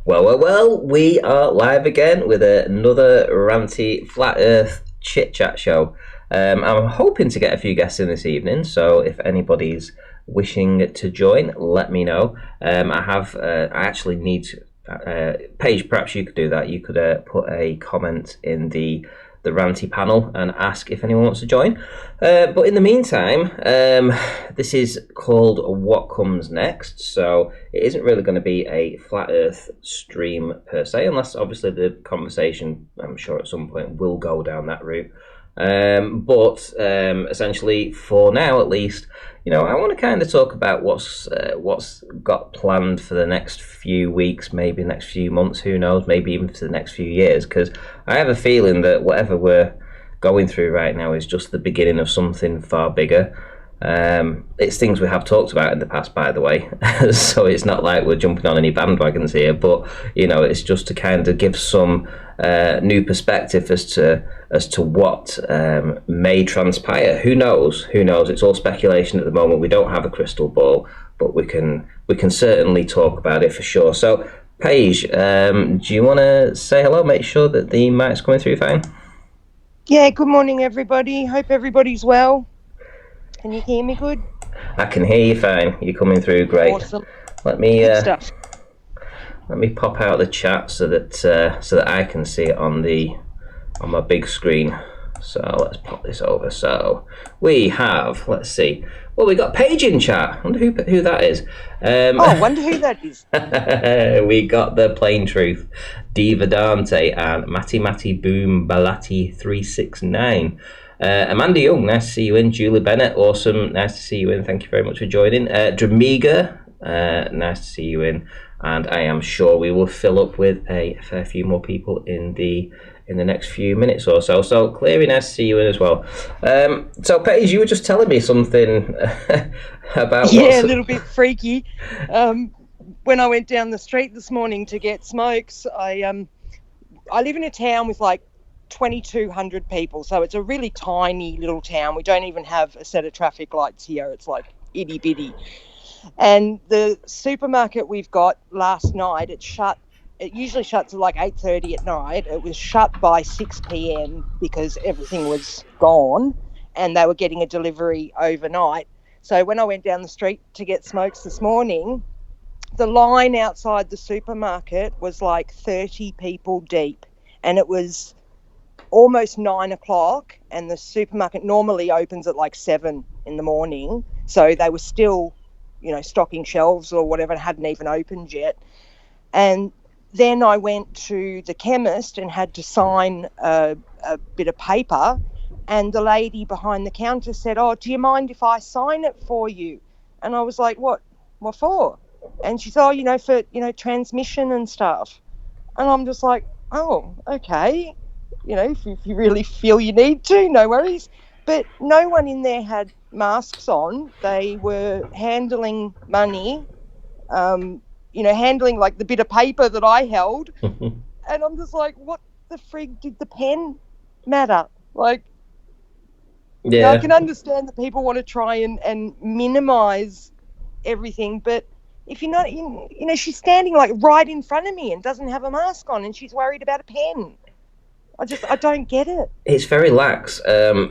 Well, we are live again with another ranty flat earth chit chat show. I'm hoping to get a few guests in this evening, so if anybody's wishing to join, let me know. I actually need Paige, perhaps you could do that. You could put a comment in the ranty panel and ask if anyone wants to join. But in the meantime, this is called What Comes Next, so it isn't really going to be a flat Earth stream per se, unless obviously the conversation, I'm sure at some point, will go down that route. But essentially, for now at least, I want to kind of talk about what's got planned for the next few weeks, maybe the next few months, who knows, maybe even for the next few years, because I have a feeling that whatever we're going through right now is just the beginning of something far bigger. It's things we have talked about in the past, by the way, so it's not like we're jumping on any bandwagons here, but it's just to kind of give some new perspective as to what may transpire. Who knows? It's all speculation at the moment. We don't have a crystal ball, but we can certainly talk about it for sure. So, Paige, do you want to say hello? Make sure that the mic's coming through fine. Yeah, good morning, everybody. Hope everybody's well. Can you hear me good? I can hear you fine. You're coming through great. Awesome. Let me Good stuff. let me pop out the chat so that I can see it on my big screen. So let's pop this over. So we have, let's see. Well, we got Paige in chat. I wonder who that is. I wonder who that is. We got the plain truth, Diva Dante and Matty Boom Balati 369. Amanda Young, nice to see you in. Julie Bennett, awesome, nice to see you in. Thank you very much for joining. Dramiga, nice to see you in. And I am sure we will fill up with a fair few more people in the next few minutes or so. So, Cleary, nice to see you in as well. So, Paige, you were just telling me something about... Yeah, a little bit freaky. When I went down the street this morning to get smokes, I live in a town with like 2,200 people, so it's a really tiny little town. We don't even have a set of traffic lights here. It's like itty bitty. And the supermarket we've got last night, it shut. It usually shuts at like 8:30 at night. It was shut by 6 p.m. because everything was gone and they were getting a delivery overnight. So when I went down the street to get smokes this morning, the line outside the supermarket was like 30 people deep, and it was almost 9 o'clock, and the supermarket normally opens at like 7 in the morning. So they were still, stocking shelves or whatever, and hadn't even opened yet. And then I went to the chemist and had to sign a bit of paper, and the lady behind the counter said, "Oh, do you mind if I sign it for you?" And I was like, What for? And she said, "Oh, for, transmission and stuff." And I'm just like, "Oh, okay. If you really feel you need to, no worries." But no one in there had masks on. They were handling money, handling like the bit of paper that I held. And I'm just like, what the frig did the pen matter? Like, Yeah. I can understand that people want to try and minimize everything, but if you're not, she's standing like right in front of me and doesn't have a mask on, and she's worried about a pen. I don't get it. It's very lax. I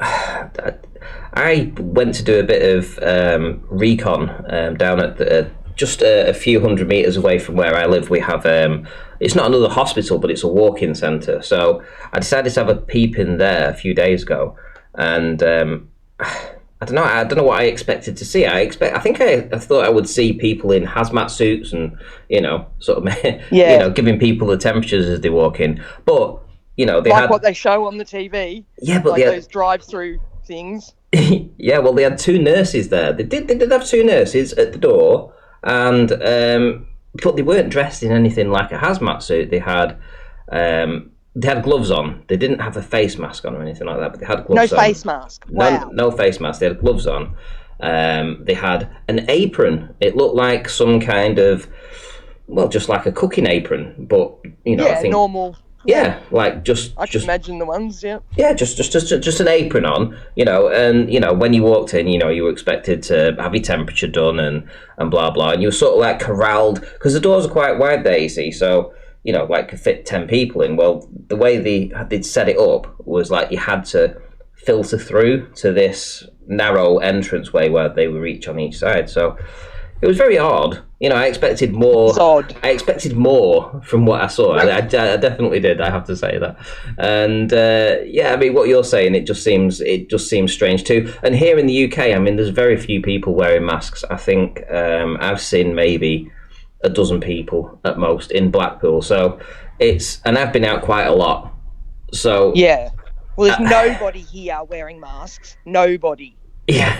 went to do a bit of recon down at just a few hundred meters away from where I live. We have it's not another hospital, but it's a walk-in centre. So I decided to have a peep in there a few days ago, and I don't know what I expected to see. I thought I would see people in hazmat suits and sort of giving people the temperatures as they walk in, but. They like had what they show on the TV. Yeah, but like those drive-through things. Yeah, well, they had two nurses there. They did have two nurses at the door, and but they weren't dressed in anything like a hazmat suit. They had gloves on. They didn't have a face mask on or anything like that, but they had gloves on. No face mask. Wow. No face mask. They had gloves on. They had an apron. It looked like some kind of, just like a cooking apron, but I think normal. Yeah, like just. I can imagine the ones. Yeah. Yeah, just an apron on, and when you walked in, you were expected to have your temperature done and blah blah, and you were sort of like corralled because the doors are quite wide there, you see. So like could fit 10 people in. Well, the way they'd set it up was like you had to filter through to this narrow entranceway where they were each on each side. So it was very odd. I expected more. It's odd. I expected more from what I saw. I definitely did. I have to say that. And I mean, what you're saying, it just seems strange too. And here in the UK, I mean, there's very few people wearing masks. I think I've seen maybe a dozen people at most in Blackpool. So and I've been out quite a lot. So yeah. Well, there's nobody here wearing masks. Nobody. Yeah.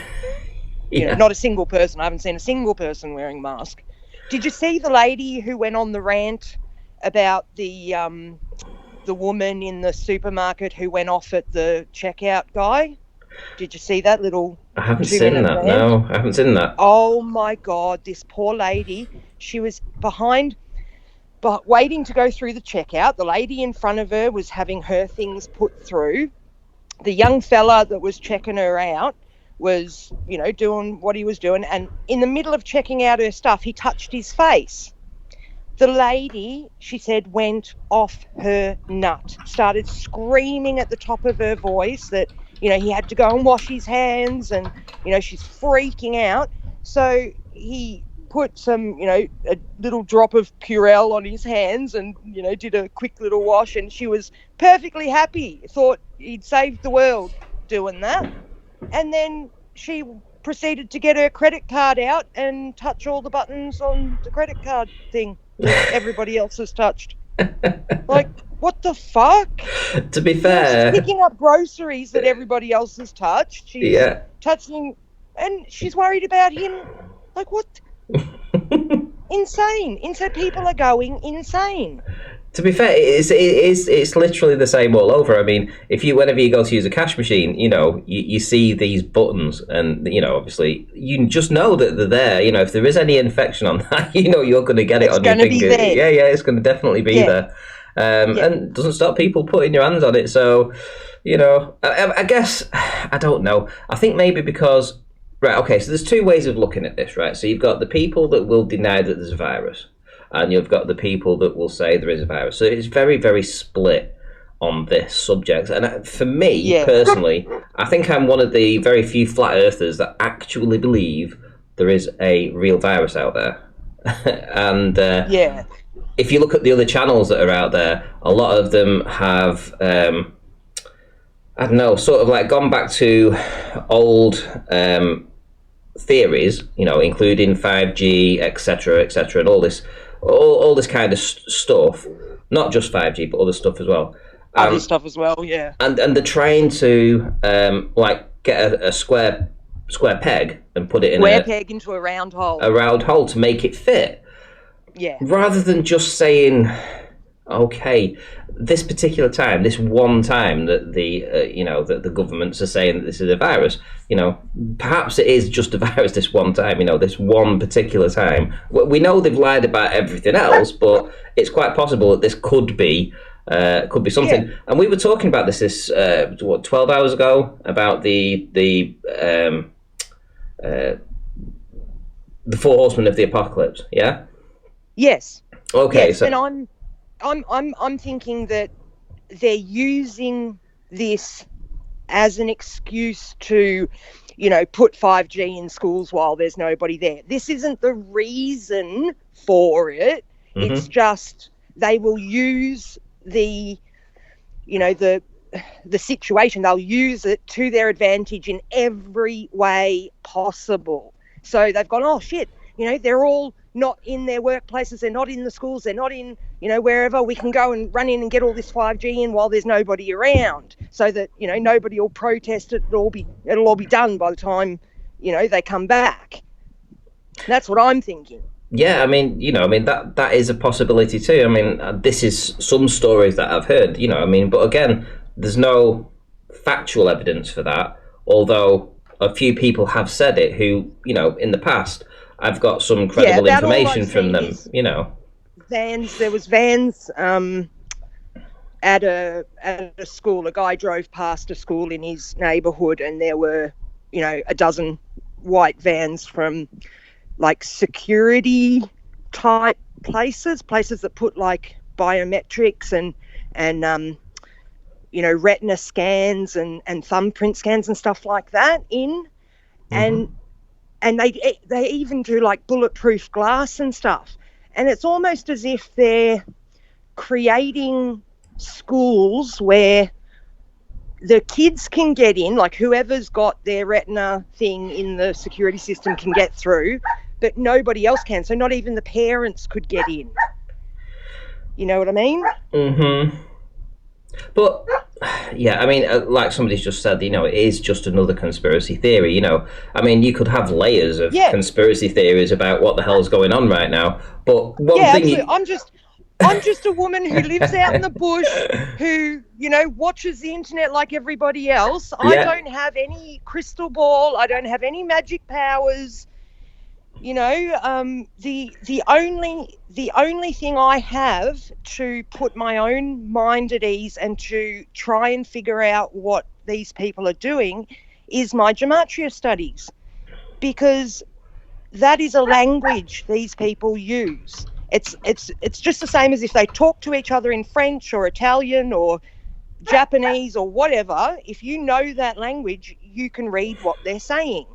Not a single person. I haven't seen a single person wearing a mask. Did you see the lady who went on the rant about the woman in the supermarket who went off at the checkout guy? Did you see that little? I haven't seen that. Rant? No, I haven't seen that. Oh my God, this poor lady. She was behind, but waiting to go through the checkout. The lady in front of her was having her things put through. The young fella that was checking her out was, doing what he was doing. And in the middle of checking out her stuff, he touched his face. The lady, she said, went off her nut, started screaming at the top of her voice that, he had to go and wash his hands and, she's freaking out. So he put some, a little drop of Purell on his hands and, did a quick little wash, and she was perfectly happy, thought he'd saved the world doing that. And then she proceeded to get her credit card out and touch all the buttons on the credit card thing that everybody else has touched. Like, what the fuck? To be fair... She's picking up groceries that everybody else has touched. She's touching... And she's worried about him. Like, what? Insane. So people are going insane. To be fair, it's literally the same all over. I mean, whenever you go to use a cash machine, you see these buttons, and obviously you just know that they're there. If there is any infection on that, you're going to get it on your finger. Yeah, it's going to definitely be there. And it doesn't stop people putting your hands on it. So, I guess I don't know. I think maybe because so there's two ways of looking at this, right? So you've got the people that will deny that there's a virus, and you've got the people that will say there is a virus. So it's very, very split on this subject. And for me, personally, I think I'm one of the very few flat earthers that actually believe there is a real virus out there. And if you look at the other channels that are out there, a lot of them have, I don't know, sort of like gone back to old theories, including 5G, etc., and all this kind of stuff. Not just 5G, but other stuff as well. Other stuff as well, yeah. And they're trying to get a square peg and put it in a peg into a round hole. A round hole to make it fit. Yeah. Rather than just saying, okay, this particular time, this one time that that the governments are saying that this is a virus, perhaps it is just a virus this one time, this one particular time. We know they've lied about everything else, but it's quite possible that this could be something. Yeah. And we were talking about this 12 hours ago about the Four Horsemen of the Apocalypse. Yeah. Yes. Okay. Yes, so and I'm thinking that they're using this as an excuse to, put 5G in schools while there's nobody there. This isn't the reason for it. Mm-hmm. It's just they will use the situation. They'll use it to their advantage in every way possible. So they've gone, oh shit, they're all not in their workplaces, they're not in the schools, they're not in, wherever. We can go and run in and get all this 5G in while there's nobody around, so that, nobody will protest it. It'll all be done by the time, they come back. That's what I'm thinking. Yeah, I mean, that is a possibility too. I mean, this is some stories that I've heard, but again, there's no factual evidence for that, although a few people have said it who, in the past, I've got some credible information from them, Vans, there was vans at a school. A guy drove past a school in his neighbourhood, and there were, a dozen white vans from like security type places that put like biometrics and retina scans and thumbprint scans and stuff like that in, and they even do like bulletproof glass and stuff. And it's almost as if they're creating schools where the kids can get in, like whoever's got their retina thing in the security system can get through, but nobody else can. So not even the parents could get in. You know what I mean? Mm-hmm. But, yeah, I mean, like somebody's just said, it is just another conspiracy theory, I mean, you could have layers of conspiracy theories about what the hell's going on right now, but one thing... Absolutely. I'm just a woman who lives out in the bush, who, watches the internet like everybody else. I don't have any crystal ball. I don't have any magic powers. The only thing I have to put my own mind at ease and to try and figure out what these people are doing is my gematria studies, because that is a language these people use. It's just the same as if they talk to each other in French or Italian or Japanese or whatever. If you know that language, you can read what they're saying.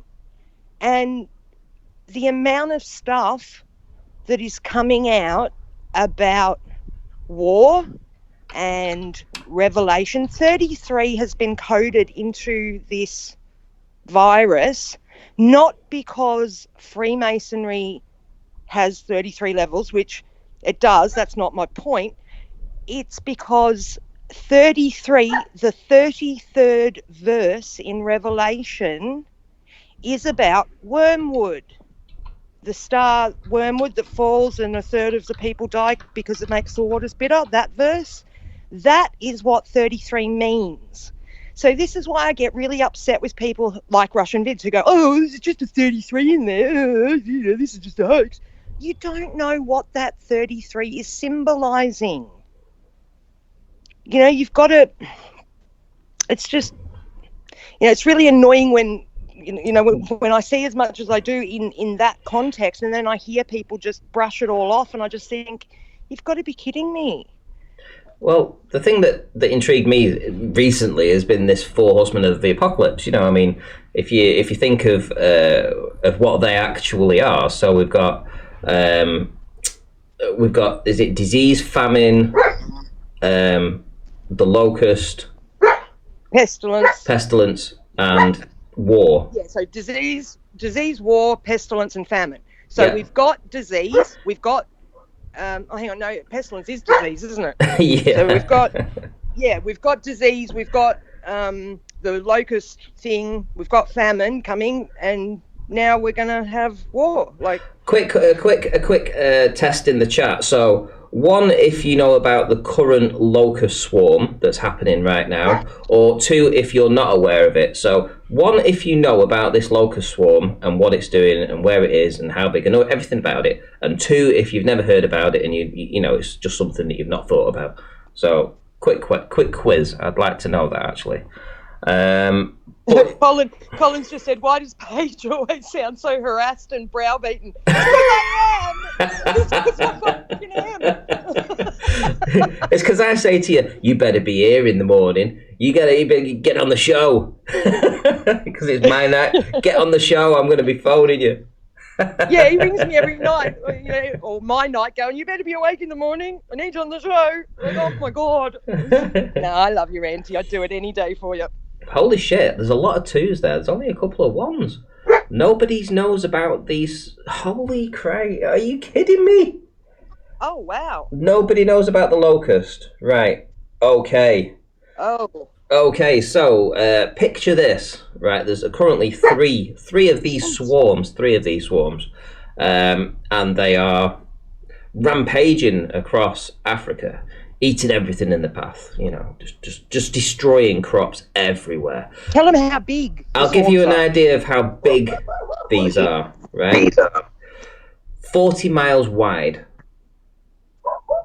And the amount of stuff that is coming out about war and Revelation 33 has been coded into this virus, not because Freemasonry has 33 levels, which it does, that's not my point. It's because 33, the 33rd verse in Revelation, is about wormwood. The star wormwood that falls and a third of the people die because it makes the waters bitter, that verse, that is what 33 means. So this is why I get really upset with people like Russian vids who go, oh, there's just a 33 in there, this is just a hoax. You don't know what that 33 is symbolizing. You've got to, it's just, it's really annoying when I see as much as I do in that context, and then I hear people just brush it all off, and I just think, you've got to be kidding me. Well, the thing that intrigued me recently has been this Four Horsemen of the Apocalypse. I mean, if you think of what they actually are, so we've got is it disease, famine, the locust, pestilence, and war. Yeah, so disease, war, pestilence, and famine. So we've got disease, we've got pestilence is disease, isn't it? Yeah. So we've got disease, we've got the locust thing, we've got famine coming, and now we're gonna have war. Like a quick test in the chat. So, one, if you know about the current locust swarm that's happening right now, or two, if you're not aware of it. So, one, if you know about this locust swarm and what it's doing and where it is and how big, and know everything about it. And two, if you've never heard about it and you know it's just something that you've not thought about. So, quick quiz. I'd like to know that actually. Colin's just said, why does Paige always sound so harassed and browbeaten? I am. It's because I say to you, you better be here in the morning. You better get on the show. Because it's my night. Get on the show. I'm going to be phoning you. Yeah, he rings me every night, or my night, going, you better be awake in the morning. I need you on the show. Like, oh my God. No, I love you, Auntie. I'd do it any day for you. Holy shit, there's a lot of twos there. There's only a couple of ones. Nobody knows about these. Holy crap, are you kidding me? Oh, wow. Nobody knows about the locust. Right, okay. Oh. Okay, so picture this. Right, there's currently three of these swarms. And they are rampaging across Africa. Eating everything in the path, just destroying crops everywhere. Tell them how big. I'll give you an idea of how big these are, right? 40 miles wide,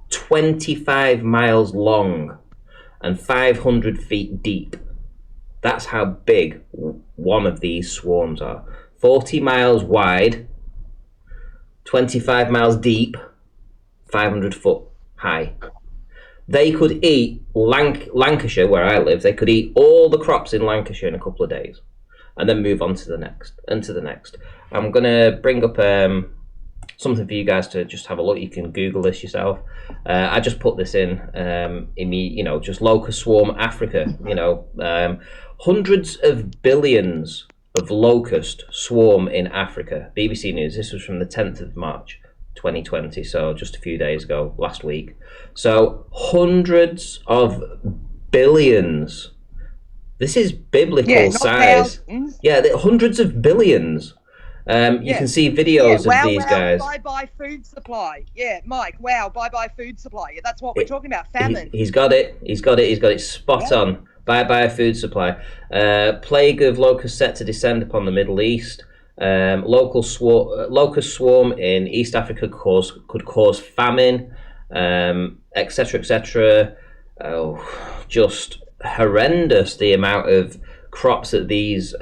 25 miles long, and 500 feet deep. That's how big one of these swarms are. 40 miles wide, 25 miles deep, 500 foot high. they could eat Lancashire, where I live. They could eat all the crops in Lancashire in a couple of days, and then move on to the next and to the next. I'm gonna bring up something for you guys to just have a look. You can Google this yourself. I just put this in the, just locust swarm Africa. Hundreds of billions of locust swarm in Africa. BBC News. This was from the 10th of March, 2020. So just a few days ago, last week. So hundreds of billions. This is biblical size. Thousands. Yeah, hundreds of billions. You can see videos of these guys. Bye-bye food supply. Yeah, Mike, wow, bye-bye food supply. Yeah, that's what we're talking about, famine. He's got it spot on. Bye-bye food supply. Plague of locusts set to descend upon the Middle East. Locust swarm in East Africa could cause famine, etc., etc. Just horrendous, the amount of crops that these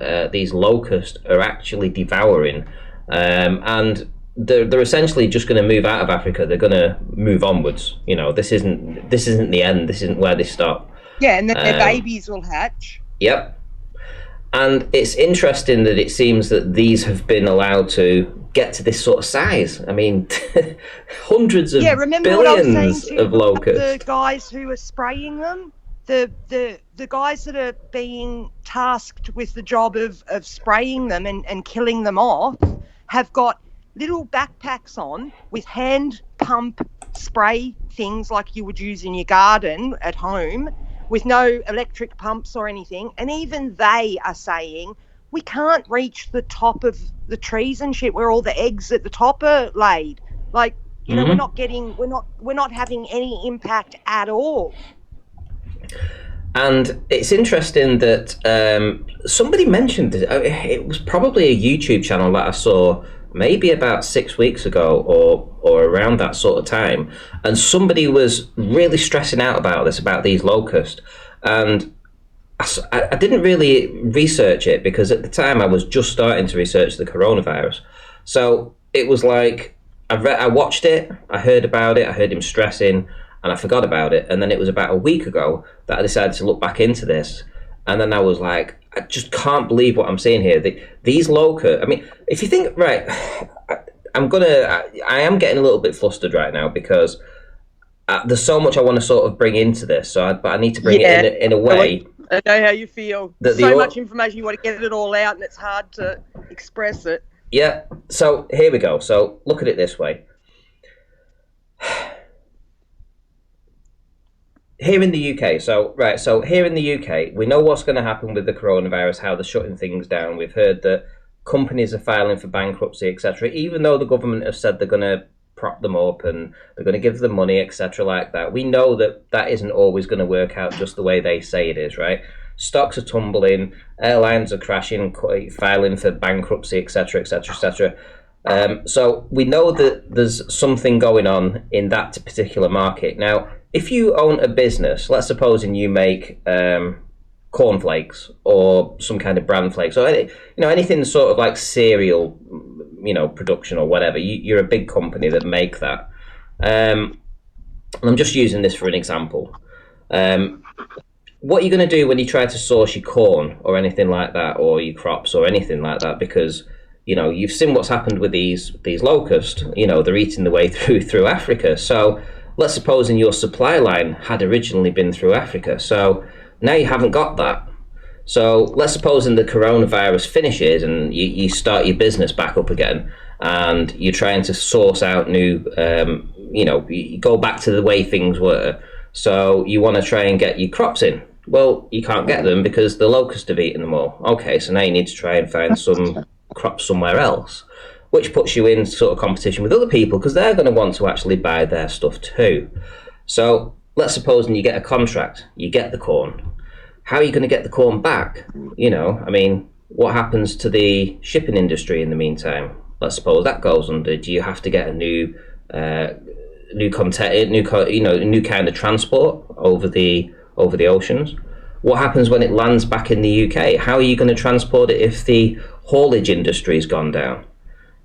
locusts are actually devouring, and they're essentially just going to move out of Africa. They're going to move onwards. This isn't the end. This isn't where they stop. Yeah, and then their babies will hatch. Yep. And it's interesting that it seems that these have been allowed to get to this sort of size. I mean, hundreds of billions of locusts. The guys who are spraying them. The guys that are being tasked with the job of spraying them and killing them off have got little backpacks on with hand pump spray things like you would use in your garden at home, with no electric pumps or anything. And even they are saying, we can't reach the top of the trees and shit where all the eggs at the top are laid. Like, we're not having any impact at all. And it's interesting that somebody mentioned it. It was probably a YouTube channel that I saw maybe about 6 weeks ago or around that sort of time, and somebody was really stressing out about these locusts. And I didn't really research it because at the time I was just starting to research the coronavirus. So it was like I watched it, I heard about it, I heard him stressing, and I forgot about it. And then it was about a week ago that I decided to look back into this. And then I was like, I just can't believe what I'm seeing here. These locusts, I mean, if you think, right, I am getting a little bit flustered right now because there's so much I want to sort of bring into this. But I need to bring it in a way. I know how you feel. So much information, you want to get it all out, and it's hard to express it. Yeah. So here we go. So look at it this way. Here in the UK, so here in the UK, we know what's going to happen with the coronavirus, how they're shutting things down. We've heard that companies are filing for bankruptcy, etc. Even though the government have said they're going to prop them up and they're going to give them money, etc. like that, we know that isn't always going to work out just the way they say it is, right? Stocks are tumbling, airlines are crashing, filing for bankruptcy, etc., etc., etc. So we know that there's something going on in that particular market. Now, if you own a business, let's suppose you make cornflakes or some kind of bran flakes or anything sort of like cereal, production or whatever. You're a big company that make that. And I'm just using this for an example. What are you going to do when you try to source your corn or anything like that, or your crops or anything like that? Because you've seen what's happened with these locusts. They're eating their way through Africa. So let's suppose your supply line had originally been through Africa. So now you haven't got that. So let's suppose the coronavirus finishes and you start your business back up again and you're trying to source out new, you go back to the way things were. So you want to try and get your crops in. Well, you can't get them because the locusts have eaten them all. Okay, so now you need to try and find some crops somewhere else, which puts you in sort of competition with other people because they're going to want to actually buy their stuff too. So let's suppose you get a contract, you get the corn. How are you going to get the corn back? What happens to the shipping industry in the meantime? Let's suppose that goes under. Do you have to get a new kind of transport over the oceans? What happens when it lands back in the UK? How are you going to transport it if the haulage industry's gone down?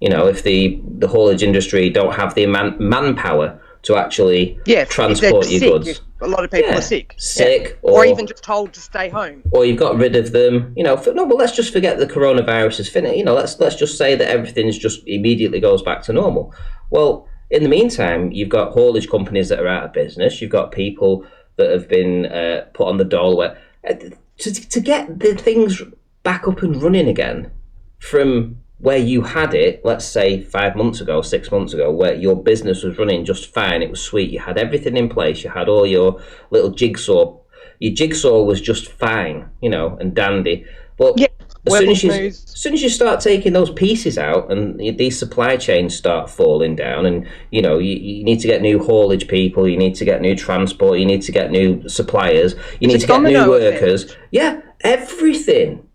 If the haulage industry don't have the manpower to actually transport your goods. a lot of people are sick. Sick, or even just told to stay home. Or you've got rid of them. Let's just forget the coronavirus is finished. Let's just say that everything's just immediately goes back to normal. Well, in the meantime, you've got haulage companies that are out of business. You've got people that have been put on the dole. To get the things back up and running again from where you had it, let's say 5 months ago, 6 months ago, where your business was running just fine, it was sweet, you had everything in place, you had all your little jigsaw. Your jigsaw was just fine, and dandy. But as soon as you start taking those pieces out and these supply chains start falling down, and you need to get new haulage people, you need to get new transport, you need to get new suppliers, you need to get new workers. Yeah, everything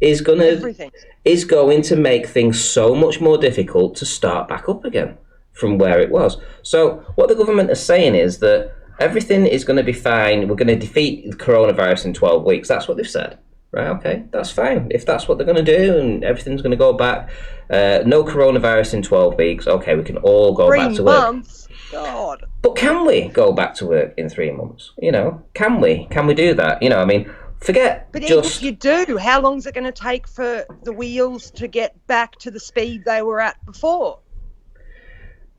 is going to make things so much more difficult to start back up again from where it was. So what the government is saying is that everything is going to be fine. We're going to defeat the coronavirus in 12 weeks. That's what they've said. Right, okay, that's fine. If that's what they're going to do and everything's going to go back, no coronavirus in 12 weeks, okay, we can all go back to work. 3 months? God. But can we go back to work in 3 months? Can we? Can we do that? Forget but just... even if you do, how long is it going to take for the wheels to get back to the speed they were at before?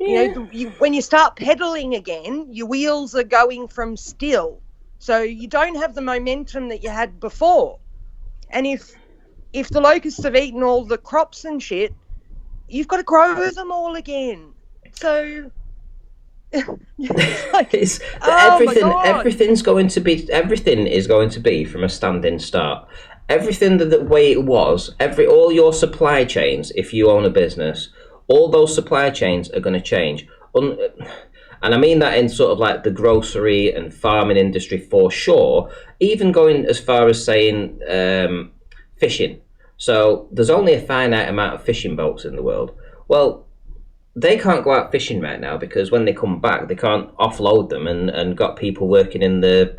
Yeah. When you start pedaling again, your wheels are going from still. So you don't have the momentum that you had before. And if the locusts have eaten all the crops and shit, you've got to grow them all again. So... everything is going to be from a standing start. Everything the way it was, all your supply chains, if you own a business, all those supply chains are going to change. And I mean that in sort of like the grocery and farming industry for sure, even going as far as saying fishing. So there's only a finite amount of fishing boats in the world. Well, they can't go out fishing right now because when they come back, they can't offload them and got people working in the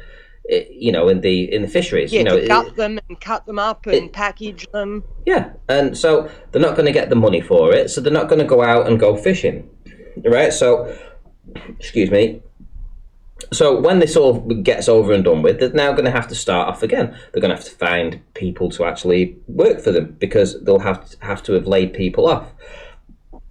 in the fisheries. To gut them and cut them up and package them. Yeah, and so they're not going to get the money for it, so they're not going to go out and go fishing, right? So, excuse me. So when this all gets over and done with, they're now going to have to start off again. They're going to have to find people to actually work for them because they'll have to have laid people off.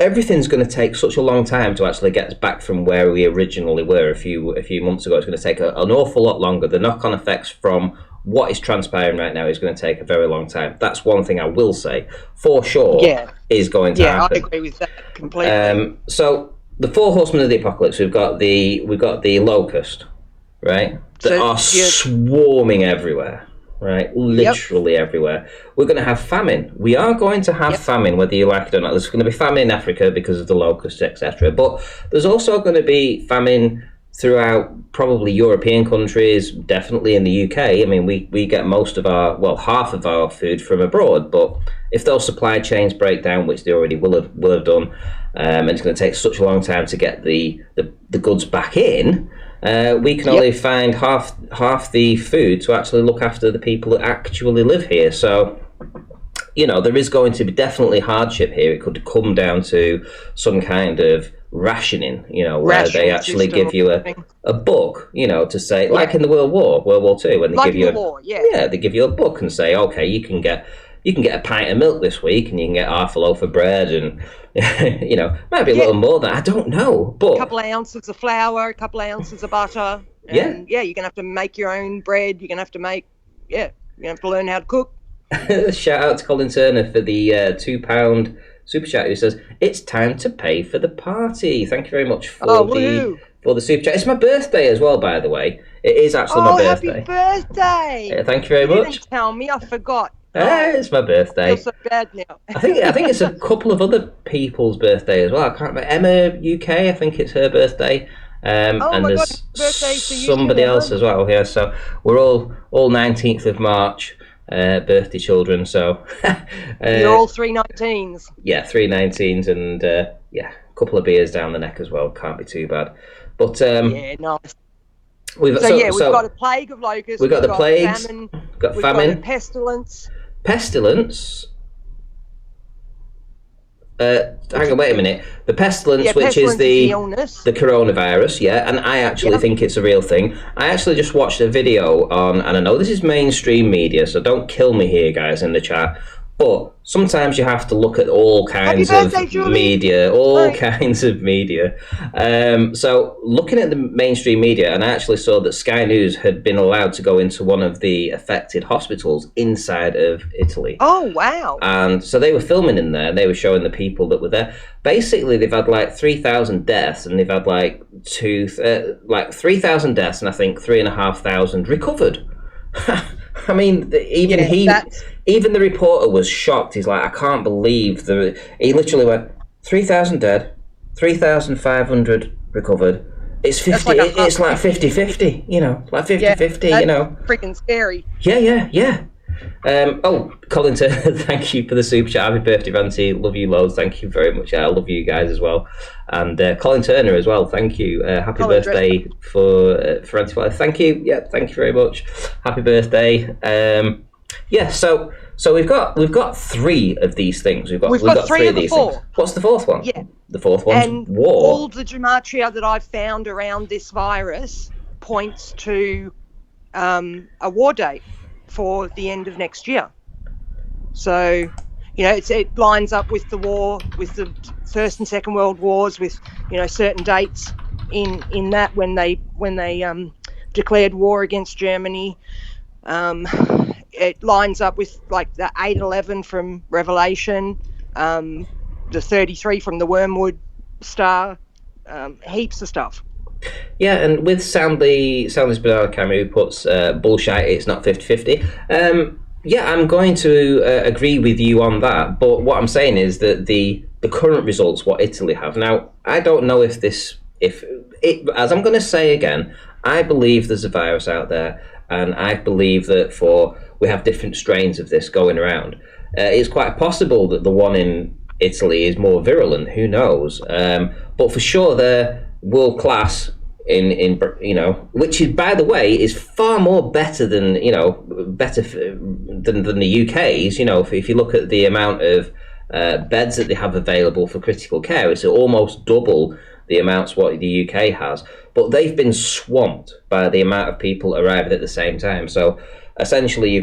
Everything's going to take such a long time to actually get us back from where we originally were a few months ago. It's going to take an awful lot longer. The knock-on effects from what is transpiring right now is going to take a very long time. That's one thing I will say for sure. Is going to happen. Yeah, I agree with that completely. So the four horsemen of the apocalypse, we've got the locust, right? That are swarming everywhere. Right, literally everywhere. We're going to have famine. We are going to have famine, whether you like it or not. There's going to be famine in Africa because of the locusts, etc. But there's also going to be famine throughout probably European countries, definitely in the UK. I mean, we get half of our food from abroad. But if those supply chains break down, which they already will have done, and it's going to take such a long time to get the goods back in. We can only find half the food to actually look after the people that actually live here. So, there is going to be definitely hardship here. It could come down to some kind of rationing, where they actually give you a book, to say, like in the World War II, when they give you they give you a book and say, okay, you can get a pint of milk this week, and you can get half a loaf of bread, and might be a little more than I don't know, but a couple of ounces of flour, a couple of ounces of butter, and you're gonna have to make your own bread. You're gonna have to learn how to cook. Shout out to Colin Turner for the £2 super chat, who says it's time to pay for the party. Thank you very much for the super chat. It's my birthday as well, by the way. It is actually my birthday. Happy birthday! Thank you very much. You didn't tell me, I forgot. It's my birthday. I feel so bad now. I think it's a couple of other people's birthday as well. I can't remember. Emma UK, I think it's her birthday. And there's somebody else as well. Yeah, so we're all 19th of March birthday children. So you're all 319s. Yeah, 319s, and a couple of beers down the neck as well. Can't be too bad. But nice. We've got a plague of locusts. We've got the plagues. Famine, we've got pestilence. Pestilence. Hang on, wait a minute. The pestilence, Yeah, which pestilence is the illness. the coronavirus, yeah, and I actually think it's a real thing. I actually just watched a video on, and I know this is mainstream media, so don't kill me here, guys, in the chat. But sometimes you have to look at all kinds of media, kinds of media. So looking at the mainstream media, and I actually saw that Sky News had been allowed to go into one of the affected hospitals inside of Italy. Oh, wow. And so they were filming in there, and they were showing the people that were there. Basically, they've had like 3,000 deaths, and they've had like 3,000 deaths, and I think 3,500 recovered. I mean, even the reporter was shocked. He's like, I can't believe he literally went 3,000 dead, 3,500 recovered. It's 50. It's like 50-50. You know, like 50-50. You know, freaking scary. Yeah. Colin Turner, thank you for the super chat. Happy birthday, Ranty. Love you loads. Thank you very much. I love you guys as well. And Colin Turner as well. Thank you. Happy birthday for Ranty. Thank you. Yeah, thank you very much. Happy birthday. So we've got 3 of these things. We've got 3 of these things. What's the 4th one? Yeah. The 4th one's war. All the gematria that I've found around this virus points to a war date for the end of next year. So, you know, it lines up with the war, with the First and Second World Wars, with, you know, certain dates in that when they declared war against Germany. It lines up with like the 8/11 from Revelation, the 33 from the Wormwood Star, heaps of stuff. Yeah, and with Soundless Bernard Camus puts bullshit, it's not 50-50. Yeah, I'm going to agree with you on that, but what I'm saying is that the current results, what Italy have now, I don't know if as I'm going to say again, I believe there's a virus out there, and I believe that we have different strains of this going around. It's quite possible that the one in Italy is more virulent. Who knows? But for sure, they're world class in you know, which is, by the way, is far more better than, you know, than the UK's. You know, if you look at the amount of beds that they have available for critical care, it's almost double the amounts what the UK has. But they've been swamped by the amount of people arriving at the same time. So essentially,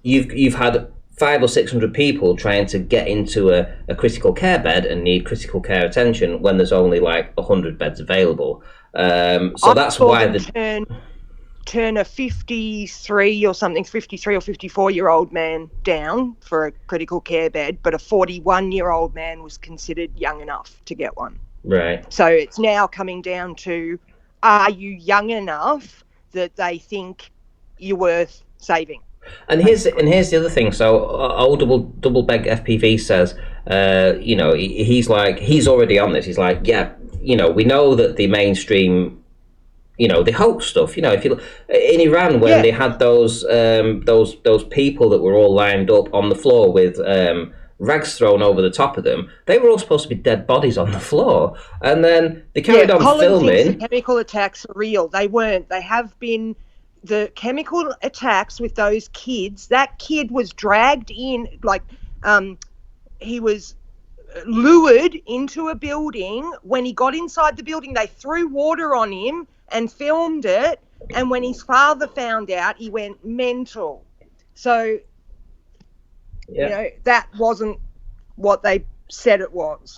you've had 500 or 600 people trying to get into a critical care bed and need critical care attention when there's only like 100 beds available. So that's why turn a 53 or 54-year-old man down for a critical care bed, but a 41-year-old man was considered young enough to get one. Right. So it's now coming down to, are you young enough that they think you're worth saving? And here's the other thing. So old double beg FPV says, you know, he's already on this. He's like, yeah, you know, we know that the mainstream, you know, they hoax stuff. You know, if you in Iran when they had those people that were all lined up on the floor with rags thrown over the top of them, they were all supposed to be dead bodies on the floor, and then they carried on filming. The chemical attacks are real. They weren't. They have been. The chemical attacks with those kids, that kid was dragged in, like he was lured into a building. When he got inside the building, they threw water on him and filmed it. And when his father found out, he went mental. So, you know, that wasn't what they said it was.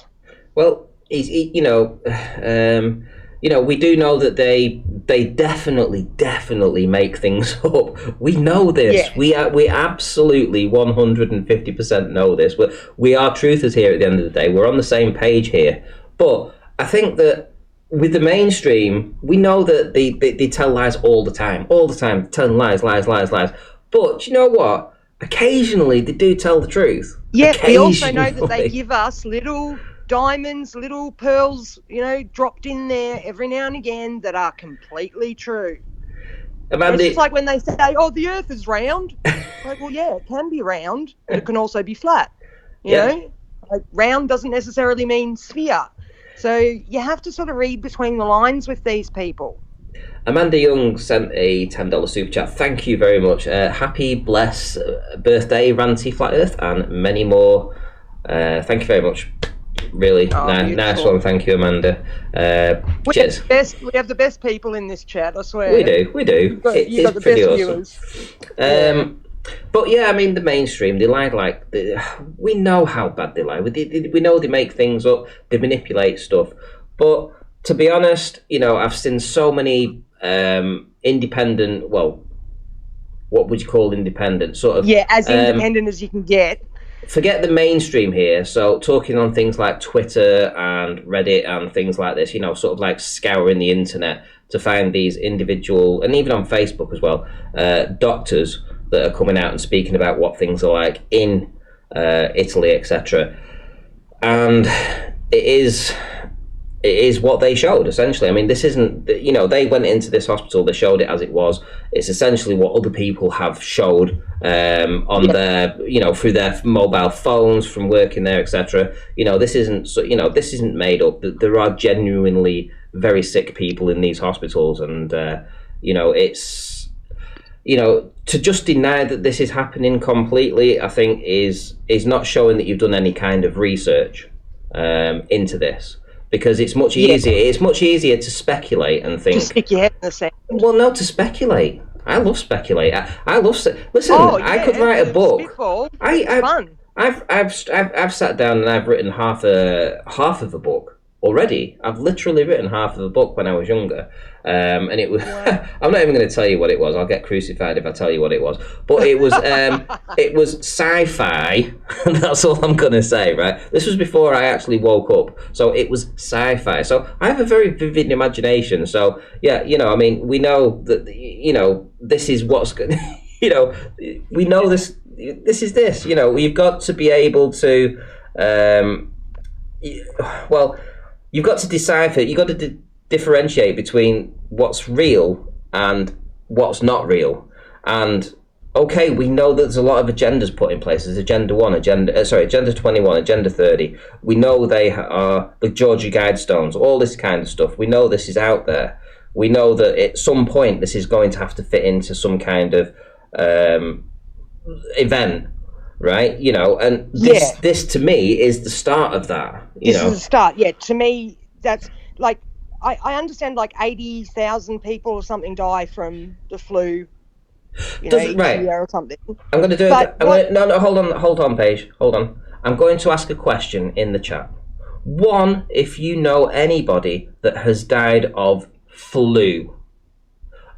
Well, you know, we do know that they definitely make things up. We know this. Yeah. We absolutely 150% know this. We are truthers here at the end of the day. We're on the same page here. But I think that with the mainstream, we know that they tell lies all the time, telling lies. But you know what? Occasionally they do tell the truth. Yeah, we also know that they give us little diamonds, little pearls, you know, dropped in there every now and again that are completely true. Amanda, it's just like when they say, oh, the earth is round. Like, well, yeah, it can be round, but it can also be flat. You know? Like, round doesn't necessarily mean sphere. So you have to sort of read between the lines with these people. Amanda Young sent a $10 super chat. Thank you very much. Happy, blessed birthday, Ranty Flat Earth, and many more. Thank you very much. really Oh, nice beautiful. one. Thank you, Amanda. We Cheers. we have the best people in this chat, I swear. We do. You've got the pretty best awesome. viewers. But yeah, I mean, the mainstream, they lie we know how bad they lie. We know they make things up, they manipulate stuff. But to be honest, I've seen so many independent, well, what would you call independent? Sort of. Yeah, as independent as you can get. Forget the mainstream here. So talking on things like Twitter and Reddit and things like this, sort of like scouring the internet to find these individual, and even on Facebook as well, doctors that are coming out and speaking about what things are like in Italy, etc. And it is what they showed, essentially. I mean, this isn't, they went into this hospital, they showed it as it was. It's essentially what other people have showed on their, through their mobile phones from working there, etc. This isn't made up. There are genuinely very sick people in these hospitals, and, it's, to just deny that this is happening completely, I think is not showing that you've done any kind of research into this. Because it's much easier. It's much easier to speculate and think. Just stick your head in the sand. Well, no, to speculate. I love speculate. I love. Listen, I could write a book. It's fun. I've sat down and I've written half of a book already. I've literally written half of a book when I was younger, and it was. Wow. I'm not even going to tell you what it was. I'll get crucified if I tell you what it was. But it was it was sci-fi. That's all I'm going to say. Right. This was before I actually woke up, so it was sci-fi. So I have a very vivid imagination. So yeah, I mean, we know that this is what's going. We know this. This is this. We've got to be able to. Well. You've got to decipher. You've got to differentiate between what's real and what's not real. And okay, we know that there's a lot of agendas put in place. There's Agenda 1, Agenda 21, Agenda 30. We know they are the Georgia Guidestones, all this kind of stuff. We know this is out there. We know that at some point this is going to have to fit into some kind of event. Right, and this to me is the start of that. This is the start. Yeah, to me, that's like I understand. Like 80,000 people or something die from the flu. Right, or something. I'm going to do it. No, hold on, Paige, hold on. I'm going to ask a question in the chat. One, if you know anybody that has died of flu,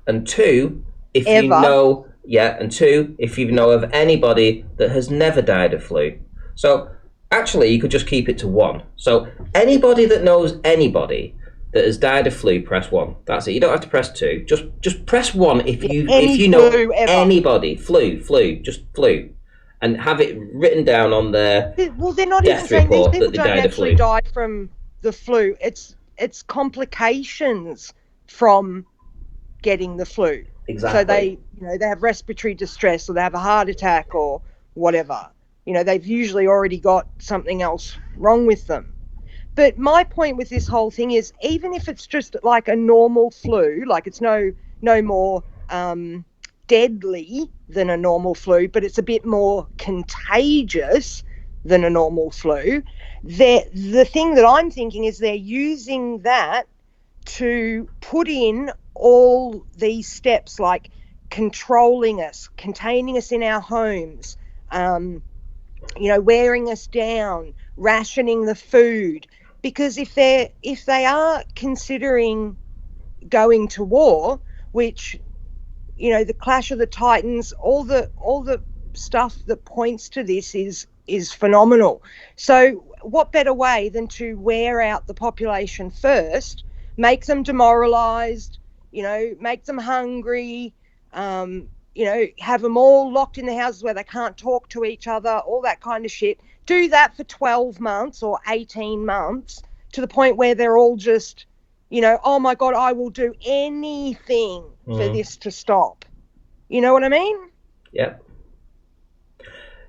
and two, if you know. Yeah, and two, if you know of anybody that has never died of flu. So, actually, you could just keep it to one. So, anybody that knows anybody that has died of flu, press 1. That's it. You don't have to press 2. Just press 1 if you know anybody. Flu, just flu. And have it written down on their Well, they're not death even saying report these people that they don't died of actually flu. die from the flu. It's complications from getting the flu. Exactly. So they have respiratory distress, or they have a heart attack, or whatever. They've usually already got something else wrong with them. But my point with this whole thing is, even if it's just like a normal flu, like it's no more deadly than a normal flu, but it's a bit more contagious than a normal flu, the thing that I'm thinking is they're using that to put in all these steps, like controlling us, containing us in our homes, wearing us down, rationing the food. Because if they are considering going to war, which the Clash of the Titans, all the stuff that points to this is phenomenal. So what better way than to wear out the population first, make them demoralized, make them hungry, have them all locked in the houses where they can't talk to each other, all that kind of shit. Do that for 12 months or 18 months to the point where they're all just, oh my God, I will do anything for this to stop. You know what I mean?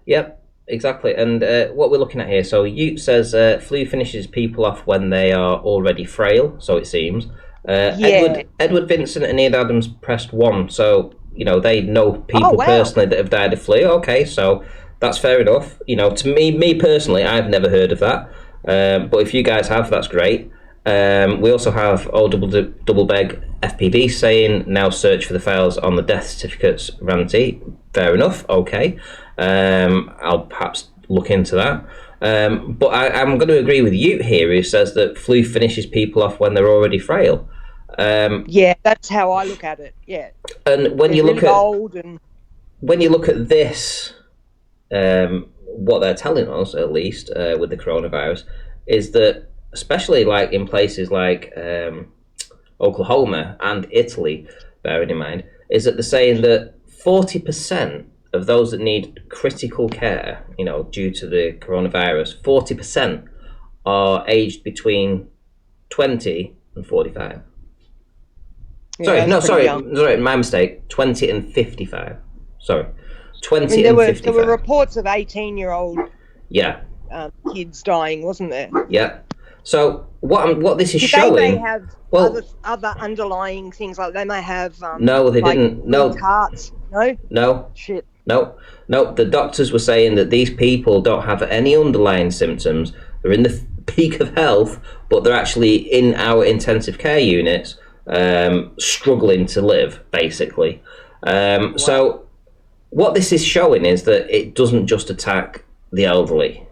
Yep, exactly. And what we're looking at here, so Ute says flu finishes people off when they are already frail, so it seems. Edward Vincent and Ian Adams pressed 1, so they know people personally that have died of flu. Okay, so that's fair enough. To me personally, I've never heard of that. But if you guys have, that's great. We also have O double beg FPB saying now search for the files on the death certificates, Ranty. Fair enough. Okay. I'll perhaps look into that. But I'm going to agree with you here, who says that flu finishes people off when they're already frail. Yeah, that's how I look at it. Yeah. And when They're you look really at old and when you look at this, what they're telling us, at least with the coronavirus, is that especially like in places like Oklahoma and Italy, bearing in mind, is that they're saying that 40% of those that need critical care, due to the coronavirus, 40% are aged between 20 and 45. yeah, Sorry, my mistake. 20 and 55. Sorry, 20 I mean, and 55. there were reports of 18-year-old Yeah, kids dying, wasn't there? yeah. So what this is They showing? may have other underlying things, like they may have No, they like didn't. No, weak hearts. No, no, shit. no. The doctors were saying that these people don't have any underlying symptoms. They're in the peak of health, but they're actually in our intensive care units, struggling to live, basically. So what this is showing is that it doesn't just attack the elderly.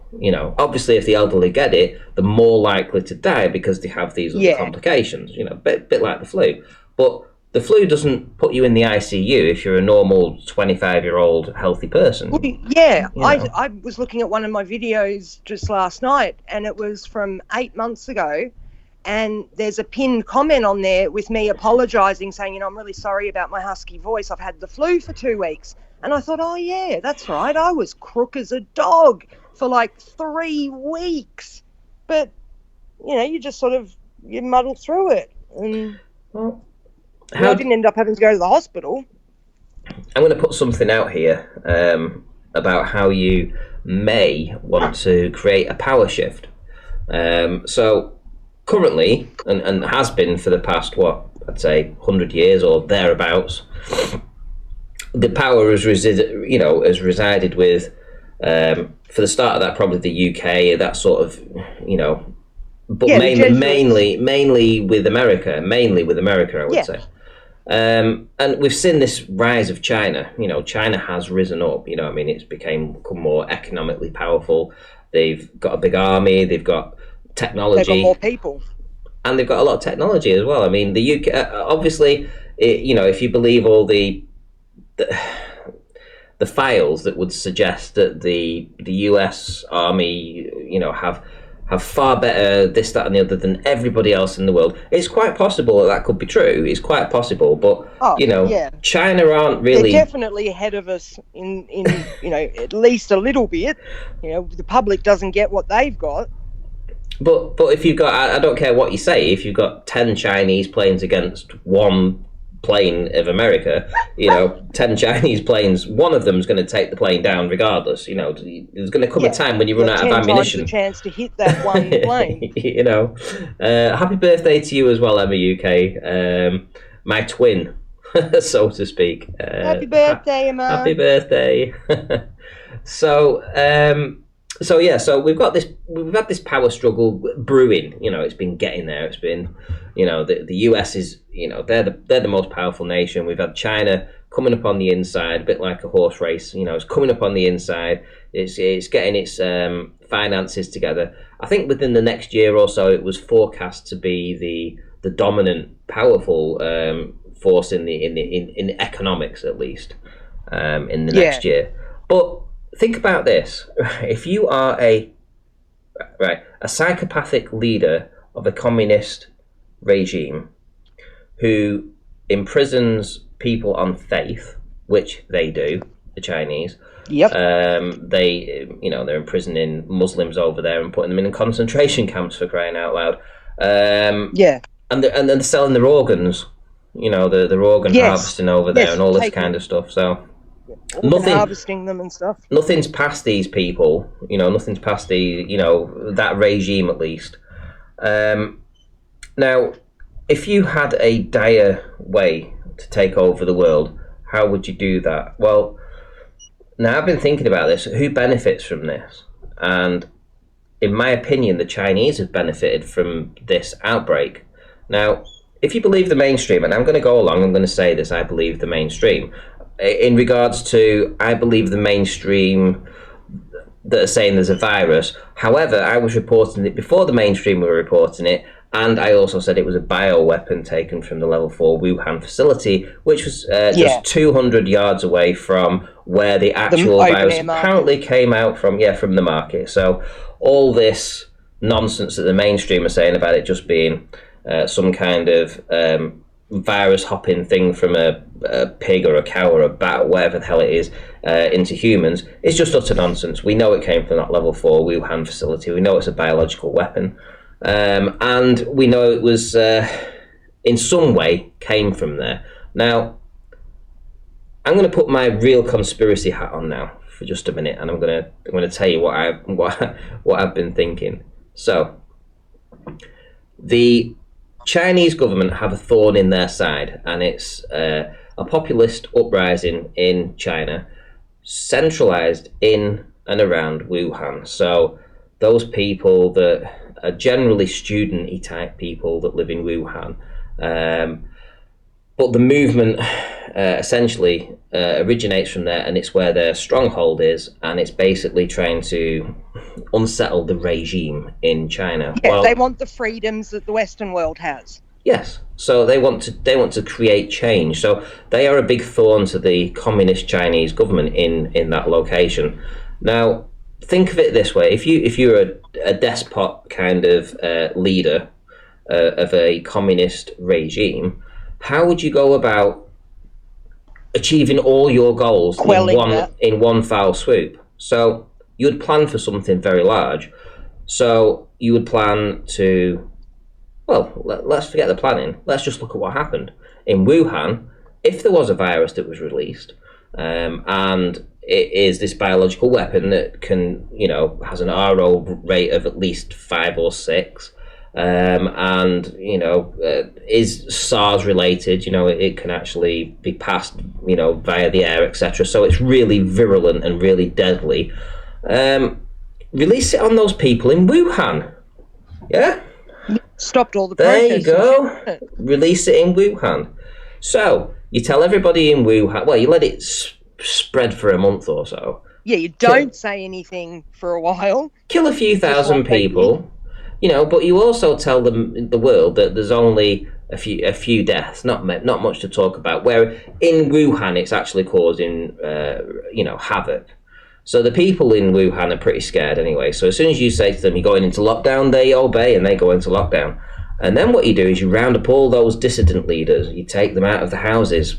Obviously, if the elderly get it, they're more likely to die because they have these other complications. Bit like the flu. But the flu doesn't put you in the ICU if you're a normal 25-year-old healthy person. Well, yeah, I was looking at one of my videos just last night, and it was from 8 months ago. And there's a pinned comment on there with me apologising, saying, I'm really sorry about my husky voice. I've had the flu for 2 weeks. And I thought, oh, yeah, that's right. I was crook as a dog for like 3 weeks. But, you just you muddle through it. And I didn't end up having to go to the hospital. I'm going to put something out here about how you may want to create a power shift. So currently, and has been for the past, I'd say 100 years or thereabouts, the power has resided with, for the start of that, probably the UK, that sort of, but mainly with America, I would say. And we've seen this rise of China. China has risen up. It's become more economically powerful. They've got a big army. They've got technology. They've got more people. And they've got a lot of technology as well. The UK, obviously, if you believe all the files that would suggest that the US Army, have far better this, that, and the other than everybody else in the world. It's quite possible that could be true. It's quite possible, but China aren't really. They're definitely ahead of us in at least a little bit. The public doesn't get what they've got. But if you've got, I don't care what you say, if you've got 10 Chinese planes against one plane of America, 10 Chinese planes, one of them's going to take the plane down regardless. There's going to come a time when you run out of ammunition. 10 times the chance to hit that one plane. Happy birthday to you as well, Emma UK. My twin, so to speak. Happy birthday, Emma. Happy birthday. So we've had this power struggle brewing. It's been getting there. It's been, the US is, they're the most powerful nation. We've had China coming up on the inside, a bit like a horse race. It's coming up on the inside. It's getting its finances together. I think within the next year or so, it was forecast to be the dominant, powerful force in economics, at least, in the next year. But think about this. If you are a psychopathic leader of a communist regime who imprisons people on faith, which they do, the Chinese. Yep. They're imprisoning Muslims over there and putting them in concentration camps, for crying out loud. And they're selling their organs. They're organ harvesting over there and all this kind of stuff. So. Harvesting them and stuff. Nothing's past these people, nothing's past that regime, at least. Now, if you had a dire way to take over the world, how would you do that? Well, now I've been thinking about this. Who benefits from this? And in my opinion, the Chinese have benefited from this outbreak. Now, if you believe the mainstream, and I'm going to go along, I'm going to say this, I believe the mainstream. In regards to, I believe the mainstream that are saying there's a virus. However, I was reporting it before the mainstream were reporting it, and I also said it was a bioweapon taken from the level 4 Wuhan facility, which was just 200 yards away from where the actual virus apparently came out from, from the market. So all this nonsense that the mainstream are saying about it just being some kind of virus hopping thing from a pig or a cow or a bat or whatever the hell it is into humans is just utter nonsense. We know it came from that level 4 Wuhan facility. We know it's a biological weapon. And we know it was in some way came from there. Now, I'm going to put my real conspiracy hat on now for just a minute, and I'm going to tell you what I've been thinking. So, the Chinese government have a thorn in their side, and it's a populist uprising in China, centralized in and around Wuhan. So, those people that are generally student-y type people that live in Wuhan. But the movement essentially originates from there, and it's where their stronghold is, and it's basically trying to unsettle the regime in China. Yeah, they want the freedoms that the Western world has. Yes, so they want to create change. So they are a big thorn to the communist Chinese government in that location. Now, think of it this way: if you're a despot kind of leader of a communist regime, how would you go about achieving all your goals in one foul swoop? So you'd plan for something very large. So you would plan to, let's forget the planning. Let's just look at what happened in Wuhan. If there was a virus that was released, and it is this biological weapon that can, has an RO rate of at least 5 or 6, and is SARS related. It can actually be passed, via the air, etc. So it's really virulent and really deadly. Release it on those people in Wuhan. Yeah, stopped all the protests. There you go. Release it in Wuhan. So you tell everybody in Wuhan. Well, you let it spread for a month or so. Yeah, you don't say anything for a while. Kill a few thousand people. But you also tell the world that there's only a few deaths, not much to talk about. Where in Wuhan, it's actually causing havoc. So the people in Wuhan are pretty scared anyway. So as soon as you say to them, you're going into lockdown, they obey and they go into lockdown. And then what you do is you round up all those dissident leaders. You take them out of the houses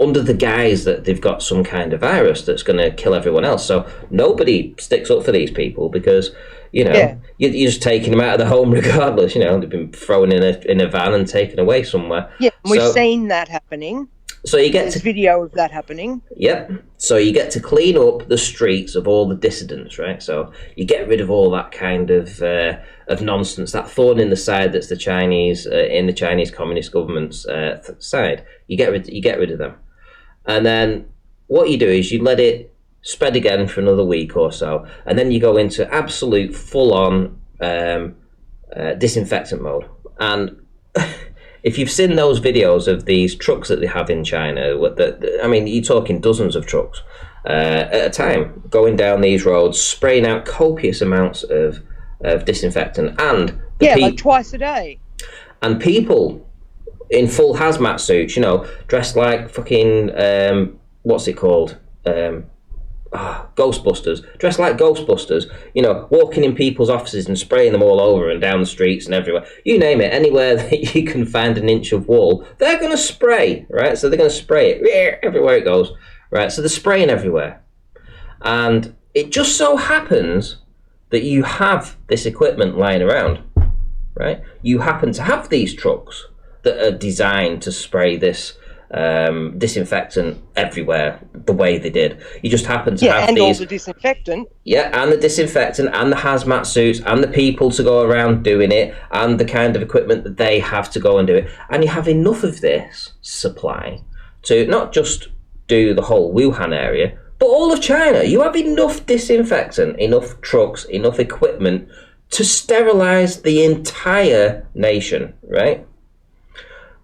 under the guise that they've got some kind of virus that's going to kill everyone else. So nobody sticks up for these people because you're just taking them out of the home regardless. They've been thrown in a van and taken away somewhere. Yeah, we've seen that happening. So you get video of that happening. Yep. So you get to clean up the streets of all the dissidents, right? So you get rid of all that kind of nonsense, that thorn in the side that's the Chinese in the Chinese Communist government's side. You get rid of them, and then what you do is you let it spread again for another week or so, and then you go into absolute full-on disinfectant mode. And if you've seen those videos of these trucks that they have in China, you're talking dozens of trucks at a time going down these roads, spraying out copious amounts of disinfectant, and like twice a day. And people in full hazmat suits, dressed like fucking what's it called? Ghostbusters, dressed like Ghostbusters, walking in people's offices and spraying them all over and down the streets and everywhere. You name it, anywhere that you can find an inch of wall, they're going to spray, right? So they're going to spray it everywhere it goes, right? So they're spraying everywhere. And it just so happens that you have this equipment lying around, right? You happen to have these trucks that are designed to spray this disinfectant everywhere the way they did. You just happen to have these. And all the disinfectant. Yeah, and the disinfectant and the hazmat suits and the people to go around doing it and the kind of equipment that they have to go and do it. And you have enough of this supply to not just do the whole Wuhan area, But all of China, you have enough disinfectant, enough trucks, enough equipment to sterilize the entire nation, right?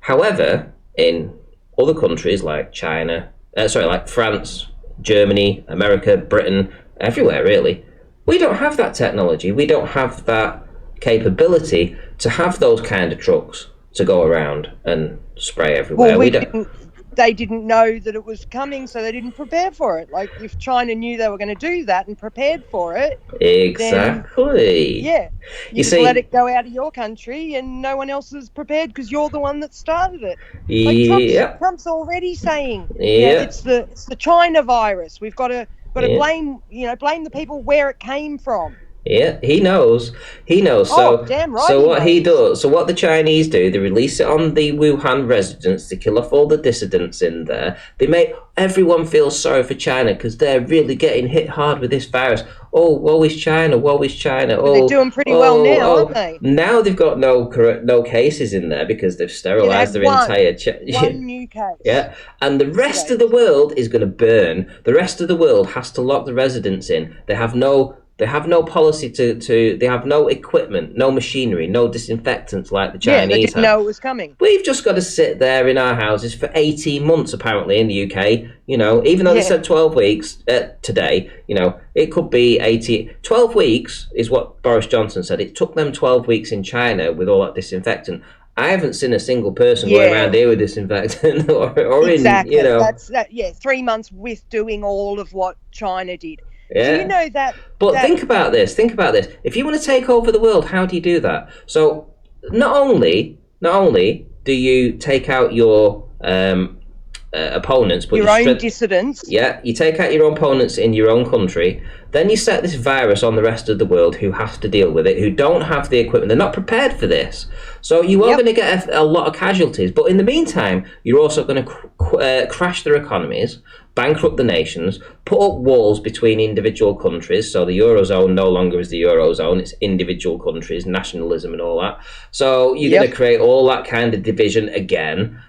However, in other countries like like France, Germany, America, Britain, everywhere really, we don't have that technology. We don't have that capability to have those kind of trucks to go around and spray everywhere. Well, they didn't know that it was coming, so they didn't prepare for it. Like, if China knew they were going to do that and prepared for it, exactly. Then, yeah, you see, let it go out of your country, and no one else is prepared because you're the one that started it. Like Trump's already saying, it's the China virus. We've got to blame the people where it came from. Yeah, he knows. Oh, damn right. So what he does, so what the Chinese do, they release it on the Wuhan residents to kill off all the dissidents in there. They make everyone feel sorry for China because they're really getting hit hard with this virus. Oh, woe is China, woe is China. Oh, they're doing pretty well now, aren't they? Now they've got no cases in there because they've sterilized their entire... one new case. Yeah, and the rest of the world is going to burn. The rest of the world has to lock the residents in. They have no policy they have no equipment, no machinery, no disinfectants like the Chinese they didn't know it was coming. We've just got to sit there in our houses for 18 months, apparently, in the UK. You know, even though they said 12 weeks today, you know, it could be 12 weeks is what Boris Johnson said. It took them 12 weeks in China with all that disinfectant. I haven't seen a single person going around here with disinfectant or exactly. in, you know. That's 3 months with doing all of what China did. Yeah. Do you know that? But think about this. If you want to take over the world, how do you do that? So not only do you take out your opponents, but your own dissidents. Yeah, you take out your opponents in your own country. Then you set this virus on the rest of the world who have to deal with it, who don't have the equipment. They're not prepared for this. So you are going to get a lot of casualties. But in the meantime, you're also going to crash their economies, bankrupt the nations, put up walls between individual countries. So the Eurozone no longer is the Eurozone. It's individual countries, nationalism and all that. So you're going to create all that kind of division again.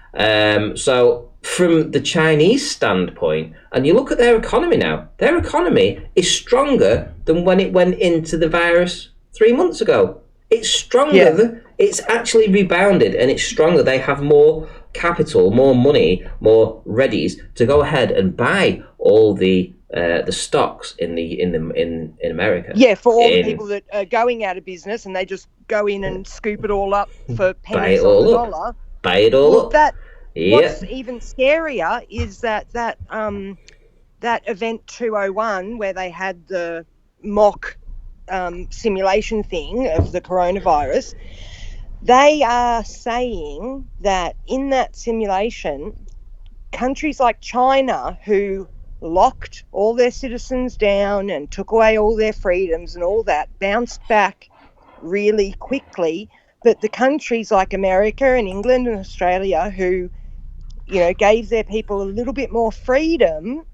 So from the Chinese standpoint, and you look at their economy now, their economy is stronger than when it went into the virus 3 months ago. It's stronger. It's actually rebounded, and it's stronger. They have more capital, more money, more readies to go ahead and buy all the stocks in America. Yeah, for all the people that are going out of business, and they just go in and scoop it all up for pennies on the dollar. Buy it all up. What's even scarier is that event 201 where they had the mock simulation thing of the coronavirus. They are saying that in that simulation, countries like China, who locked all their citizens down and took away all their freedoms and all that, bounced back really quickly. But the countries like America and England and Australia, who, you know, gave their people a little bit more freedom,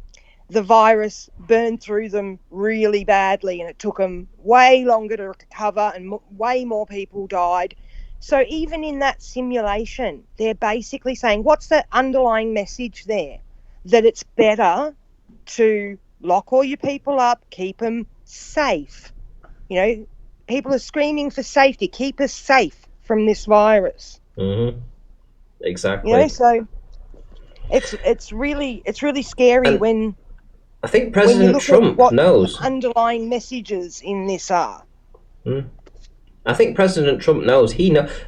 the virus burned through them really badly, and it took them way longer to recover, and way more people died. So even in that simulation, they're basically saying, what's the underlying message there? That it's better to lock all your people up, keep them safe. You know, people are screaming for safety. Keep us safe from this virus. Mm-hmm. Exactly. You know, so it's really scary. And when I think President Trump knows what underlying messages in this are. I think President Trump knows.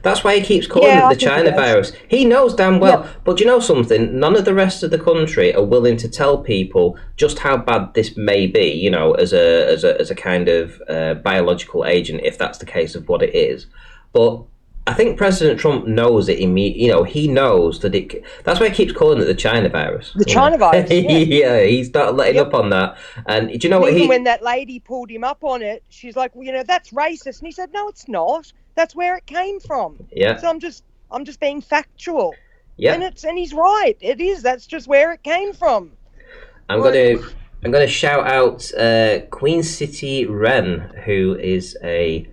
That's why he keeps calling it the China virus. He knows damn well. Yep. But you know something? None of the rest of the country are willing to tell people just how bad this may be. You know, as a kind of biological agent, if that's the case of what it is. But I think President Trump knows it. You know, he knows that it. That's why he keeps calling it the China virus. The China virus. Yeah, he's not letting up on that. And do you know what? Even when that lady pulled him up on it, she's like, well, you know, that's racist, and he said, no, it's not. That's where it came from. Yeah. So I'm just being factual. Yeah. And he's right. It is. That's just where it came from. I'm gonna shout out Queen City Wren, who is a.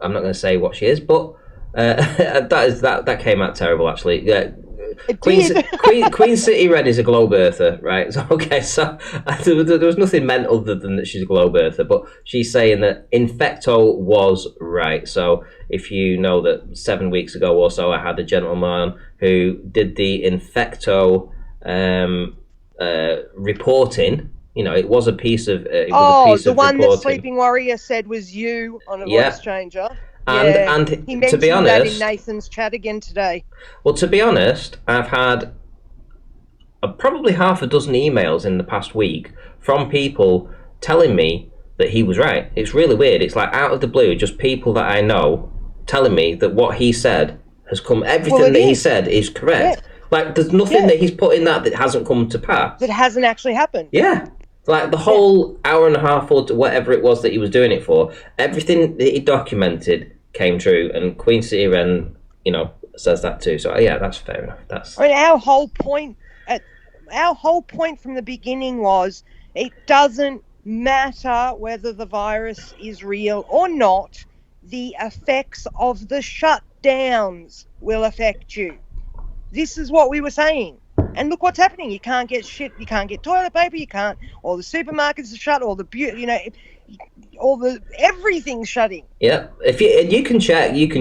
I'm not going to say what she is, but that came out terrible, actually. It Queen, did. Queen City Red is a globe earther, right? So okay, so there was nothing meant other than that she's a globe earther, but she's saying that Infecto was right. So if you know that 7 weeks ago or so, I had a gentleman who did the Infecto reporting. You know, it was a piece of The one reporting. that Sleeping Warrior said was you on a voice changer. And he to mentioned be honest, that in Nathan's chat again today. Well, to be honest, I've had probably half a dozen emails in the past week from people telling me that he was right. It's really weird. It's like out of the blue, just people that I know telling me that what he said has come. Everything that he said is correct. Yeah. Like there's nothing that he's put in that hasn't come to pass. That hasn't actually happened. Yeah. Like the whole hour and a half or whatever it was that he was doing it for, everything that he documented came true, and Queen City Ren, you know, says that too. So yeah, that's fair enough. I mean, our whole point from the beginning was it doesn't matter whether the virus is real or not. The effects of the shutdowns will affect you. This is what we were saying. And look what's happening. You can't get shit. You can't get toilet paper. You can't. All the supermarkets are shut. All the everything's shutting. Yeah. If you can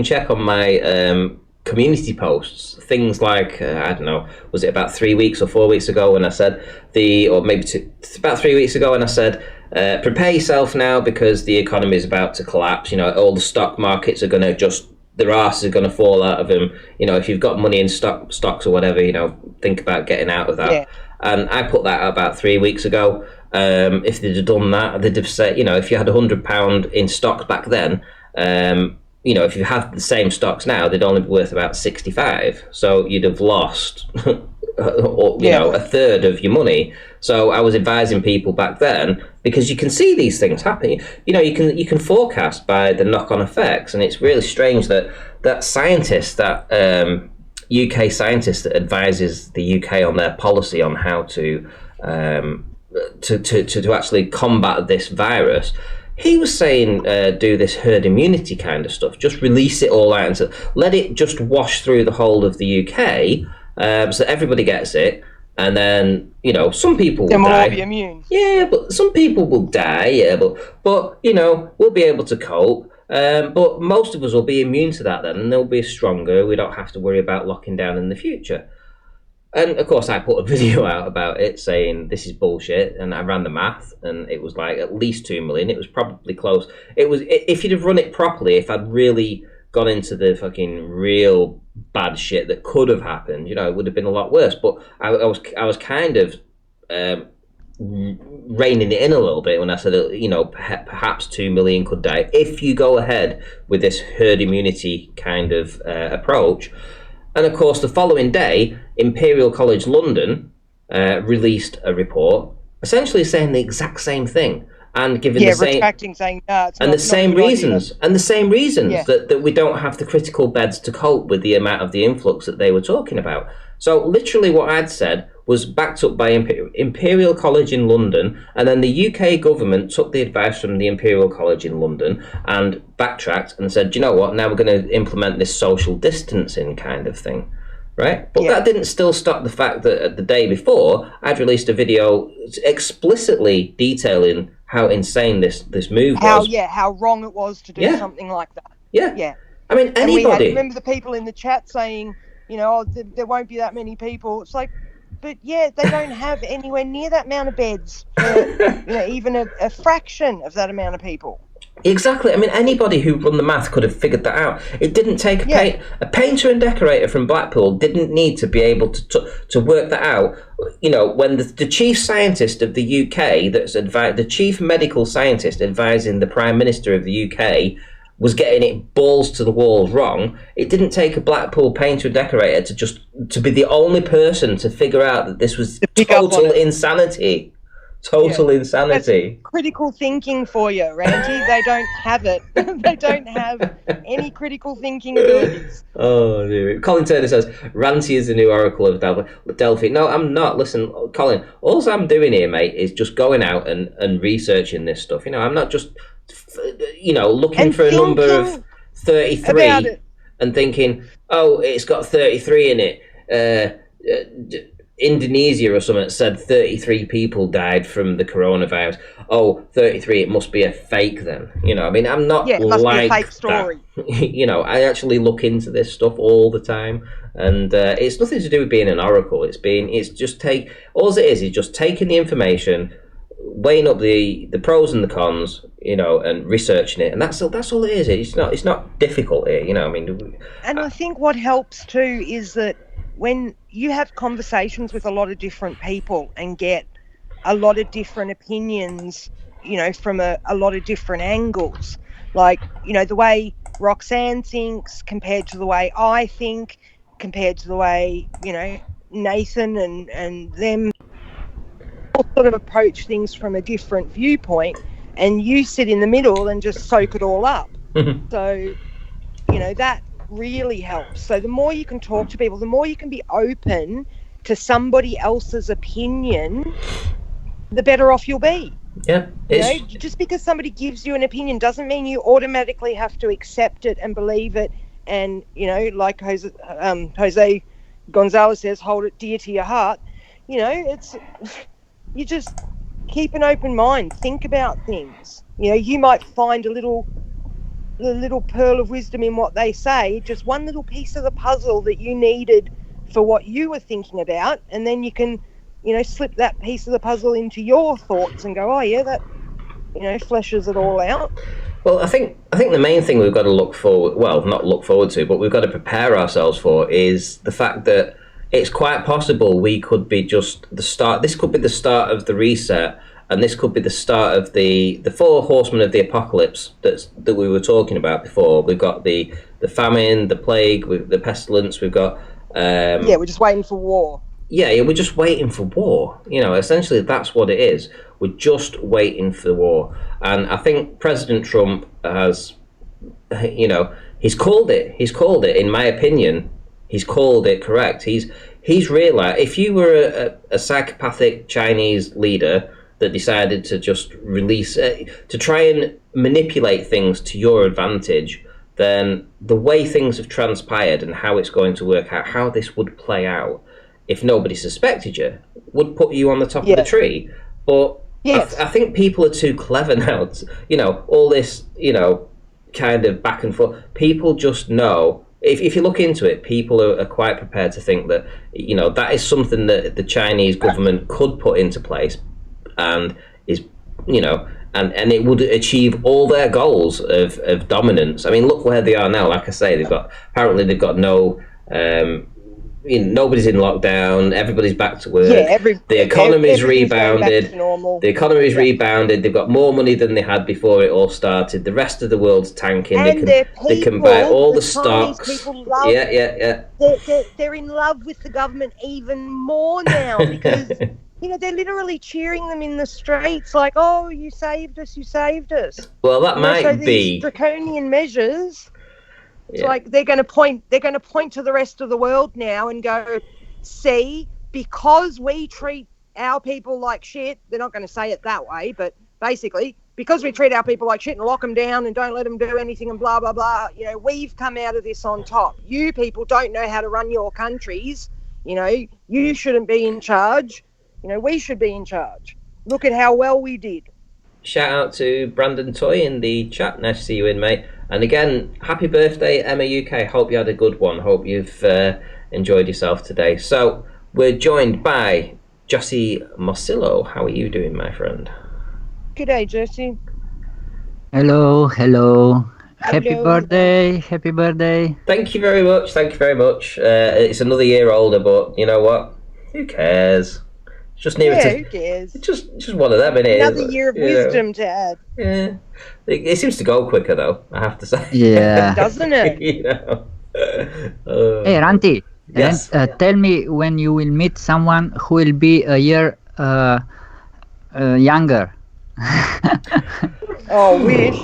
check on my community posts. Things like I don't know. Was it about 3 weeks or 4 weeks ago when I said about 3 weeks ago when I said prepare yourself now because the economy is about to collapse. You know, all the stock markets are going to just. Their arse is going to fall out of them. You know, if you've got money in stocks or whatever, you know, think about getting out of that. Yeah. And I put that out about 3 weeks ago. If they'd have done that, they'd have said, you know, if you had £100 in stocks back then, you know, if you had the same stocks now, they'd only be worth about 65. So you'd have lost, know, a third of your money. So I was advising people back then because you can see these things happen. You know, you can forecast by the knock-on effects, and it's really strange that scientist, that UK scientist that advises the UK on their policy on how to actually combat this virus. He was saying do this herd immunity kind of stuff. Just release it all out and let it just wash through the whole of the UK so that everybody gets it. And then, you know, some people will die. All be immune. Yeah, but some people will die, yeah, but you know, we'll be able to cope. But most of us will be immune to that then, and they'll be stronger. We don't have to worry about locking down in the future. And of course, I put a video out about it saying this is bullshit, and I ran the math, and it was like at least 2 million. It was probably close. It was if you'd have run it properly, if I'd really gone into the fucking real bad shit that could have happened, you know, it would have been a lot worse. But I was kind of reining it in a little bit when I said, you know, perhaps 2 million could die if you go ahead with this herd immunity kind of approach. And of course, the following day, Imperial College London released a report essentially saying the exact same thing. And given the same, saying, the same reasons that we don't have the critical beds to cope with the amount of the influx that they were talking about. So literally what I'd said was backed up by Imperial College in London, and then the UK government took the advice from the Imperial College in London and backtracked and said, you know what, now we're going to implement this social distancing kind of thing. Right? But that didn't still stop the fact that the day before, I'd released a video explicitly detailing how insane this move was. How wrong it was to do something like that. Yeah. I mean, anybody. Remember the people in the chat saying, you know, there won't be that many people. It's like, but they don't have anywhere near that amount of beds for, you know, even a fraction of that amount of people. Exactly. I mean, anybody who run the math could have figured that out. It didn't take a painter and decorator from Blackpool didn't need to be able to work that out. You know, when the chief scientist of the UK, the chief medical scientist advising the Prime Minister of the UK was getting it balls to the walls wrong, it didn't take a Blackpool painter and decorator to be the only person to figure out that this was total insanity. Total insanity. That's critical thinking for you, Randy. They don't have it. They don't have any critical thinking abilities. Oh, dear. Colin Turner says, Ranty is the new oracle of Delphi. No, I'm not. Listen, Colin, all I'm doing here, mate, is just going out and researching this stuff. You know, I'm not just, you know, looking for a number of 33 and thinking, oh, it's got 33 in it. Indonesia or something said 33 people died from the coronavirus. Oh, 33, it must be a fake then. You know, I mean, I'm not Yeah, it must be a like fake story. that. You know, I actually look into this stuff all the time, and it's nothing to do with being an oracle. All it is just taking the information, weighing up the pros and the cons, you know, and researching it, and that's all it is. It's not difficult here, you know. I mean, and I think what helps too is that when you have conversations with a lot of different people and get a lot of different opinions, you know, from a lot of different angles, like, you know, the way Roxanne thinks compared to the way I think, compared to the way, you know, Nathan and them all sort of approach things from a different viewpoint, and you sit in the middle and just soak it all up. So, you know, that really helps. So the more you can talk to people, the more you can be open to somebody else's opinion, the better off you'll be. Yeah, you know, just because somebody gives you an opinion doesn't mean you automatically have to accept it and believe it. And, you know, like Jose Gonzalez says, hold it dear to your heart. You know, you just keep an open mind, think about things. You know, you might find a little pearl of wisdom in what they say, just one little piece of the puzzle that you needed for what you were thinking about, and then you can, you know, slip that piece of the puzzle into your thoughts and go, oh yeah, that, you know, fleshes it all out. Well, I think the main thing we've got to not look forward to, but we've got to prepare ourselves for is the fact that it's quite possible we could be just the start. This could be the start of the reset, and this could be the start of the four horsemen of the apocalypse that we were talking about before. We've got the famine, the plague, the pestilence. We've got we're just waiting for war. Yeah, we're just waiting for war. You know, essentially that's what it is. We're just waiting for war. And I think President Trump has, you know, he's called it. He's called it, in my opinion, he's called it correct. He's realised, if you were a psychopathic Chinese leader that decided to just to try and manipulate things to your advantage, then the way things have transpired and how it's going to work out, how this would play out, if nobody suspected you, would put you on the top of the tree. But I think people are too clever now. You know, all this, you know, kind of back and forth. People just know. If you look into it, people are quite prepared to think that, you know, that is something that the Chinese government could put into place, and is, you know, and it would achieve all their goals of dominance. I mean, look where they are now. Like I say, they've got no. Nobody's in lockdown. Everybody's back to work. Yeah, the economy's rebounded. The economy's rebounded. They've got more money than they had before it all started. The rest of the world's tanking. And they can buy all the stocks. Yeah. They're in love with the government even more now because you know they're literally cheering them in the streets, like, "Oh, you saved us! You saved us!" Well, that might be these draconian measures. It's like they're going to point to the rest of the world now and go, see, because we treat our people like shit. They're not going to say it that way, but basically, because we treat our people like shit and lock them down and don't let them do anything and blah, blah, blah, you know, we've come out of this on top. You people don't know how to run your countries. You know, you shouldn't be in charge. You know, we should be in charge. Look at how well we did. Shout out to Brandon Toy in the chat. Nice to see you in, mate. And again, happy birthday, Emma UK. Hope you had a good one. Hope you've enjoyed yourself today. So we're joined by Jesse Mosillo. How are you doing, my friend? Good day, Jesse. Hello. Happy birthday. Thank you very much. It's another year older, but you know what? Who cares? It's just nearer who cares? It's just one of them, isn't it? Another year of wisdom to add. Yeah. It seems to go quicker, though, I have to say. Yeah. Doesn't it? You know? Hey, Ranti. Yes. Tell me when you will meet someone who will be a year younger. Oh, wish.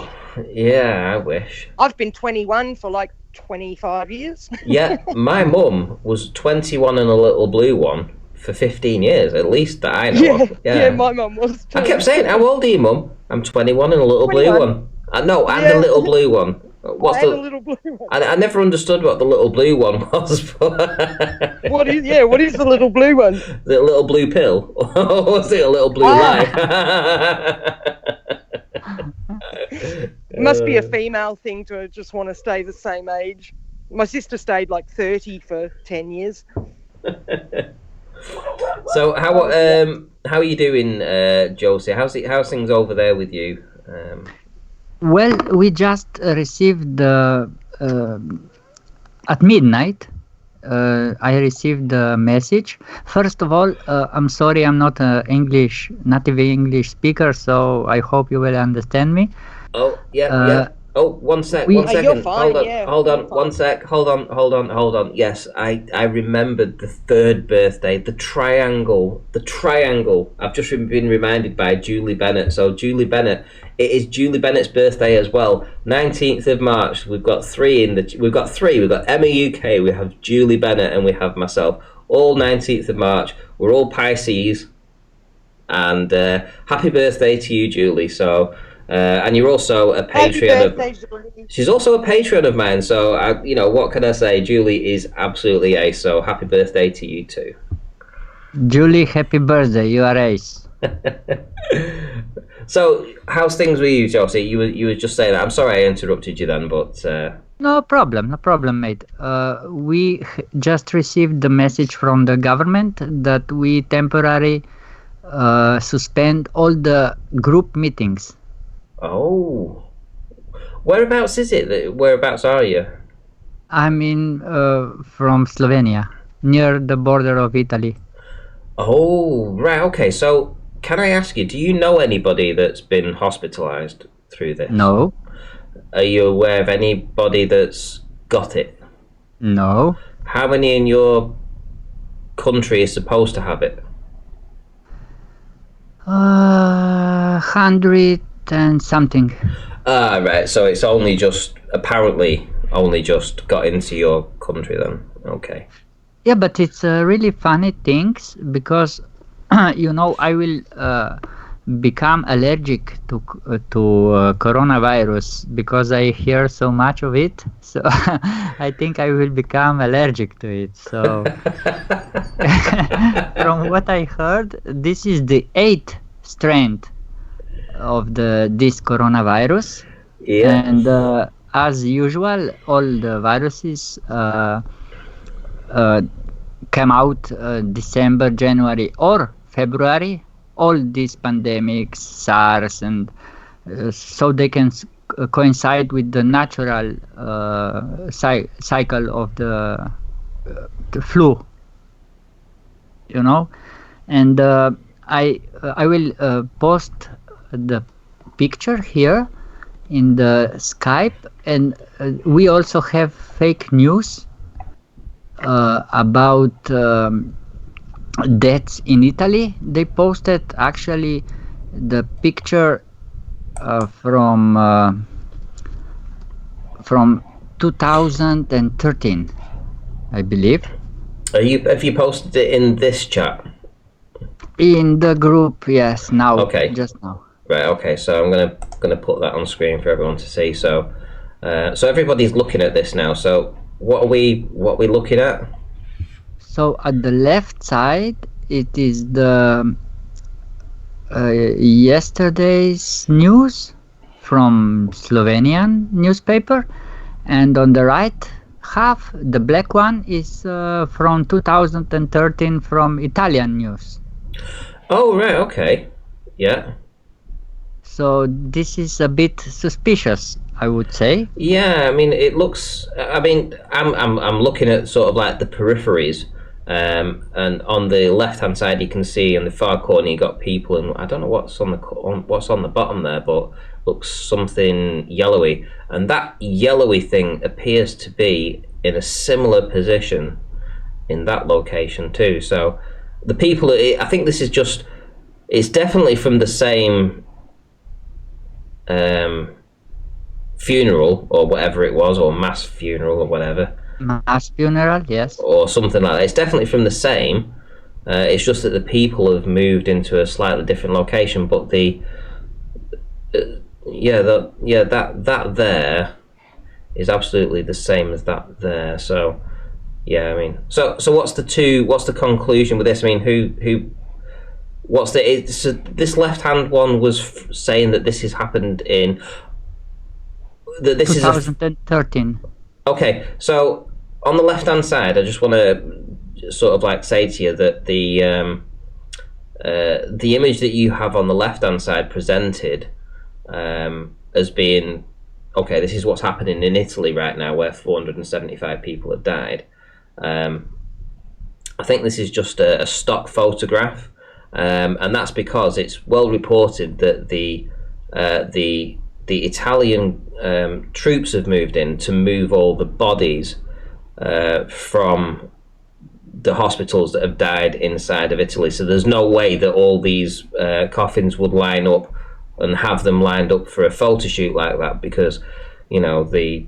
Yeah, I wish. I've been 21 for like 25 years. Yeah, my mum was 21 and a little blue one for 15 years, at least that I know of. Yeah, my mum was too. I kept saying, how old are you, Mum? I'm 21 and a little 21. blue one. No, and a little blue one. What's I had a the? little blue one. I never understood what the little blue one was. But What is the little blue one? is it a little blue pill? Or was it a little blue light? It must be a female thing to just want to stay the same age. My sister stayed like 30 for 10 years. So how are you doing, Josie? How's things over there with you? Well, we just received at midnight. I received the message. First of all, I'm sorry, I'm not a native English speaker, so I hope you will understand me. Oh yeah. Oh, one second. You're fine, Hold on. One sec. Hold on. Yes, I remembered the third birthday, the triangle. I've just been reminded by Julie Bennett. So Julie Bennett, it is Julie Bennett's birthday as well. 19th of March. We've got three. We've got Emma UK. We have Julie Bennett, and we have myself. All 19th of March. We're all Pisces. And happy birthday to you, Julie. So. And you're also a Patreon. She's also a Patreon of mine, so what can I say? Julie is absolutely ace. So happy birthday to you too, Julie. Happy birthday! You are ace. So how's things with you, Josie? You were just saying that. I'm sorry I interrupted you then, but no problem, mate. We just received the message from the government that we temporarily suspend all the group meetings. Oh, whereabouts is it? Whereabouts are you? I'm from Slovenia, near the border of Italy. Oh, right. Okay. So, can I ask you? Do you know anybody that's been hospitalized through this? No. Are you aware of anybody that's got it? No. How many in your country is supposed to have it? 100 and something. Right. So it's apparently only just got into your country then. Okay. Yeah, but it's really funny things because I will become allergic to coronavirus because I hear so much of it. So I think I will become allergic to it. So from what I heard, this is the 8th strand of this coronavirus. Yeah. And as usual, all the viruses come out December, January, or February. All these pandemics, SARS, and so they can coincide with the natural cycle of the flu. And I will post the picture here in the Skype, and we also have fake news about deaths in Italy. They posted actually the picture from 2013, I believe. Have you posted it in this chat? In the group, yes. Now, okay. Just now. Right. Okay. So I'm gonna put that on screen for everyone to see. So, so everybody's looking at this now. So what are we looking at? So at the left side, it is the yesterday's news from Slovenian newspaper, and on the right half, the black one is from 2013 from Italian news. Oh, right. Okay. Yeah. So this is a bit suspicious, I would say. Yeah, I mean, it looks. I mean, I'm looking at sort of like the peripheries, and on the left-hand side, you can see in the far corner you got people, and I don't know what's on the bottom there, but looks something yellowy, and that yellowy thing appears to be in a similar position in that location too. So the people, I think this is just. It's definitely from the same. Funeral or whatever it was, or mass funeral or whatever. Mass funeral, yes. Or something like that. It's definitely from the same. It's just that the people have moved into a slightly different location. But that there is absolutely the same as that there. So yeah, I mean, so what's the conclusion with this? I mean, so this left-hand one was saying that this has happened in that this 2013. Okay, so on the left-hand side, I just want to sort of like say to you that the image that you have on the left-hand side presented as being, okay, this is what's happening in Italy right now, where 475 people have died. I think this is just a stock photograph, and that's because it's well reported that the Italian troops have moved in to move all the bodies from the hospitals that have died inside of Italy. So there's no way that all these coffins would line up and have them lined up for a photo shoot like that, because you know the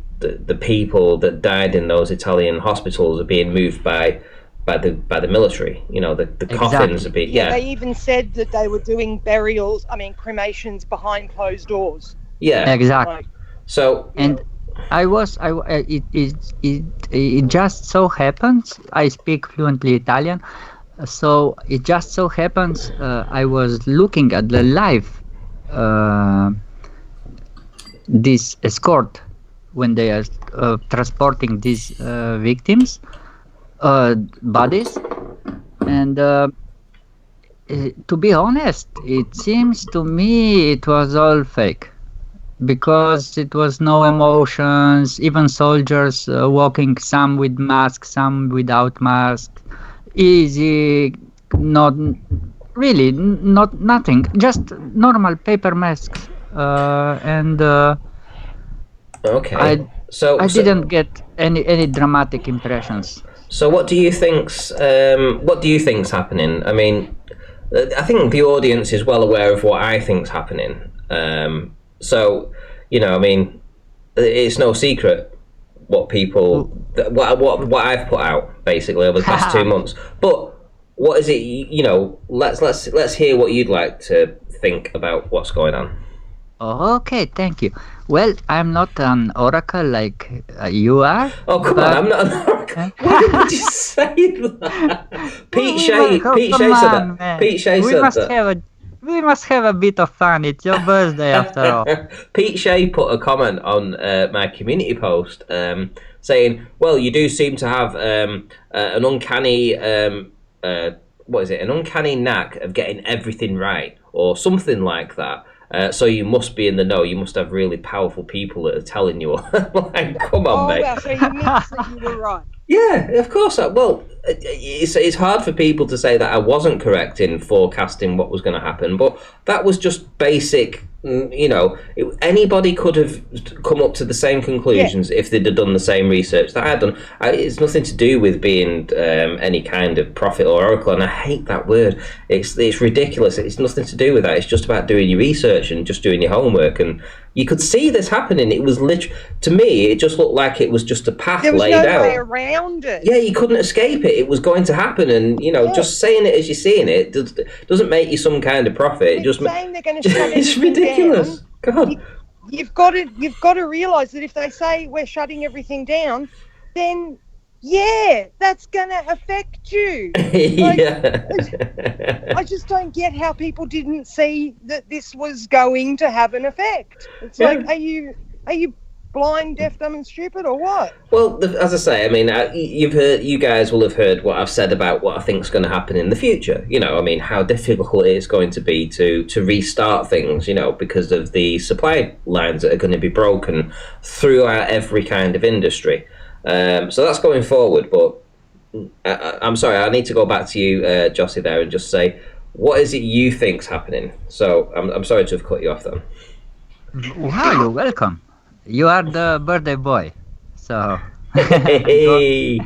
people that died in those Italian hospitals are being moved by the military. You know, the Exactly. coffins are being They even said that they were doing cremations behind closed doors. yeah. Exactly. Like, So And it just so happens I speak fluently Italian, so it just so happens I was looking at the live this escort when they are transporting these victims bodies, and to be honest, it seems to me it was all fake, because it was no emotions, even soldiers walking, some with masks, some without masks, easy, not really, not nothing, just normal paper masks, and okay. I so didn't get any dramatic impressions. So what do you think's happening? I mean, I think the audience is well aware of what I think's happening. So, you know, I mean, it's no secret what I've put out basically over the past 2 months. But what is it? You know, let's hear what you'd like to think about what's going on. Okay, thank you. Well, I'm not an oracle like you are. Oh, come on, I'm not an oracle. Why would you say that? Pete Shea said that. Man. Pete Shea said that. We must have a bit of fun. It's your birthday after all. Pete Shea put a comment on my community post saying, well, you do seem to have an uncanny, an uncanny knack of getting everything right, or something like that. So you must be in the know. You must have really powerful people that are telling you. Like, come on, mate. Well, so you missed that you were right. Yeah, of course. Well, it's hard for people to say that I wasn't correct in forecasting what was going to happen, but that was just basic. You know, anybody could have come up to the same conclusions if they'd have done the same research that I'd done. It's nothing to do with being any kind of prophet or oracle, and I hate that word. It's ridiculous. It's nothing to do with that. It's just about doing your research and just doing your homework. And you could see this happening. It was to me, it just looked like it was just a path laid out. There was no way around it. Yeah, you couldn't escape it. It was going to happen, and you know, just saying it as you're seeing it doesn't make you some kind of prophet. Just saying they're going to shut it's everything ridiculous. down. God, You've got to realise that if they say we're shutting everything down, then yeah, that's going to affect you. yeah. I just don't get how people didn't see that this was going to have an effect. It's like, are you blind, deaf, dumb, and stupid, or what? Well, as I say, I mean, you guys will have heard what I've said about what I think is going to happen in the future. You know, I mean, how difficult it is going to be to restart things, you know, because of the supply lines that are going to be broken throughout every kind of industry. So that's going forward, but I'm sorry, I need to go back to you, Jossie, there, and just say, what is it you think's happening? So I'm sorry to have cut you off then. Wow, you're welcome. You are the birthday boy, so. Hey,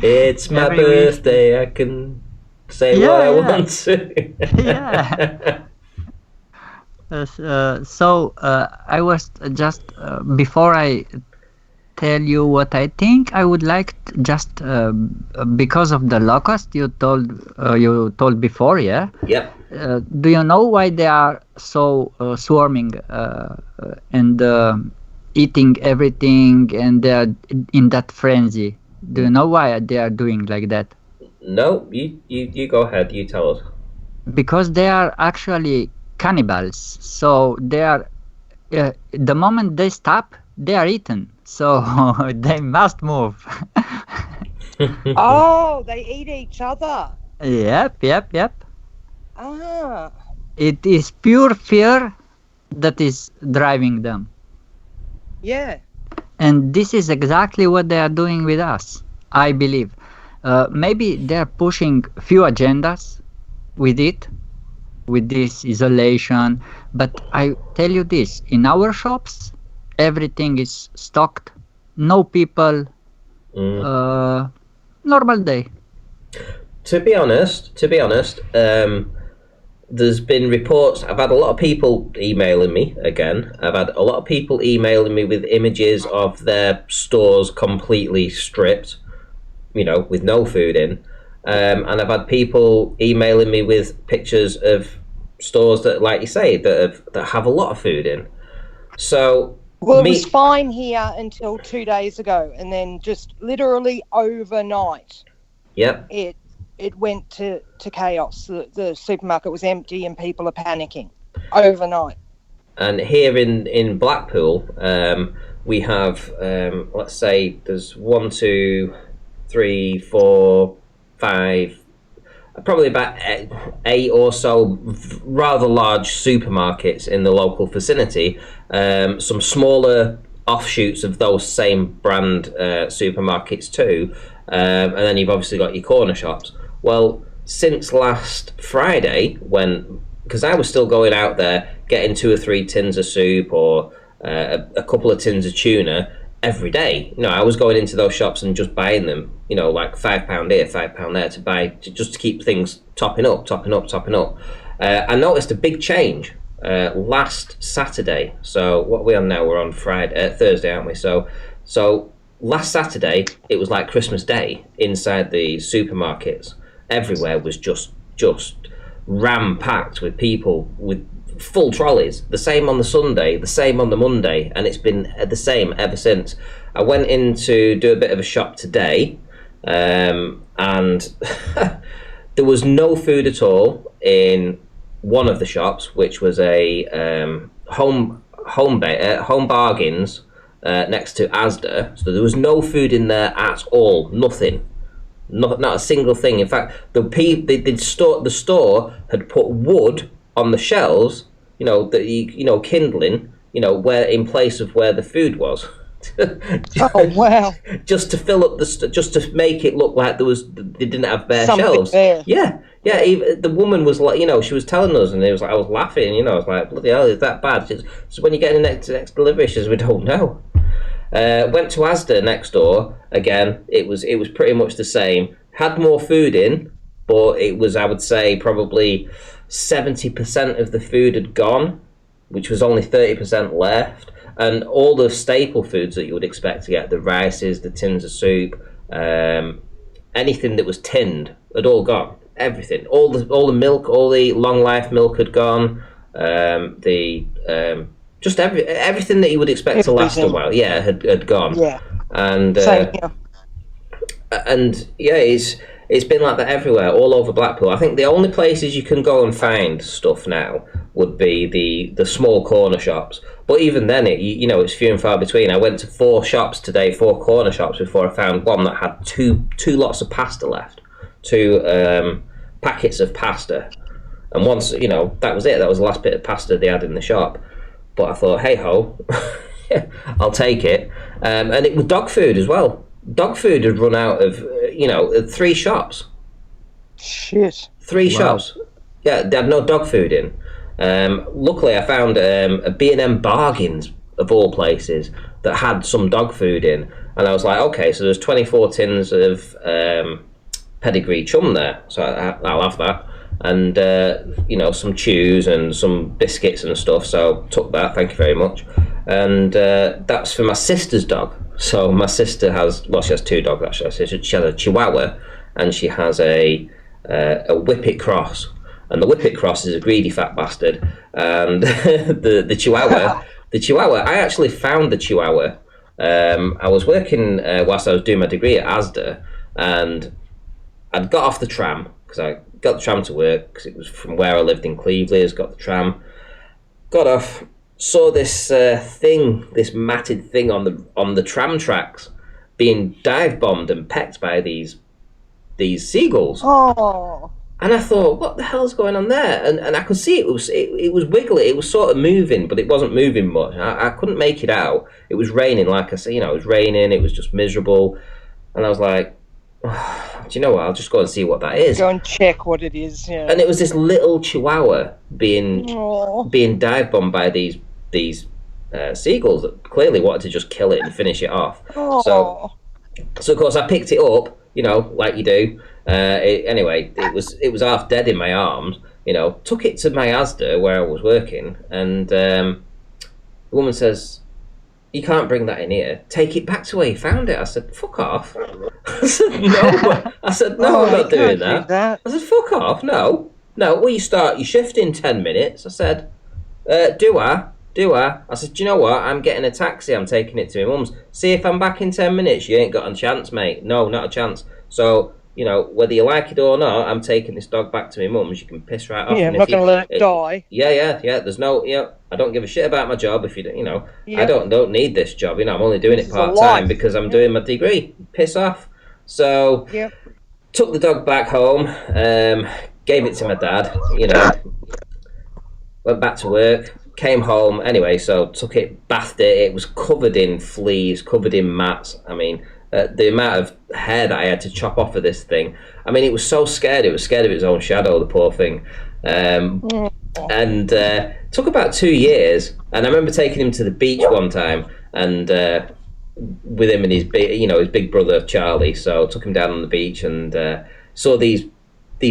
it's my birthday. I can say what I want to. So I was just before I tell you what I think, I would like just because of the locust you told before, yeah. Yeah. Do you know why they are so swarming and eating everything, and they're in that frenzy. Do you know why they are doing like that? No, you go ahead. You tell us. Because they are actually cannibals. So they are. The moment they stop, they are eaten. So they must move. Oh, they eat each other. Yep. Ah. It is pure fear that is driving them. Yeah. And this is exactly what they are doing with us, I believe. Maybe they're pushing few agendas with it, with this isolation. But I tell you this, in our shops, everything is stocked. No people. Normal day. To be honest, there's been reports. I've had a lot of people emailing me again. I've had a lot of people emailing me with images of their stores completely stripped, with no food in. And I've had people emailing me with pictures of stores that, like you say, that have a lot of food in. So, well, it was fine here until 2 days ago, and then just literally overnight, yep, it went to chaos. The supermarket was empty, and people are panicking overnight. And here in Blackpool, we have, let's say, there's 1, 2, 3, 4, 5, probably about 8 or so rather large supermarkets in the local vicinity. Some smaller offshoots of those same brand supermarkets too. And then you've obviously got your corner shops. Well, since last Friday, because I was still going out there getting 2 or 3 tins of soup or a couple of tins of tuna every day. I was going into those shops and just buying them, like £5 here, £5 there to buy, just to keep things topping up. I noticed a big change last Saturday. So what are we on now? We're on Thursday, aren't we? So last Saturday, it was like Christmas Day inside the supermarkets. Everywhere was just ram-packed with people with full trolleys. The same on the Sunday, the same on the Monday, and it's been the same ever since. I went in to do a bit of a shop today, and there was no food at all in one of the shops, which was a home bargains next to Asda. So there was no food in there at all, nothing. Not a single thing. In fact, the store had put wood on the shelves, kindling, where in place of where the food was. Oh wow! Just to fill up just to make it look like they didn't have bare something shelves. There. Yeah. Even the woman was like, she was telling us, and it was like I was laughing. I was like, bloody hell, is that bad? So when you get the next delivery, she says, we don't know. Went to Asda next door again. It was pretty much the same. Had more food in, but it was, I would say, probably 70% of the food had gone, which was only 30% left. And all the staple foods that you would expect to get, the rices, the tins of soup, anything that was tinned had all gone. Everything, all the milk, all the long life milk had gone. Just everything that you would expect to last a while, had gone. Yeah. And same here. And yeah, it's been like that everywhere, all over Blackpool. I think the only places you can go and find stuff now would be the small corner shops. But even then, it's few and far between. I went to 4 shops today, 4 corner shops, before I found one that had two lots of pasta left, 2 packets of pasta. And once, that was it. That was the last bit of pasta they had in the shop. But I thought, hey ho, I'll take it. And it was dog food as well. Dog food had run out of, 3 shops. Shit. 3 shops. Yeah, they had no dog food in. Luckily, I found a B&M Bargains, of all places, that had some dog food in. And I was like, okay, so there's 24 tins of pedigree chum there. So I'll have that. And, some chews and some biscuits and stuff. So took that, thank you very much. And that's for my sister's dog. So my sister she has 2 dogs actually. She has a Chihuahua and she has a Whippet Cross. And the Whippet Cross is a greedy fat bastard. And the Chihuahua the Chihuahua. I actually found the Chihuahua. I was working whilst I was doing my degree at ASDA, and I'd got off the tram because I got the tram to work because it was from where I lived in Cleveland. Got the tram, got off, saw this thing, this matted thing on the tram tracks, being dive bombed and pecked by these seagulls. Oh. And I thought, what the hell's going on there? And I could see it was wiggly. It was sort of moving, but it wasn't moving much. I couldn't make it out. It was raining, like I said, it was raining. It was just miserable. And I was like, oh, do you know what? I'll just go and see what that is. Go and check what it is. Yeah. And it was this little Chihuahua being dive bombed by these seagulls that clearly wanted to just kill it and finish it off. So of course I picked it up, like you do. Anyway, it was half dead in my arms. Took it to my Asda where I was working, and the woman says, "You can't bring that in here. Take it back to where you found it." I said, "Fuck off." I said, "No." I said, "No, I'm not doing that." I said, "Fuck off. No. Well, you start your shift in 10 minutes." I said, "Do I?" I said, "Do you know what? I'm getting a taxi. I'm taking it to my mum's. See if I'm back in 10 minutes. You ain't got a chance, mate. No, not a chance. So, whether you like it or not, I'm taking this dog back to my mum's. You can piss right off." Yeah, I'm not going to let it die. Yeah. There's no, I don't give a shit about my job if I don't need this job. I'm only doing it part-time because I'm doing my degree. Piss off. So, took the dog back home, gave it to my dad, went back to work. Came home anyway, so took it, bathed it. It was covered in fleas, covered in mats. I mean, the amount of hair that I had to chop off of this thing. I mean, it was so scared. It was scared of its own shadow, the poor thing. And took about 2 years. And I remember taking him to the beach one time, and with him and his big brother Charlie. So took him down on the beach and saw these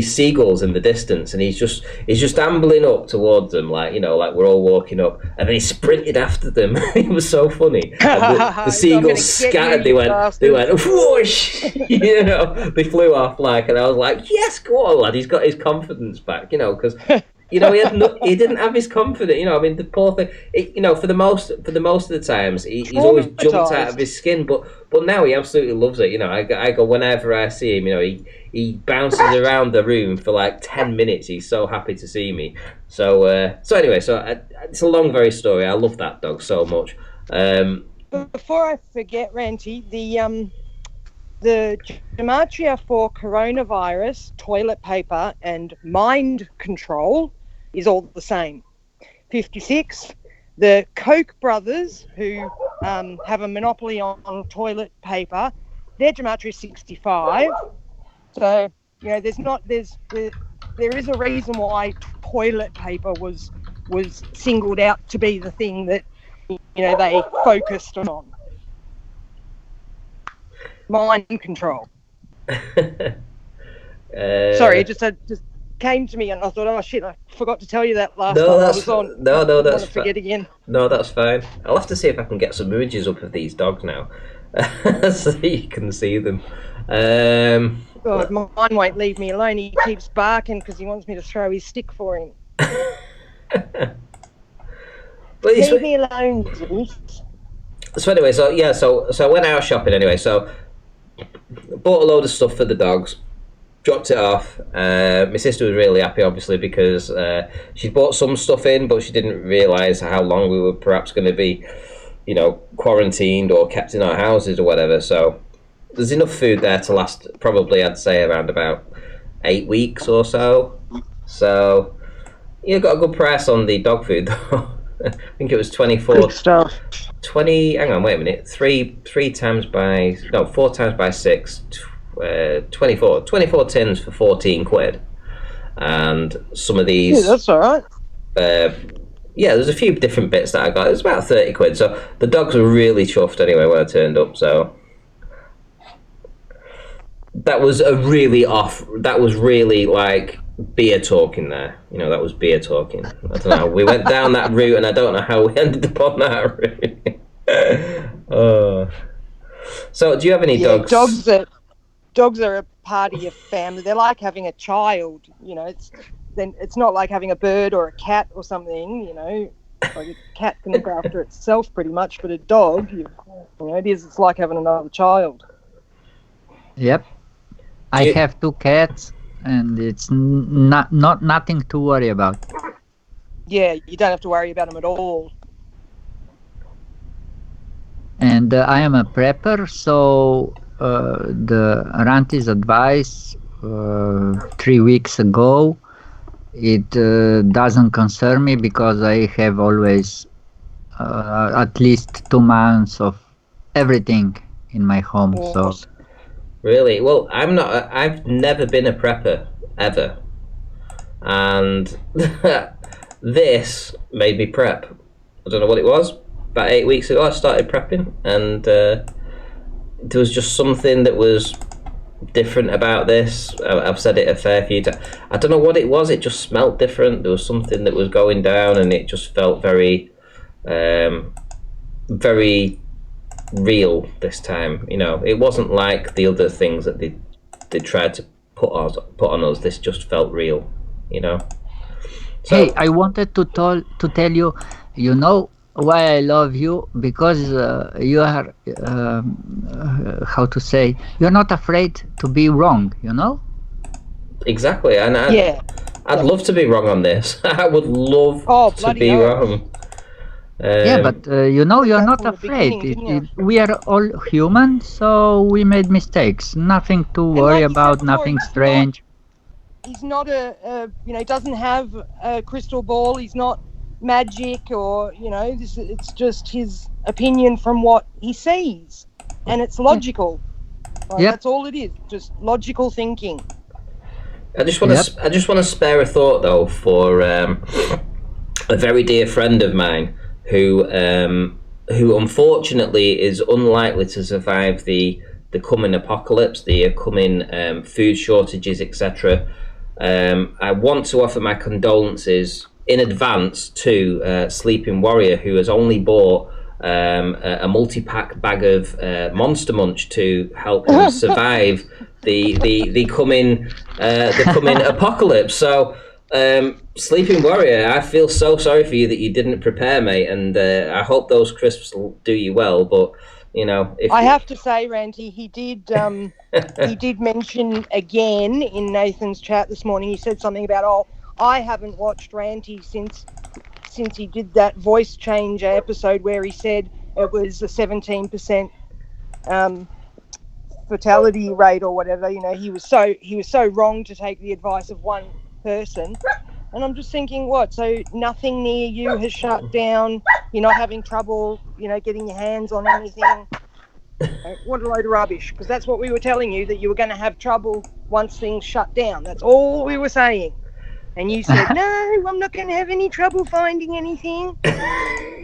seagulls in the distance, and he's just ambling up towards them, like we're all walking up, and then he sprinted after them. It was so funny. The seagulls scattered. They went whoosh. They flew off and I was like, yes, go on, lad. He's got his confidence back, because he didn't have his confidence. I mean, the poor thing. For the most of the times, he's always jumped out of his skin, but now he absolutely loves it. I go whenever I see him. He bounces around the room for like 10 minutes. He's so happy to see me. So anyway, it's a long, very story. I love that dog so much. Before I forget, Ranty, the gematria for coronavirus, toilet paper, and mind control is all the same. 56. The Koch brothers, who have a monopoly on toilet paper, their gematria is 65. So, there is a reason why toilet paper was singled out to be the thing that they focused on. Mind control. Sorry, it just came to me, and I thought, oh shit, I forgot to tell you that last time I was on. No, that's fine. Forget again. No, that's fine. I'll have to see if I can get some images up of these dogs now, so you can see them. God, mine won't leave me alone. He keeps barking because he wants me to throw his stick for him. Leave me alone, Zeus. So anyway, so I went out shopping anyway. So bought a load of stuff for the dogs, dropped it off. My sister was really happy, obviously, because she'd bought some stuff in, but she didn't realise how long we were perhaps going to be, quarantined or kept in our houses or whatever. So there's enough food there to last probably, I'd say, around about 8 weeks or so. So got a good price on the dog food though. I think it was 24. Good stuff. 20. Hang on, wait a minute. 4 times by 6. 24 tins for 14 quid. And some of these. Yeah, that's all right. There's a few different bits that I got. It was about 30 quid. So the dogs were really chuffed anyway when I turned up. So that was really like beer talking there. That was beer talking. I don't know. We went down that route, and I don't know how we ended up on that route. So, do you have any dogs? Dogs are a part of your family. They're like having a child. It's not like having a bird or a cat or something. Like a cat can look after itself pretty much, but a dog, it's like having another child. Yep. I You- have 2 cats, and it's nothing to worry about. Yeah, you don't have to worry about them at all. And I am a prepper, so the Ranti's advice 3 weeks ago, it doesn't concern me because I have always at least 2 months of everything in my home. So Really? Well, I'm not. I've never been a prepper ever, and this made me prep. I don't know what it was. About 8 weeks ago, I started prepping, and there was just something that was different about this. I've said it a fair few times. I don't know what it was. It just smelled different. There was something that was going down, and it just felt very, very real this time. It wasn't like the other things that they tried to put on us. This just felt real. So, hey, I wanted to tell you, why I love you, because you are how to say, you're not afraid to be wrong. exactly, and I'd love to be wrong on this. I would love to bloody be hell. wrong. Yeah, but you're not from the afraid. beginning, didn't you? We are all human, so we made mistakes. Nothing to worry like you about. said before, Nothing it's strange. He's not doesn't have a crystal ball. He's not magic, or it's just his opinion from what he sees, and it's logical. Yep. That's all it is, just logical thinking. I just want to spare a thought though for a very dear friend of mine who unfortunately is unlikely to survive the coming apocalypse, the coming food shortages, etc. I want to offer my condolences in advance to Sleeping Warrior, who has only bought a multi-pack bag of Monster Munch to help him survive the coming apocalypse. So, Sleeping Warrior, I feel so sorry for you that you didn't prepare, mate, and I hope those crisps will do you well. But I have to say, Randy, he did mention again in Nathan's chat this morning. He said something about, I haven't watched Randy since he did that voice change episode where he said it was a 17% fatality rate or whatever. He was so wrong to take the advice of one person. And I'm just thinking, what? So nothing near you has shut down. You're not having trouble, getting your hands on anything. What a load of rubbish, because that's what we were telling you, that you were going to have trouble once things shut down. That's all we were saying. And you said, no, I'm not going to have any trouble finding anything.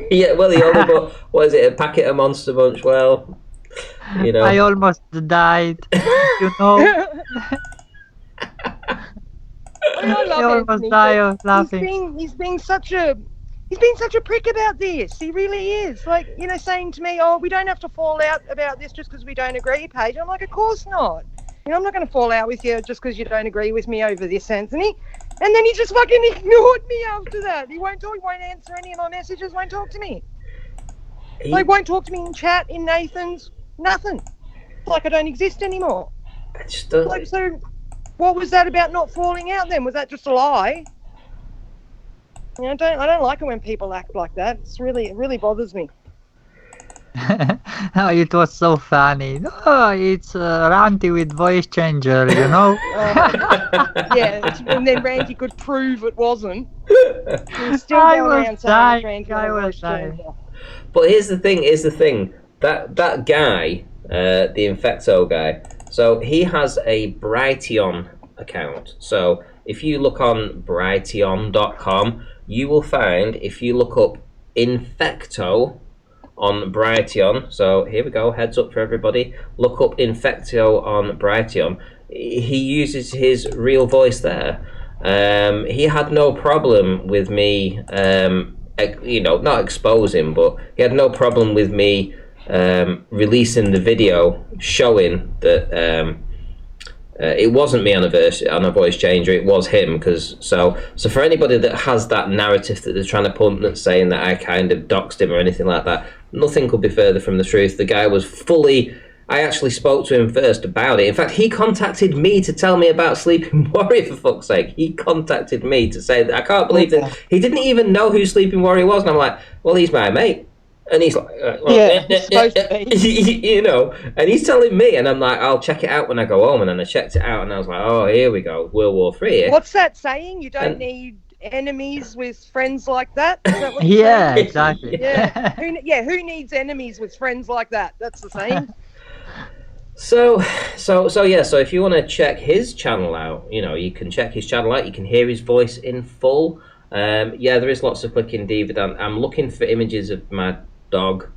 Yeah, well, he only bought, what is it, a packet of Monster Munch? Well, I almost died. I love I almost Anthony, died but of laughing. He's been such a prick about this. He really is. Like, saying to me, we don't have to fall out about this just because we don't agree, Paige. I'm like, of course not. I'm not going to fall out with you just because you don't agree with me over this, Anthony. And then he just fucking ignored me after that. He won't answer any of my messages, won't talk to me. Won't talk to me in chat, in Nathan's, nothing. It's like I don't exist anymore. I just don't... So what was that about not falling out then? Was that just a lie? I don't like it when people act like that. It really bothers me. It was so funny. Oh, it's Randy with voice changer, Yeah, and then Randy could prove it wasn't. He's still going around saying Randy had a voice changer. But here's the thing. That guy, the Infecto guy, so he has a Brighteon account. So if you look on Brighteon.com, you will find, if you look up Infecto on Brighteon, so here we go, heads up for everybody, look up Infecto on Brighteon. He uses his real voice there. He had no problem with me, not exposing, but he had no problem with me releasing the video showing that It wasn't me on a voice changer. It was him. So for anybody that has that narrative that they're trying to punt, that's saying that I kind of doxed him or anything like that, nothing could be further from the truth. The guy was fully. I actually spoke to him first about it. In fact, he contacted me to tell me about Sleeping Warrior, for fuck's sake. He contacted me to say that I can't believe that he didn't even know who Sleeping Warrior was. And I'm like, well, he's my mate. And he's like, he's supposed to be. you know, and he's telling me, and I'm like, I'll check it out when I go home. And then I checked it out, and I was like, oh, here we go, World War III. What's that saying? You don't need enemies with friends like that? Is that what Yeah, saying? exactly. Yeah. Who needs enemies with friends like that? That's the saying. So if you want to check his channel out, you know, you can check his channel out. You can hear his voice in full. There is lots of clicking, David. I'm looking for images of my dog.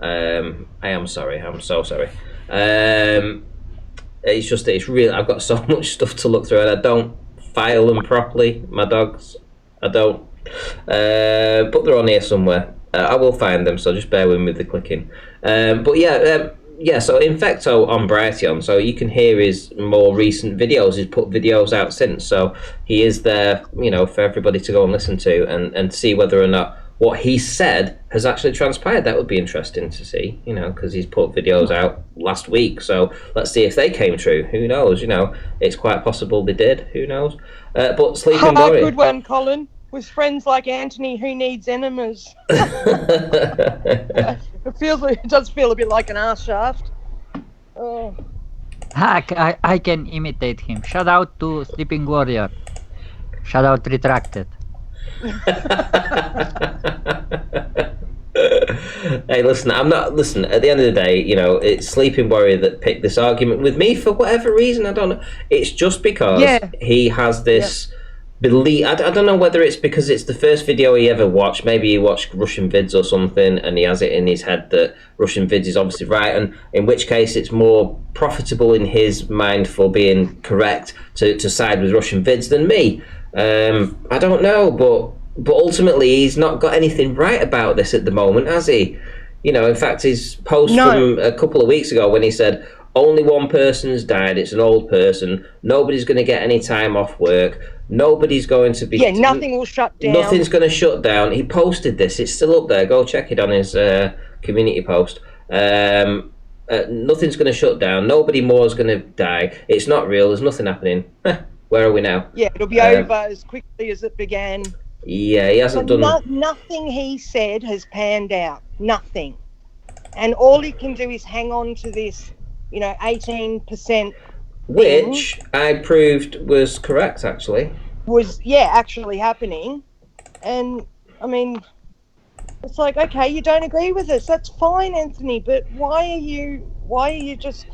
I am sorry. I'm so sorry. It's real. I've got so much stuff to look through, and I don't file them properly. My dogs, I don't. But they're on here somewhere. I will find them, so just bear with me with the clicking. So Infecto on Brighteon, so you can hear his more recent videos. He's put videos out since, so he is there, you know, for everybody to go and listen to and see whether or not what he said has actually transpired. That would be interesting to see, you know, because he's put videos out last week, so let's see if they came true. Who knows, you know, it's quite possible they did, who knows. But Sleeping Warrior. Good one, Colin. With friends like Anthony, who needs enemies? It does feel a bit like an arse shaft. Oh. I can imitate him. Shout out to Sleeping Warrior. Shout out retracted. Hey, listen, at the end of the day, you know, it's Sleeping Warrior that picked this argument with me for whatever reason. I don't know. It's just because he has this believe. I don't know whether it's because it's the first video he ever watched. Maybe he watched Russian vids or something, and he has it in his head that Russian vids is obviously right, and in which case it's more profitable in his mind for being correct to side with Russian vids than me. I don't know, but ultimately he's not got anything right about this at the moment, has he? You know, in fact, his post from a couple of weeks ago when he said, only one person's died, it's an old person, nobody's going to get any time off work, nobody's going to be... Yeah, nothing will shut down. Nothing's going to shut down. He posted this, it's still up there, go check it on his community post. Nothing's going to shut down, nobody more is going to die, it's not real, there's nothing happening. Where are we now? Yeah, it'll be over as quickly as it began. Yeah, he hasn't done... Nothing he said has panned out. Nothing. And all he can do is hang on to this, you know, 18%. Which I proved was correct, actually. Was, actually happening. And, I mean, it's like, okay, you don't agree with us. That's fine, Anthony, but why are you just,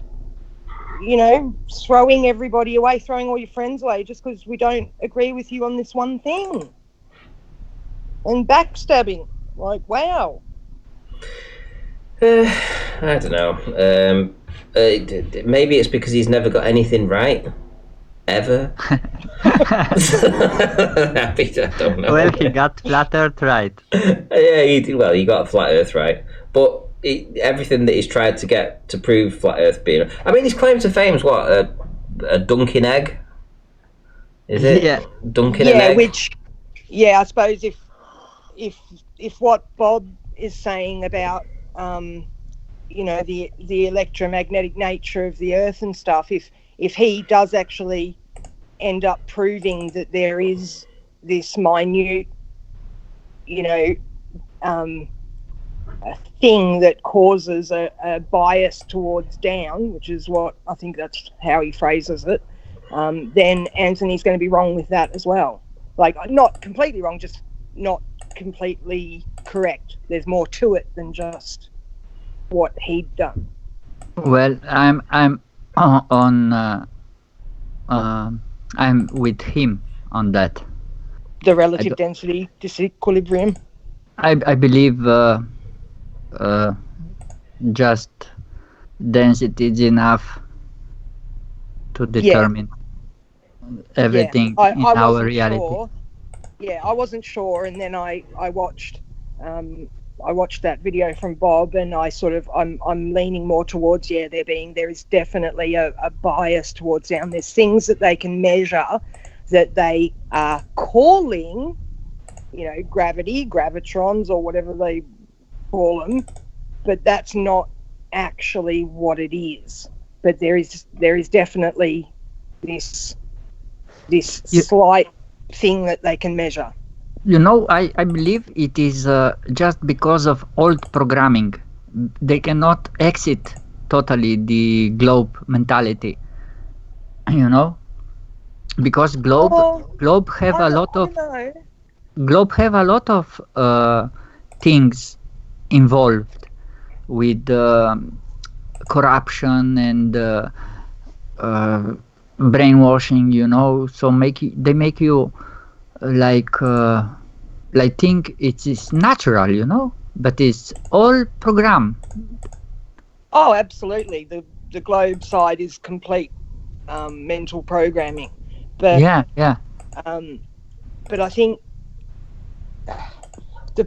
you know, throwing everybody away, throwing all your friends away just because we don't agree with you on this one thing? And backstabbing. Like, wow. I don't know. Maybe it's because he's never got anything right. Ever. I don't know. Well, he got flat earth right. Yeah, he got flat earth right. But everything that he's tried to get to prove flat earth being... I mean, his claim to fame is what? A Dunkin' egg? Is it? Yeah. Dunkin' an egg? Which... Yeah, I suppose if what Bob is saying about you know, the electromagnetic nature of the Earth and stuff, if he does actually end up proving that there is this minute, you know, a thing that causes a bias towards down, which is what I think that's how he phrases it, then Anthony's going to be wrong with that as well. Like, not completely wrong, just not completely correct. There's more to it than just what he'd done. Well, I'm with him on that. The relative density disequilibrium. I believe just density is enough to determine everything in our reality. Sure. Yeah, I wasn't sure, and then I watched I watched that video from Bob, and I'm leaning more towards there is definitely a bias towards down. There's things that they can measure that they are calling, gravity, gravitrons, or whatever they call them, but that's not actually what it is. But there is definitely this slight thing that they can measure. I believe it is just because of old programming. They cannot exit totally the globe mentality, because globe have a lot of things involved with corruption and brainwashing, so they make you like think it is natural, but it's all program. Oh, absolutely. The globe side is complete mental programming. But yeah. But I think the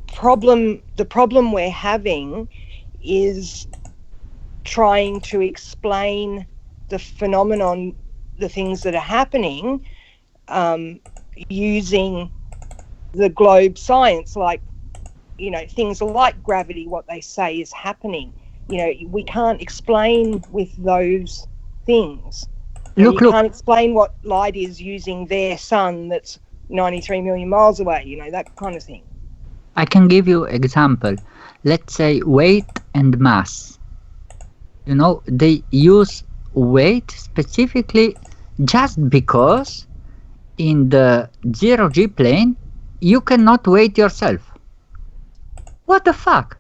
problem we're having is trying to explain the phenomenon, the things that are happening, using the globe science, like things like gravity, what they say is happening. We can't explain with those things. You can't explain what light is using their sun that's 93 million miles away, that kind of thing. I can give you example. Let's say weight and mass. They use weight specifically just because in the 0G plane you cannot weight yourself. What the fuck?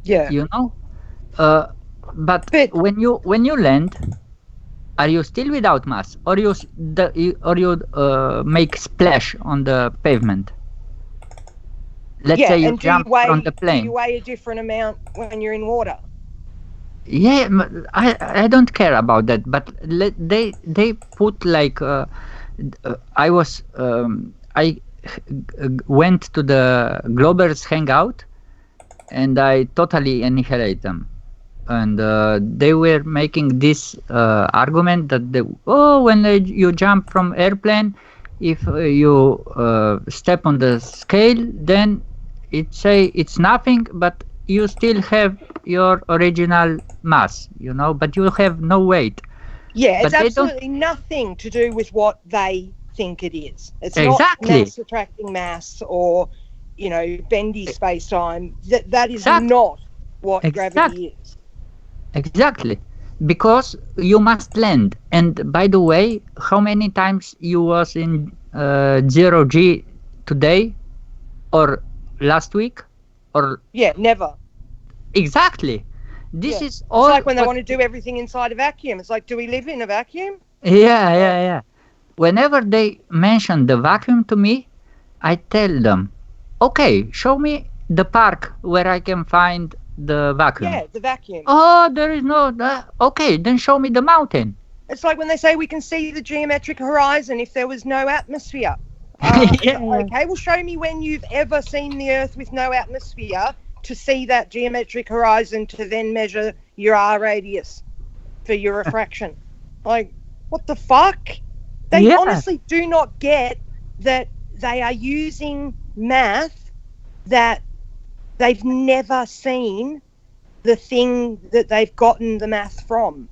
Yeah. But when you land, are you still without mass, or you make splash on the pavement? Let's say you jump from the plane. Do you weigh a different amount when you're in water? Yeah, I don't care about that, but they put like I went to the Globers hangout and I totally annihilate them, and they were making this argument that when you jump from airplane, if you step on the scale, then it's nothing, but you still have your original mass, but you have no weight. Yeah, it's absolutely nothing to do with what they think it is. It's not mass attracting mass or, bendy space-time. That is not what gravity is. Exactly. Because you must land. And by the way, how many times you was in 0G today or last week? Yeah, never. Exactly. This is all. It's like when they want to do everything inside a vacuum. It's like, do we live in a vacuum? Yeah. Whenever they mention the vacuum to me, I tell them, okay, show me the park where I can find the vacuum. Yeah, the vacuum. Oh, there is no. Okay, then show me the mountain. It's like when they say we can see the geometric horizon if there was no atmosphere. Okay, well, show me when you've ever seen the Earth with no atmosphere to see that geometric horizon to then measure your R radius for your refraction. Like, what the fuck? They honestly do not get that they are using math that they've never seen the thing that they've gotten the math from.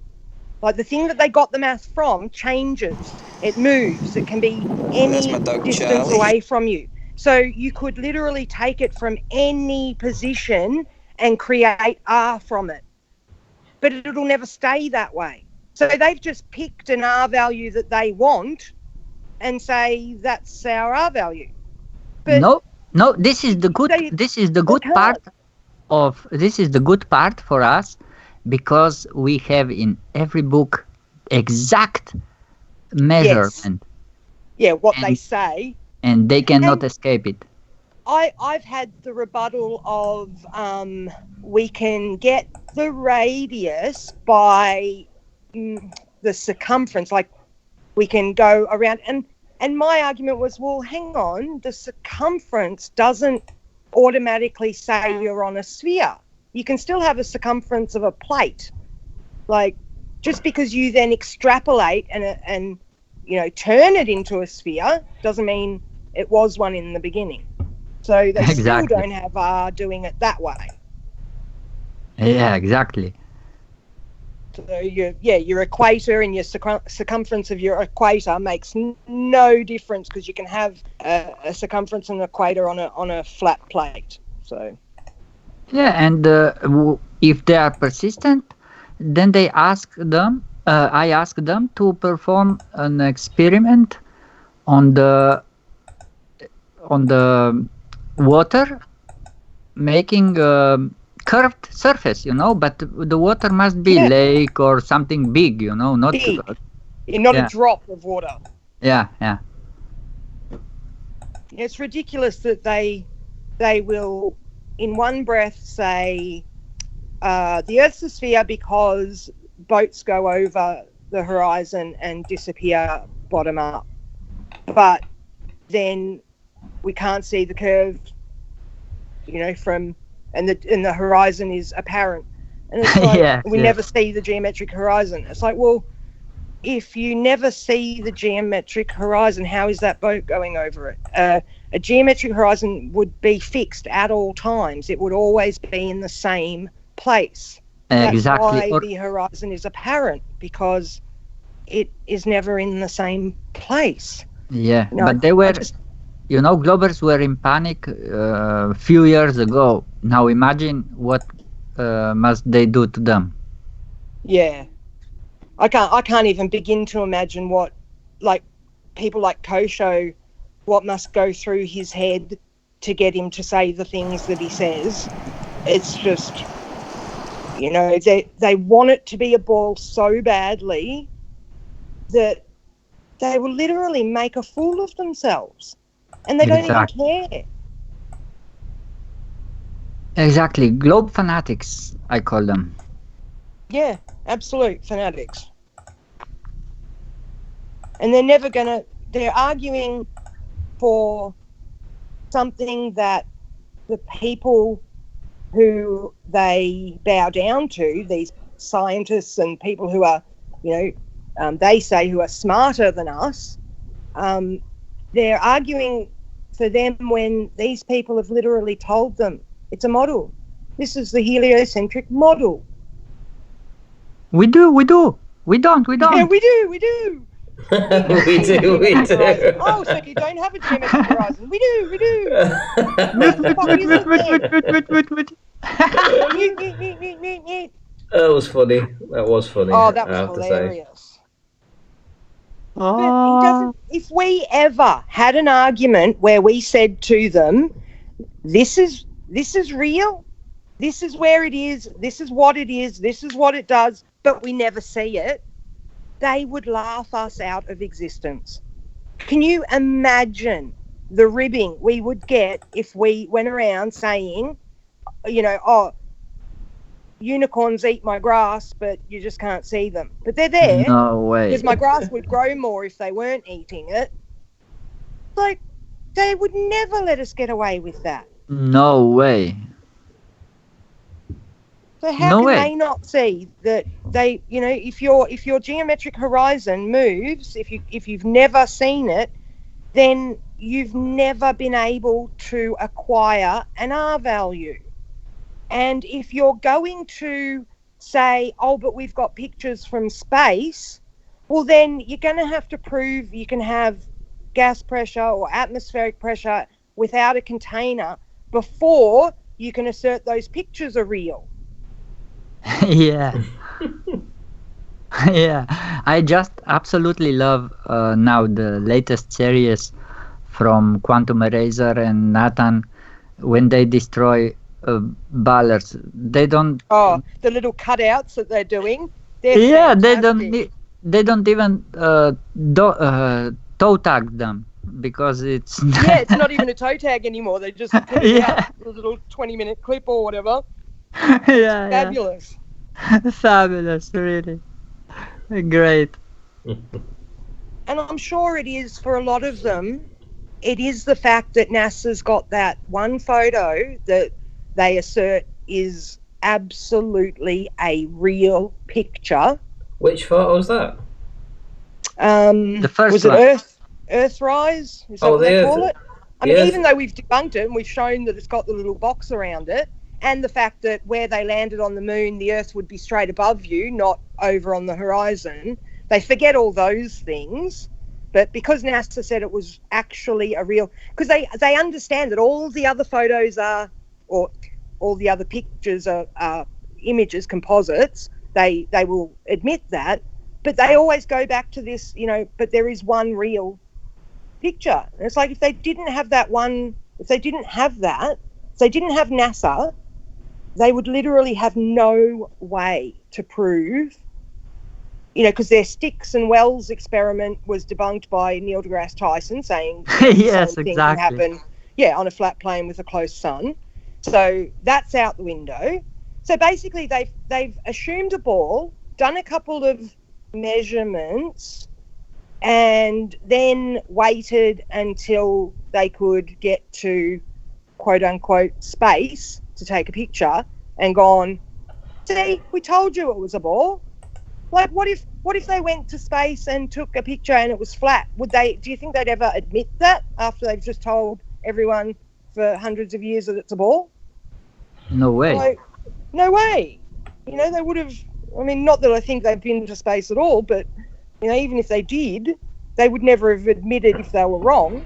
Like, the thing that they got the math from changes. It moves. It can be any distance away from you. So you could literally take it from any position and create R from it. But it'll never stay that way. So they've just picked an R value that they want and say that's our R value. But no, this is the good part for us, because we have in every book exact measurement. Yeah, what they say. And they cannot escape it. I've had the rebuttal of we can get the radius by the circumference, like we can go around. And my argument was, well, hang on, the circumference doesn't automatically say you're on a sphere. You can still have a circumference of a plate. Like, just because you then extrapolate and turn it into a sphere doesn't mean it was one in the beginning. So they still don't have R doing it that way. Yeah, exactly. So your equator and your circumference of your equator makes no difference, because you can have a circumference and an equator on a flat plate. So yeah, and if they are persistent, then they ask them. I ask them to perform an experiment on the water, making curved surface, but the water must be lake or something big, not big. Not a drop of water. Yeah. It's ridiculous that they will in one breath say the Earth's a sphere because boats go over the horizon and disappear bottom up, but then we can't see the curve, from and the horizon is apparent, and it's like we never see the geometric horizon. It's like, well, if you never see the geometric horizon, how is that boat going over it? A geometric horizon would be fixed at all times. It would always be in the same place. Exactly. That's why the horizon is apparent, because it is never in the same place. Yeah, but they were, Globbers were in panic a few years ago. Now imagine what must they do to them. Yeah. I can't even begin to imagine what, like, people like Kosho, what must go through his head to get him to say the things that he says. It's just, they want it to be a ball so badly that they will literally make a fool of themselves, and they don't even care. Exactly. Globe fanatics, I call them. Yeah, absolute fanatics. And they're arguing for something that the people who they bow down to, these scientists and people who are, they say who are smarter than us, they're arguing for them when these people have literally told them it's a model. This is the heliocentric model. We do. We don't. Yeah, we do. we do. Oh, so you don't have a geometric horizon. We do. That was funny. Oh, that was hilarious. But if we ever had an argument where we said to them, this is real, this is where it is, this is what it is, this is what it does, but we never see it, they would laugh us out of existence. Can you imagine the ribbing we would get if we went around saying, unicorns eat my grass, but you just can't see them. But they're there. No way. Because my grass would grow more if they weren't eating it. Like, they would never let us get away with that. No way. So how can they not see that they, if your geometric horizon moves, if you've never seen it, then you've never been able to acquire an R value. And if you're going to say, oh, but we've got pictures from space, well, then you're going to have to prove you can have gas pressure or atmospheric pressure without a container before you can assert those pictures are real. Yeah. Yeah. I just absolutely love now the latest series from Quantum Eraser and Nathan when they destroy ballers. They don't. Oh, the little cutouts that they're doing. Yeah, fantastic. They don't even toe tag them because it's. Yeah, it's not even a toe tag anymore. They just put it out, a little 20-minute clip or whatever. Yeah, fabulous. Fabulous, really. Great. And I'm sure it is for a lot of them it is the fact that NASA's got that one photo that they assert is absolutely a real picture. Which photo was that? The first was it one. Earthrise? Is that Oh, what the they Earth- call it? I the mean, Earth- even though we've debunked it and we've shown that it's got the little box around it, and the fact that where they landed on the moon, the Earth would be straight above you, not over on the horizon. They forget all those things. But because NASA said it was actually a real, because they understand that all the other photos are, or all the other pictures are images, composites. They will admit that, but they always go back to this, but there is one real picture. And it's like if they didn't have that, if they didn't have NASA, they would literally have no way to prove, because their Sticks and Wells experiment was debunked by Neil deGrasse Tyson, saying Yes, the same thing exactly. can happen, on a flat plane with a close sun. So that's out the window. So basically, they've assumed a ball, done a couple of measurements, and then waited until they could get to quote unquote space to take a picture, and gone, see, we told you it was a ball. Like, what if they went to space and took a picture and it was flat? Do you think they'd ever admit that after they've just told everyone for hundreds of years that it's a ball? No way. Like, no way. They would have, not that I think they've been to space at all, but, even if they did, they would never have admitted if they were wrong.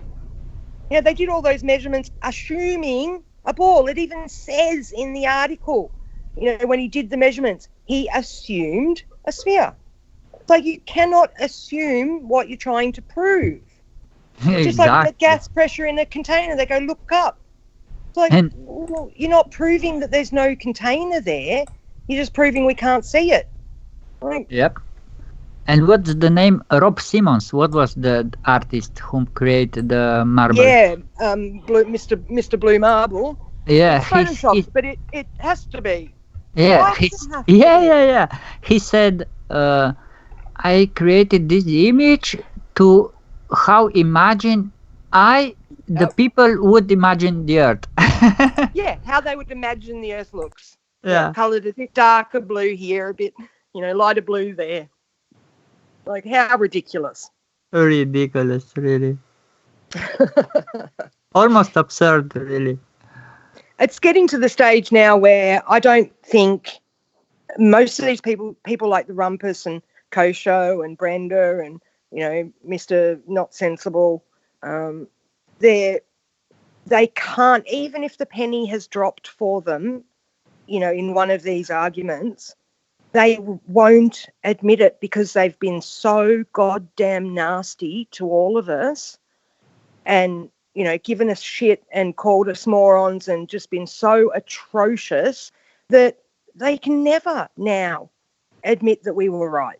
They did all those measurements assuming a ball. It even says in the article, when he did the measurements, he assumed a sphere. It's like you cannot assume what you're trying to prove. It's just like the gas pressure in a container. They go, look up. It's like, well, you're not proving that there's no container there. You're just proving we can't see it. Like, Yep. And what's the name? Rob Simmons. What was the artist who created the marble? yeah, Mr. Blue Marble. Yeah, It's Photoshop, but it has to be. Yeah, Why does it have to yeah. be? He said, I created this image to how the people would imagine the Earth. Yeah, how they would imagine the Earth looks. Yeah. Coloured a bit darker blue here, a bit, lighter blue there. Like, how ridiculous. Ridiculous, really. Almost absurd, really. It's getting to the stage now where I don't think most of these people like the Rumpus and Kosho and Brenda and, Mr. Not Sensible, they can't, even if the penny has dropped for them, in one of these arguments, they won't admit it because they've been so goddamn nasty to all of us and, given us shit and called us morons and just been so atrocious that they can never now admit that we were right.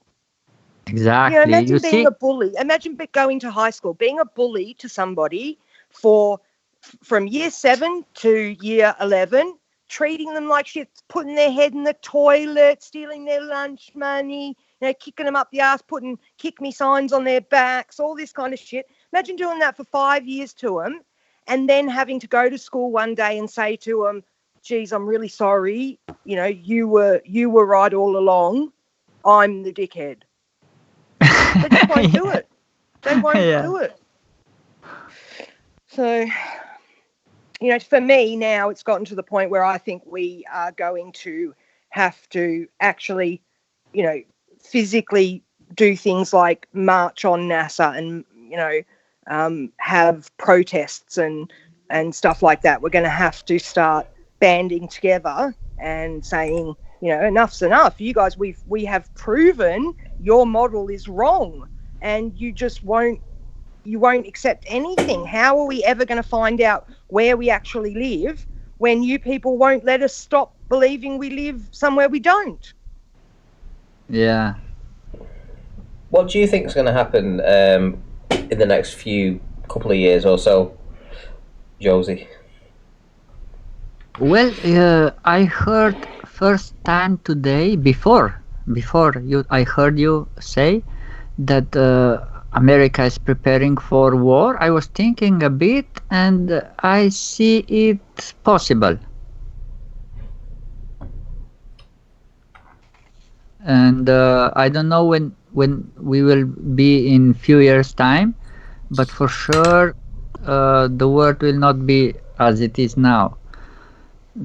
Exactly. Imagine being a bully. Imagine going to high school, being a bully to somebody from year 7 to year 11, treating them like shit, putting their head in the toilet, stealing their lunch money, kicking them up the ass, putting kick me signs on their backs, all this kind of shit. Imagine doing that for 5 years to them and then having to go to school one day and say to them, geez, I'm really sorry. You were right all along. I'm the dickhead. They just won't do it. They won't do it. So, for me now, it's gotten to the point where I think we are going to have to actually, physically do things like march on NASA and, have protests and stuff like that. We're going to have to start banding together and saying, enough's enough. You guys, we have proven your model is wrong, and you won't accept anything. How are we ever going to find out where we actually live when you people won't let us stop believing we live somewhere we don't? Yeah. What do you think is going to happen in the next couple of years or so, Josie? Well, I heard first time today, before I heard you say that America is preparing for war. I was thinking a bit, and I see it possible. And I don't know when we will be in few years' time, but for sure the world will not be as it is now,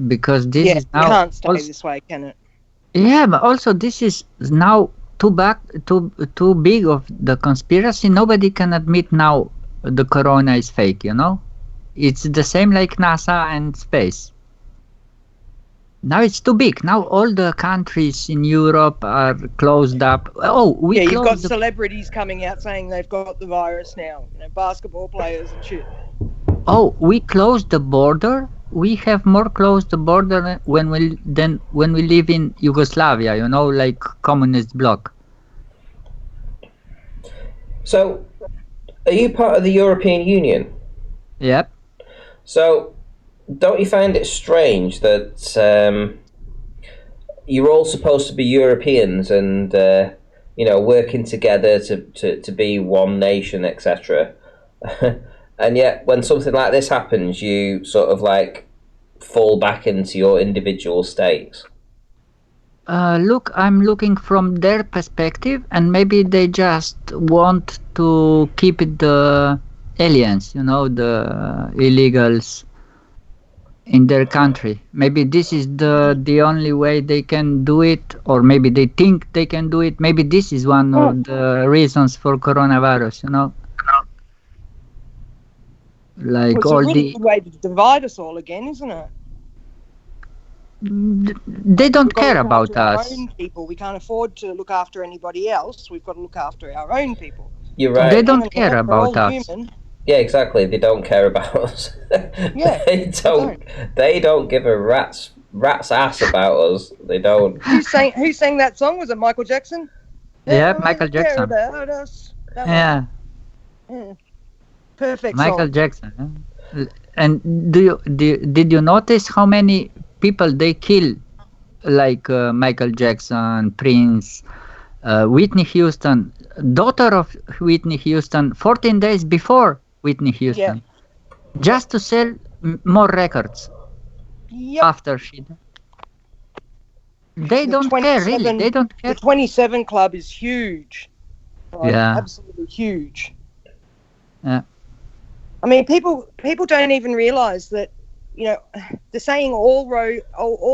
because this Yeah, is it now can't stay also, this way, can it? yeah, but also this is now too big of the conspiracy. Nobody can admit now the corona is fake, you know? It's the same like NASA and space. Now it's too big. Now all the countries in Europe are closed up. Oh, we You've got closed the, celebrities coming out saying they've got the virus now. Basketball players and shit. oh, we closed the border. We have more closed the border when we live in Yugoslavia, you know, like communist bloc. So, are you part of the European Union? Yep. So, don't you find it strange that you're all supposed to be Europeans and working together to be one nation, etc. And yet, when something like this happens, you sort of like fall back into your individual states. Look, I'm looking from their perspective, and maybe they just want to keep the aliens, you know, the illegals in their country. Maybe this is the only way they can do it, or maybe they think they can do it. Maybe this is one of the reasons for coronavirus, you know. Like It's a all really good way to divide us all again, isn't it? they don't We've got to care look about after our us. own people. We can't afford to look after anybody else. We've got to look after our own people. You're right. They don't Human care life, we're all about us. human. Yeah, exactly. They don't care about us. Yeah, They don't give a rat's ass about us. They don't. Who sang that song? Was it Michael Jackson? Yeah, They don't Michael care Jackson. about us. That one. Yeah, Yeah. Perfect Michael song. Jackson. Huh? And did you notice how many people they kill, like Michael Jackson, Prince, Whitney Houston, daughter of Whitney Houston, 14 days before Whitney Houston, just to sell more records Yep. after she died. They The don't care, really. 27 They don't care. The 27 Club is huge. Like, Yeah. absolutely huge. Yeah. I mean, people don't even realise that, you know, the saying all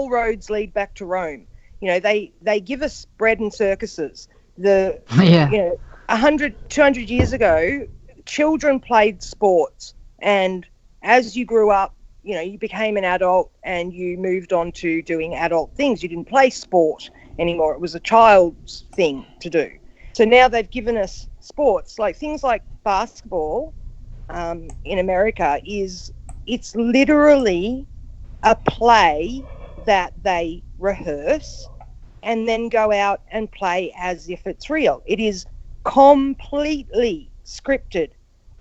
roads lead back to Rome. You know, they give us bread and circuses. Yeah. You know, 100, 200 years ago, children played sports, and as you grew up, you know, you became an adult and you moved on to doing adult things. You didn't play sport anymore. It was a child's thing to do. So now they've given us sports, like things like basketball in America it's literally a play that they rehearse and then go out and play as if it's real. It is completely scripted.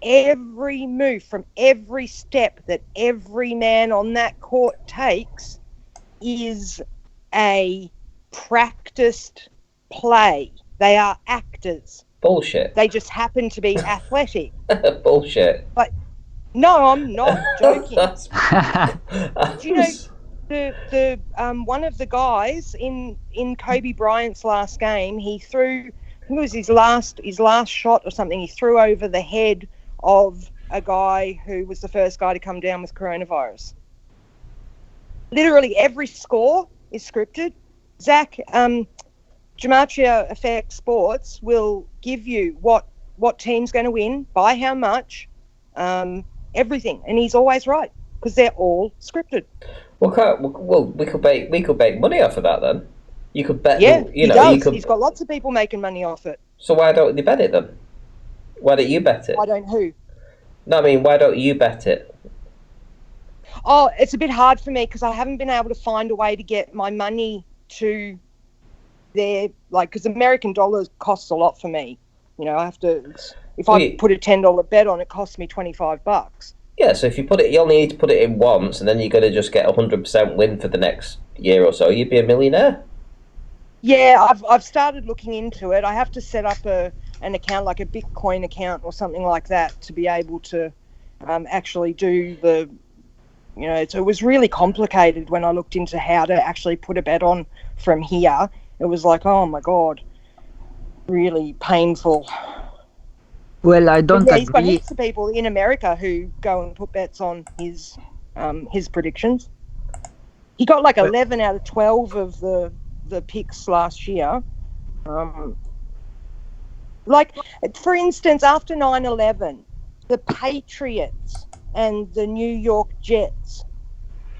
Every move from every step that every man on that court takes is a practiced play. They are actors. Bullshit. They just happen to be athletic. Bullshit. But no, I'm not joking. Do you know the one of the guys in Kobe Bryant's last game, he threw, I think it was his last shot or something, he threw over the head of a guy who was the first guy to come down with coronavirus. Literally every score is scripted. Zach, Gematria Effect Sports will give you what team's going to win, by how much, everything, and he's always right because they're all scripted. Well, we could make money off of that then. You could bet. Yeah, you know, he you does. could. He's got lots of people making money off it. So why don't they bet it then? Why don't you bet it? I don't who. No, I mean, why don't you bet it? Oh, it's a bit hard for me because I haven't been able to find a way to get my money to their, like, because American dollars costs a lot for me. You know, I have to, if I put a $10 bet on, it costs me $25. Yeah, so if you put it, you only need to put it in once, and then you're going to just get 100% win for the next year or so. You'd be a millionaire. Yeah, I've started looking into it. I have to set up a an account, like a Bitcoin account or something like that, to be able to actually do the, so it was really complicated when I looked into how to actually put a bet on from here. It was like, oh my God, really painful. Well, I don't He's got agree. heaps of people in America who go and put bets on his predictions. He got like 11 out of 12 of the picks last year. Like, for instance, after 9/11, the Patriots and the New York Jets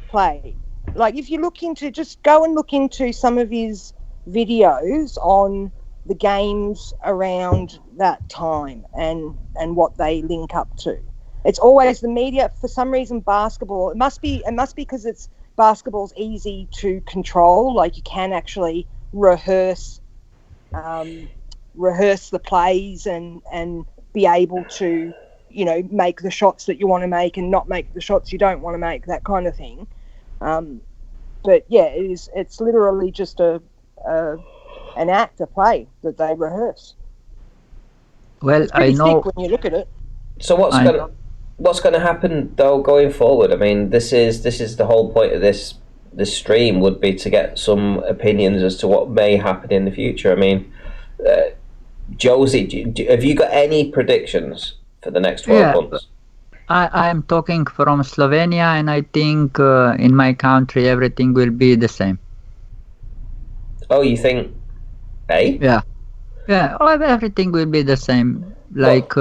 played. Like, if you just go and look into some of his videos on the games around that time and what they link up to. It's always the media. For some reason, basketball, it must be because basketball's easy to control. Like, you can actually rehearse the plays and be able to, make the shots that you want to make and not make the shots you don't want to make, that kind of thing. But yeah, it's literally just an act, a play that they rehearse. Well, It's pretty I know. thick when you look at it. So what's going to happen though going forward? I mean, this is the whole point of this stream, would be to get some opinions as to what may happen in the future. I mean, Josie, have you got any predictions for the next 12 months? I'm talking from Slovenia, and I think in my country everything will be the same. Oh, you think? Yeah, everything will be the same. Like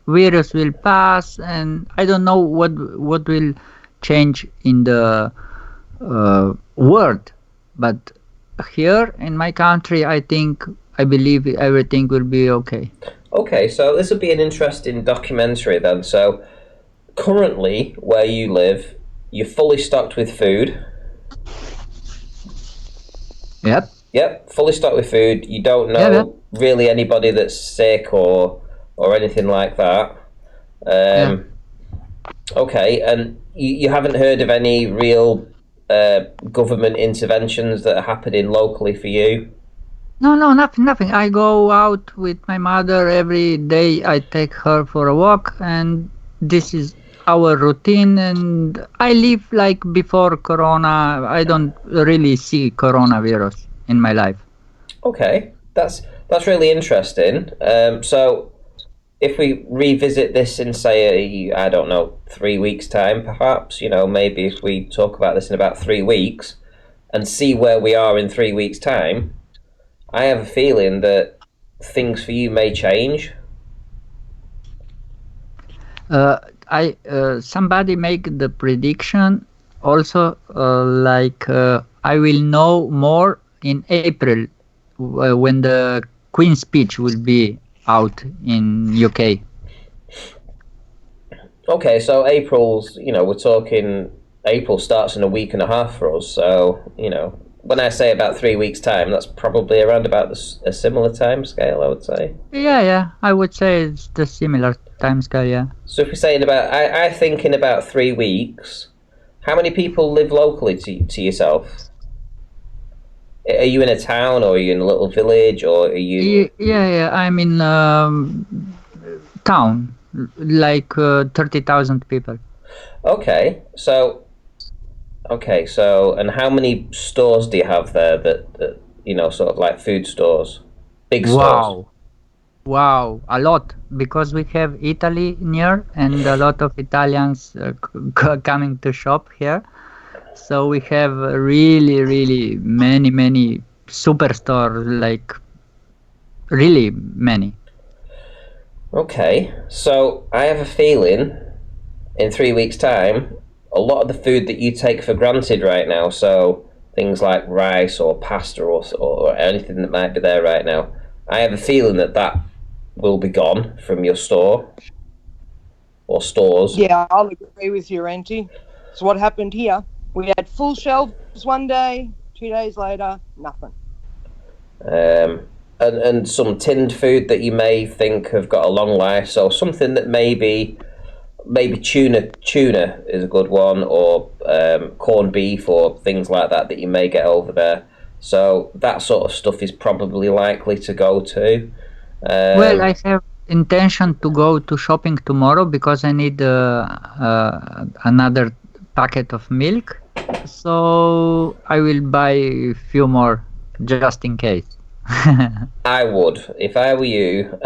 virus will pass, and I don't know what will change in the world, but here in my country, I believe everything will be okay. Okay, so this will be an interesting documentary then. So currently, where you live, you're fully stocked with food. Yep, fully stocked with food. You don't know really anybody that's sick or anything like that. Okay, and you haven't heard of any real government interventions that are happening locally for you? No, nothing. I go out with my mother every day. I take her for a walk, and this is our routine. And I live like before Corona. I don't really see coronavirus in my life. Okay, that's really interesting. So if we revisit this in, say, I don't know, 3 weeks' time, perhaps, maybe if we talk about this in about 3 weeks and see where we are in 3 weeks' time, I have a feeling that things for you may change. Somebody make the prediction also, I will know more in April when the Queen's speech will be out in UK. Okay, so April's, we're talking, April starts in a week and a half for us, so, when I say about 3 weeks' time, that's probably around about a similar time scale, I would say. Yeah, I would say it's the similar time scale, yeah. So if we're saying I think in about 3 weeks, how many people live locally to yourself? Are you in a town, or are you in a little village, or are you... Yeah, I'm in town, like 30,000 people. Okay, so, and how many stores do you have there that sort of like food stores? Big stores? Wow, a lot, because we have Italy near, and a lot of Italians coming to shop here. So we have really, really many superstores, like really many. Okay, so I have a feeling in 3 weeks' time, a lot of the food that you take for granted right now, so things like rice or pasta or anything that might be there right now, I have a feeling that will be gone from your store or stores. Yeah, I'll agree with you, Renty. So what happened here? We had full shelves one day, 2 days later, nothing. And some tinned food that you may think have got a long life, so something that maybe tuna is a good one, or corned beef or things like that you may get over there. So that sort of stuff is probably likely to go to. Well, I have intention to go to shopping tomorrow because I need another packet of milk. So I will buy a few more just in case. I would, if I were you,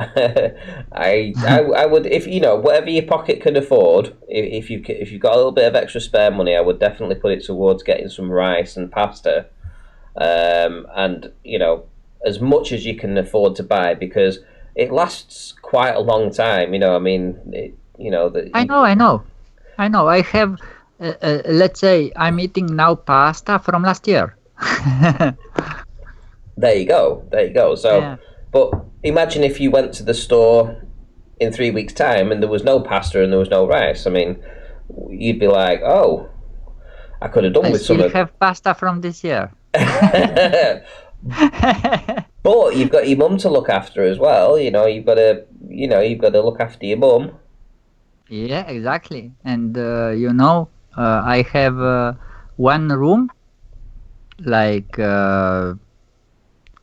I would, if you know, whatever your pocket can afford, if you've got a little bit of extra spare money, I would definitely put it towards getting some rice and pasta, and you know, as much as you can afford to buy, because it lasts quite a long time. You know, I mean, you know that. I know. I have, let's say, I'm eating now pasta from last year. There you go. So, Yeah. but imagine if you went to the store in 3 weeks' time and there was no pasta and there was no rice. I mean, you'd be like, oh, I could have done I with still some. have pasta from this year. But you've got your mum to look after as well. You know, you've got to look after your mum. Yeah, exactly. And I have one room, like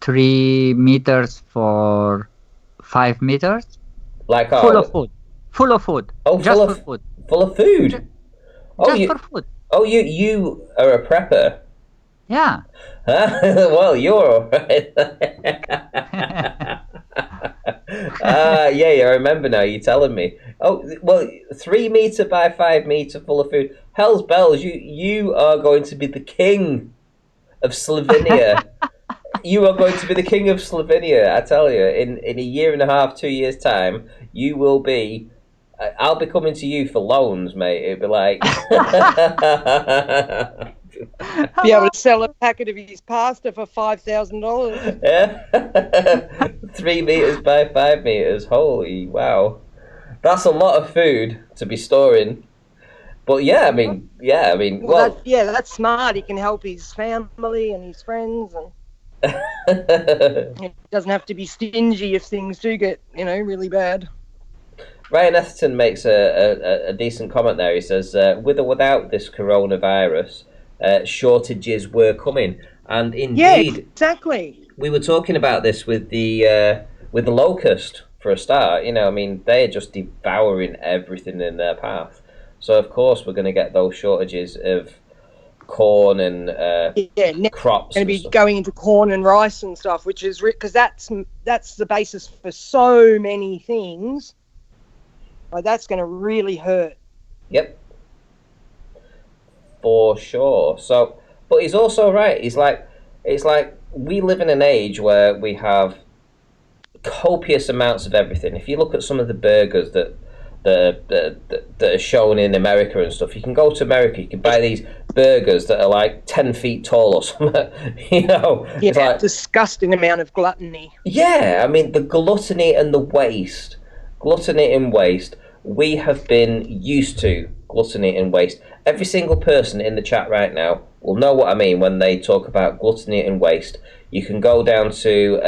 3 meters for 5 meters, Like full of food. Oh, Just full for of food. full of food. Just for food. You are a prepper. Yeah. Well, you're all right. Yeah, I remember now. You're telling me. Oh, well, 3 meter by 5 meter full of food. Hell's bells! You are going to be the king of Slovenia. You are going to be the king of Slovenia. I tell you, in a year and a half, 2 years time, you will be. I'll be coming to you for loans, mate. It'd be like. Be able to sell a packet of his pasta for $5,000. Yeah. 3 meters by 5 meters. Holy wow. That's a lot of food to be storing. But yeah, I mean, well, That's smart. He can help his family and his friends, and he doesn't have to be stingy if things do get, really bad. Ryan Etherton makes a decent comment there. He says, with or without this coronavirus, shortages were coming. And indeed, Yeah, exactly. we were talking about this with the locust for a start. You know, I mean, they're just devouring everything in their path. So of course we're going to get those shortages of corn and crops. Going to be going into corn and rice and stuff, which is because that's the basis for so many things. Like, that's going to really hurt. Yep. For sure. So, but he's also right. It's like we live in an age where we have copious amounts of everything. If you look at some of the burgers that are shown in America and stuff, you can go to America, you can buy these burgers that are like 10 feet tall or something. Yeah, it's like, disgusting amount of gluttony. Yeah, I mean, the gluttony and the waste. Gluttony and waste. We have been used to gluttony and waste. Every single person in the chat right now will know what I mean when they talk about gluttony and waste. You can go down to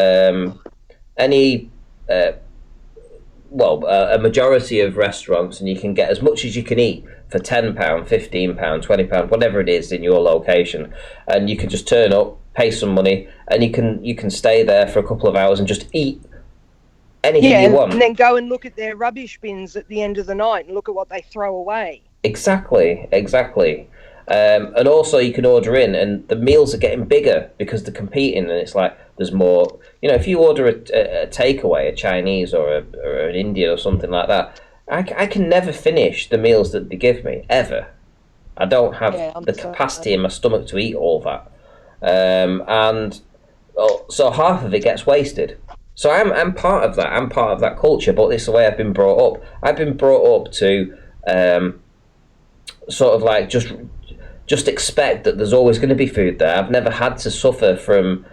any, a majority of restaurants, and you can get as much as you can eat for £10, £15, £20, whatever it is in your location. And you can just turn up, pay some money, and you can stay there for a couple of hours and just eat anything you want. And then go and look at their rubbish bins at the end of the night and look at what they throw away. Exactly. And also you can order in, and the meals are getting bigger because they're competing, and it's like there's more. You know, if you order a takeaway, a Chinese or an Indian or something like that, I can never finish the meals that they give me, ever. I don't have the capacity in my stomach to eat all that. So half of it gets wasted. So I'm part of that. I'm part of that culture, but it's the way I've been brought up. I've been brought up to sort of like just expect that there's always going to be food there. I've never had to suffer from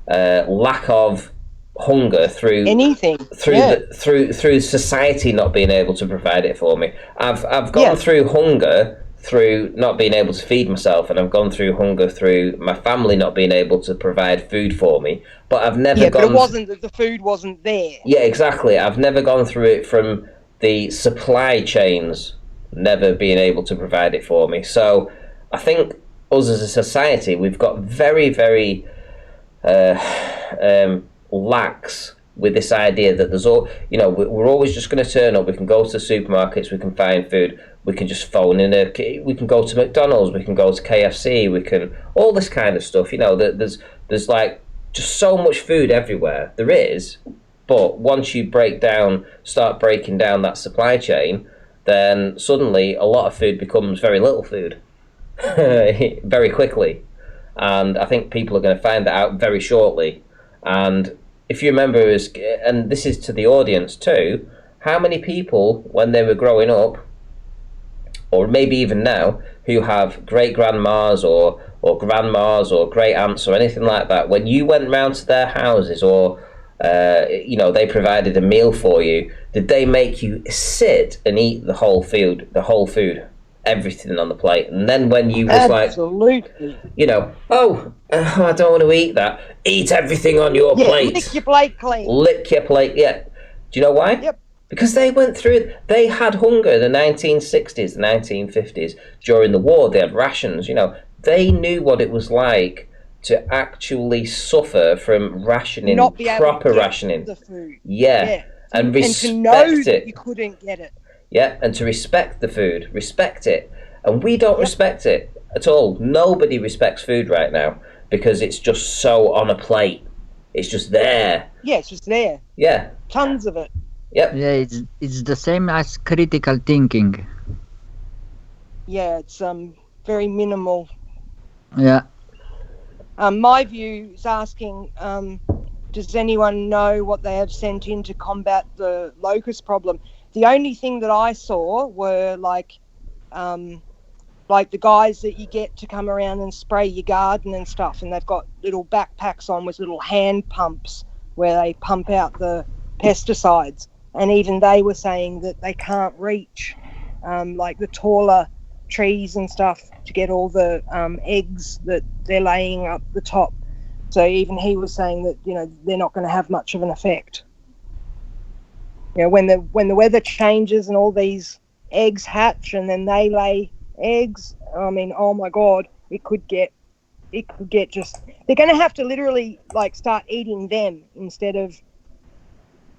lack of hunger through anything, through society not being able to provide it for me. I've gone through hunger through not being able to feed myself, and I've gone through hunger through my family not being able to provide food for me. But I've never gone. But it wasn't that the food wasn't there. Yeah, exactly. I've never gone through it from the supply chains never being able to provide it for me. So I think us as a society, we've got very, very lax with this idea that there's all, we're always just going to turn up. We can go to the supermarkets, we can find food, we can just phone in we can go to McDonald's, we can go to KFC, we can all this kind of stuff. There's like just so much food everywhere. There is, but once you start breaking down that supply chain, then suddenly a lot of food becomes very little food very quickly. And I think people are going to find that out very shortly. And if you remember, and this is to the audience too, how many people, when they were growing up, or maybe even now, who have great-grandmas or grandmas or great-aunts or anything like that, when you went round to their houses or they provided a meal for you, did they make you sit and eat the whole food, everything on the plate? And then when you was absolutely, I don't want to eat that, eat everything on your plate. Lick your plate clean. Lick your plate, yeah. Do you know why? Yep. Because they went through it. They had hunger in the 1960s, the 1950s. During the war, they had rations. They knew what it was like to actually suffer from rationing, not be proper able to get rationing. the food. Yeah. And respect to know it. That you couldn't get it. Yeah, and to respect the food, respect it. And we don't respect it at all. Nobody respects food right now because it's just so on a plate. It's just there. Yeah, it's just there. Yeah. Tons of it. Yep. Yeah, it's the same as critical thinking. Yeah, it's very minimal. Yeah. My view is asking, does anyone know what they have sent in to combat the locust problem? The only thing that I saw were like the guys that you get to come around and spray your garden and stuff, and they've got little backpacks on with little hand pumps where they pump out the pesticides. And even they were saying that they can't reach like the taller trees and stuff to get all the eggs that they're laying up the top. So even he was saying that they're not going to have much of an effect. When the weather changes and all these eggs hatch and then they lay eggs, I mean, oh my God, it could get just, they're going to have to literally like start eating them instead of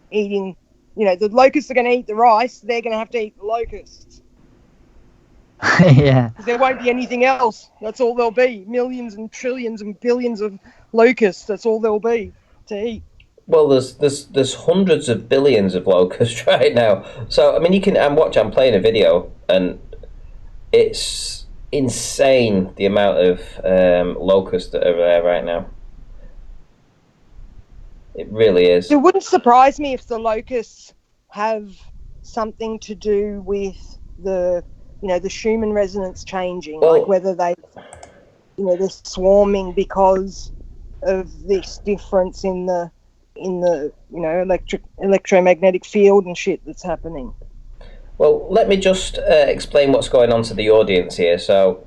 eating, the locusts are going to eat the rice, they're going to have to eat the locusts. Yeah. There won't be anything else. That's all there'll be. Millions and trillions and billions of locusts. That's all there'll be to eat. Well, there's hundreds of billions of locusts right now. So I mean, I'm playing a video, and it's insane the amount of locusts that are there right now. It really is. It wouldn't surprise me if the locusts have something to do with the Schumann resonance changing, like whether they're swarming because of this difference in the electromagnetic field and shit that's happening. Well, let me just explain what's going on to the audience here. So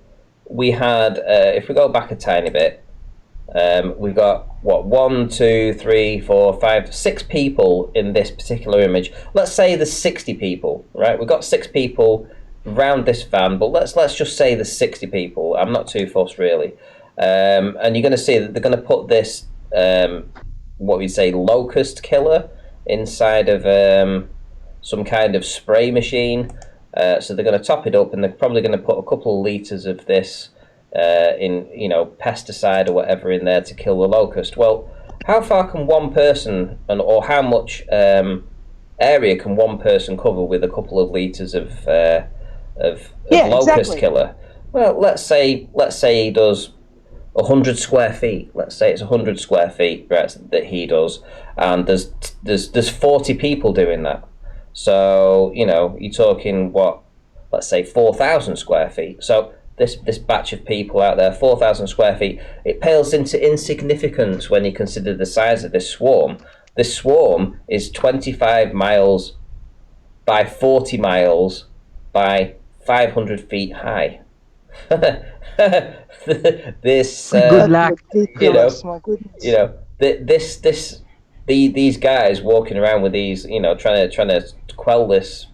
we had, if we go back a tiny bit, we've got 1, 2, 3, 4, 5, 6 people in this particular image. Let's say there's 60 people, right? We've got 6 people around this van, but let's just say there's 60 people. I'm not too fussed really. And you're going to see that they're going to put this what we say locust killer inside of some kind of spray machine. So they're going to top it up, and they're probably going to put a couple of litres of this in pesticide or whatever in there to kill the locust. Well, how far can one person or how much area can one person cover with a couple of litres of locust killer? Well, let's say he does 100 square feet. Let's say it's 100 square feet, right, that he does, and there's 40 people doing that. So you're talking let's say 4,000 square feet. So this batch of people out there, 4,000 square feet, it pales into insignificance when you consider the size of this swarm. This swarm is 25 miles by 40 miles by 500 feet high. This good luck. These guys walking around with these, trying to quell this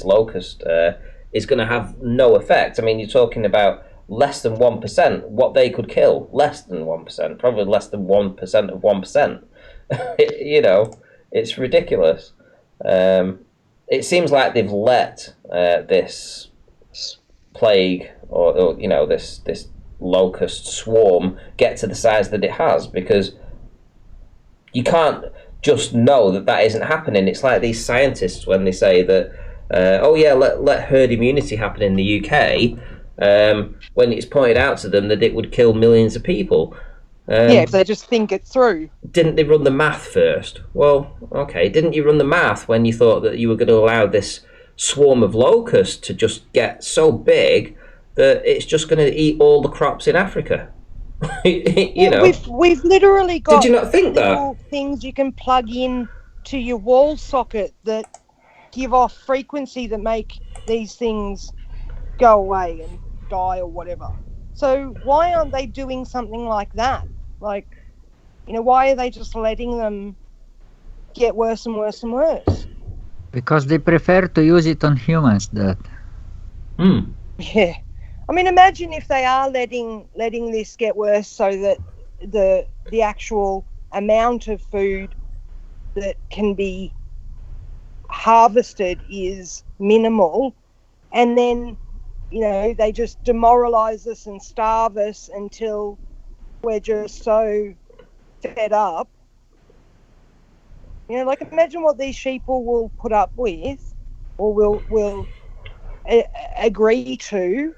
locust is going to have no effect. I mean, you're talking about less than 1%. What they could kill, less than 1%, probably less than 1% of 1%. It's ridiculous. It seems like they've let this plague or this locust swarm get to the size that it has, because you can't just know that isn't happening. It's like these scientists when they say that, let herd immunity happen in the UK, when it's pointed out to them that it would kill millions of people. If they just think it through. Didn't they run the math first? Well, okay, didn't you run the math when you thought that you were going to allow this swarm of locusts to just get so big that it's just going to eat all the crops in Africa? We've literally got. Did you not think little things you can plug in to your wall socket that give off frequency that make these things go away and die or whatever? So why aren't they doing something like that? Like, why are they just letting them get worse and worse and worse? Because they prefer to use it on humans, that. Yeah. I mean, imagine if they are letting this get worse so that the actual amount of food that can be harvested is minimal, and then they just demoralize us and starve us until we're just so fed up. Imagine what these sheeple will put up with, or will agree to,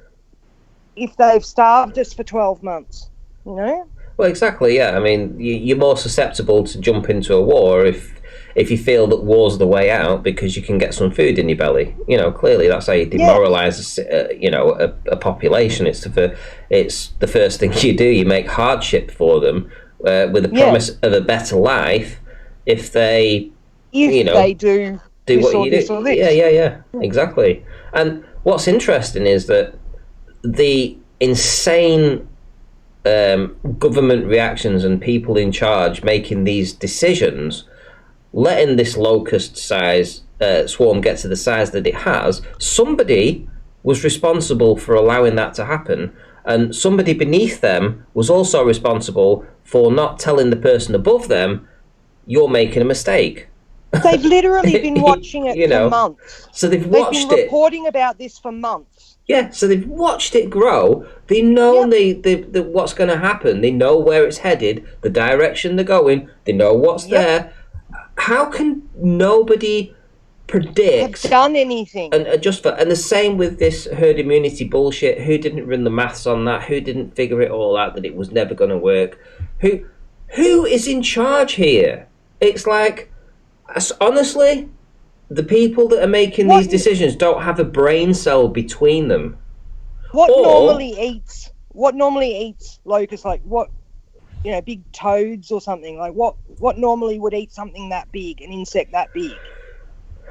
if they've starved us for 12 months, Well, exactly, yeah. I mean, you're more susceptible to jump into a war if you feel that war's the way out because you can get some food in your belly. Clearly that's how you demoralise, a population. It's the first thing you do. You make hardship for them with the promise of a better life if they do what you do. Yeah, exactly. And what's interesting is that the insane government reactions and people in charge making these decisions, letting this locust size swarm get to the size that it has, somebody was responsible for allowing that to happen, and somebody beneath them was also responsible for not telling the person above them, you're making a mistake. They've literally been watching it for months. So they've been reporting about this for months. Yeah, so they've watched it grow. They know the what's going to happen. They know where it's headed, the direction they're going. They know what's there. How can nobody predict? Have done anything? And the same with this herd immunity bullshit. Who didn't run the maths on that? Who didn't figure it all out that it was never going to work? Who is in charge here? It's like, honestly, the people that are making these decisions don't have a brain cell between them. What normally eats locusts? Like what? Big toads or something. Like what normally would eat something that big, an insect that big?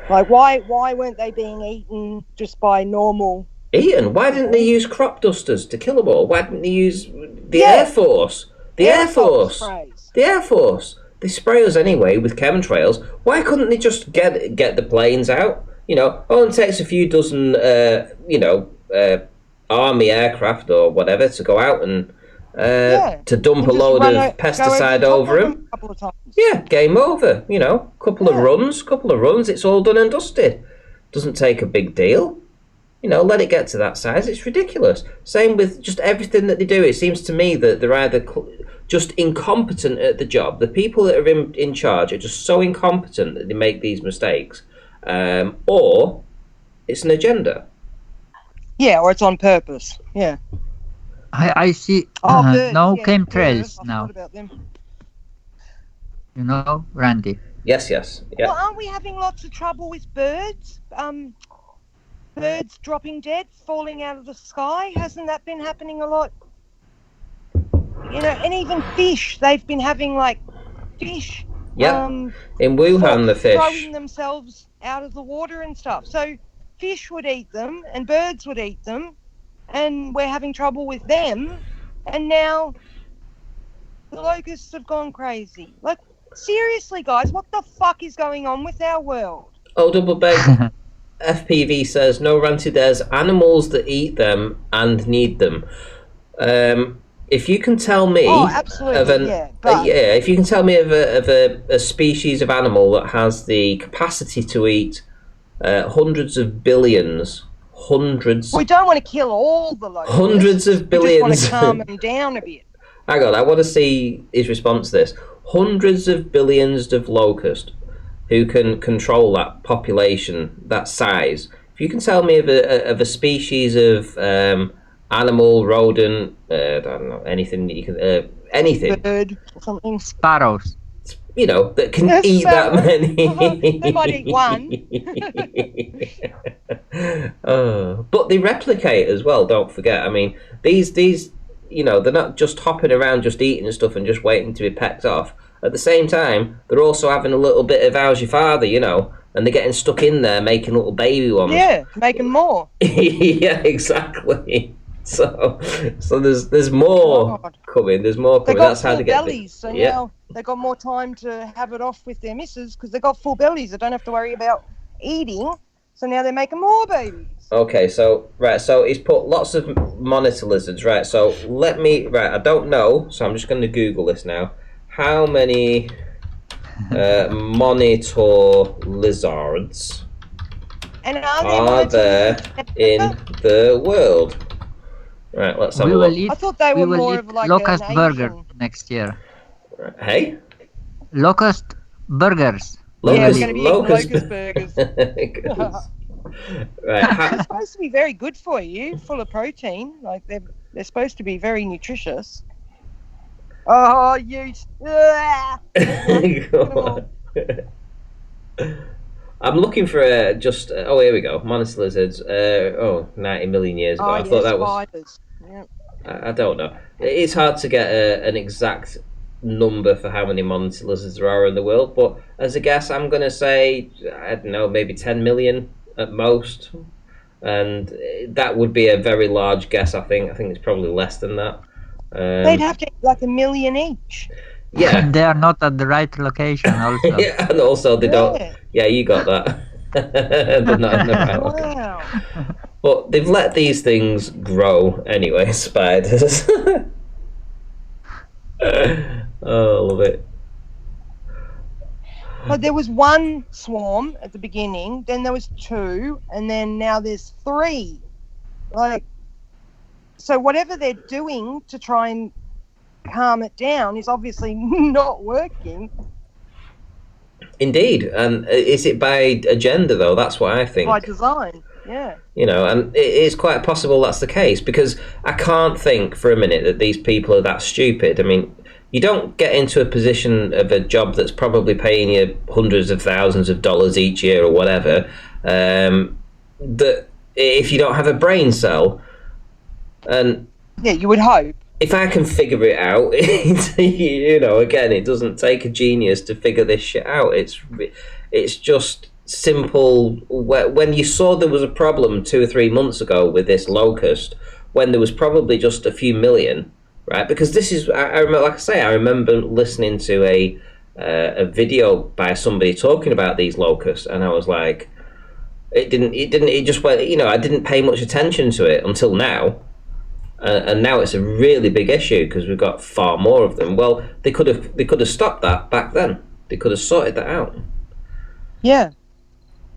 Like why weren't they being eaten just by normal? Eaten? Why didn't they use crop dusters to kill them all? Why didn't they use the Air Force? The Air Force. The Air Force. They spray us anyway with chemtrails. Why couldn't they just get the planes out? It takes a few dozen, army aircraft or whatever to go out and to dump a load of pesticide over them. A couple of times. Yeah, game over. Couple of runs. It's all done and dusted. Doesn't take a big deal. Let it get to that size. It's ridiculous. Same with just everything that they do. It seems to me that they're either just incompetent at the job. The people that are in charge are just so incompetent that they make these mistakes, or it's an agenda. Yeah, or it's on purpose. Yeah. I see no chemtrails now. About them. Randy. Yes. Yeah. Well, aren't we having lots of trouble with birds? Birds dropping dead, falling out of the sky. Hasn't that been happening a lot? And even fish. They've been having fish. Yeah. In Wuhan, the fish throwing themselves out of the water and stuff. So fish would eat them, and birds would eat them, and we're having trouble with them. And now the locusts have gone crazy. Seriously, guys, what the fuck is going on with our world? Oh, double beg. FPV says, no, Ranty, there's animals that eat them and need them. If you can tell me Oh, absolutely, of an yeah, but- if you can tell me of a species of animal that has the capacity to eat hundreds of billions, We don't want to kill all the locusts. Hundreds of We just want billions. to calm them down a bit. hang on, I want to see his response to this. Hundreds of billions of locusts who can control that population, that size. If you can tell me of a species of animal, rodent, I don't know, anything that you can, anything, Bird or something. Sparrows. you know, that can Yes, eat that sparrow. many. They might eat one. But they replicate as well. Don't forget. I mean, these, you know, they're not just hopping around, just eating stuff and just waiting to be pecked off. At the same time, they're also having a little bit of how's your father, you know, and they're getting stuck in there making little baby ones. Yeah, make them more. Yeah, exactly. So there's more God. coming. There's more They coming. got That's how full they get. bellies, so yeah. now they got more time to have it off with their missus because they got full bellies. They don't have to worry about eating. So now they're making more babies. Okay, so he's put lots of monitor lizards, right? So I don't know, so I'm just going to Google this now. How many monitor lizards And are there in the world? Right, let's have We a will look. eat. I thought they We were will more eat of like locust an burger Asian. next year. Hey, Locust burgers. Yeah, it's Locust- going to be locust- locust burgers. right, It's supposed to be very good for you, full of protein. Like they're supposed to be very nutritious. Oh, you! I'm looking for oh, here we go. Monitor lizards. 90 million years ago. Oh, I yeah, thought that was. spiders. Yeah. I don't know. It's hard to get an exact number for how many monitor lizards there are in the world, but as a guess, I'm going to say, I don't know, maybe 10 million at most. And that would be a very large guess, I think. I think it's probably less than that. They'd have to eat like 1 million each. Yeah. They are not at the right location. Also. Yeah, and also they don't. Yeah. Yeah, you got that. They're not in the right location. Wow. But they've let these things grow anyway, spiders. Oh, love it. But there was one swarm at the beginning, then there was two, and then now there's three. Like, so whatever they're doing to try and calm it down is obviously not working. Indeed. And is it by agenda, though? That's what I think. By design. Yeah. You know, and it is quite possible that's the case, because I can't think for a minute that these people are that stupid. I mean, you don't get into a position of a job that's probably paying you hundreds of thousands of dollars each year or whatever, that if you don't have a brain cell. And Yeah, you would hope. if I can figure it out, you know, again, it doesn't take a genius to figure this shit out. It's just simple. When you saw there was a problem 2 or 3 months ago with this locust, when there was probably just a few million, right? Because this is, I remember, like I say, I remember listening to a video by somebody talking about these locusts, and I was like, it just went, you know, I didn't pay much attention to it until now. And now it's a really big issue because we've got far more of them. Well, they could have stopped that back then. They could have sorted that out. Yeah.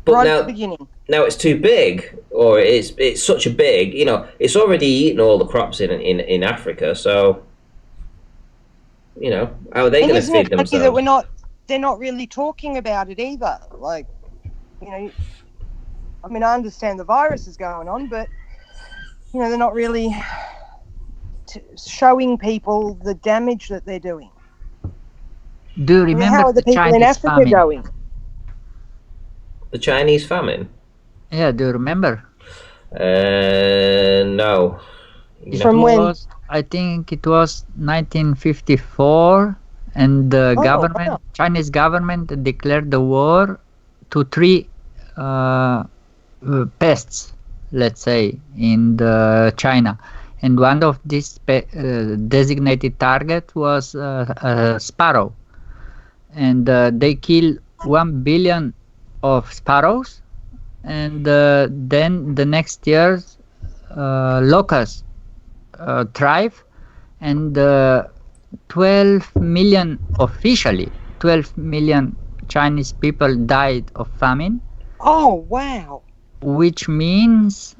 But right now, at the beginning. now it's too big, or it's such a big. You know, it's already eaten all the crops in Africa. So, you know, how are they And going to isn't feed it funny themselves? that they're not really talking about it either. Like, you know, I mean, I understand the virus is going on, but, you know, they're not really showing people the damage that they're doing. Do you I mean, remember how are the the people in Chinese Africa famine? going? The Chinese famine? Yeah, do you remember? No. It From when? was, I think it was 1954, and the Oh, government, wow. Chinese government, declared the war to three pests, let's say, in the China, and one of these designated target was a sparrow, and they killed 1 billion of sparrows, and then the next year locusts thrive, and 12 million, officially 12 million Chinese people died of famine, Oh, wow. which means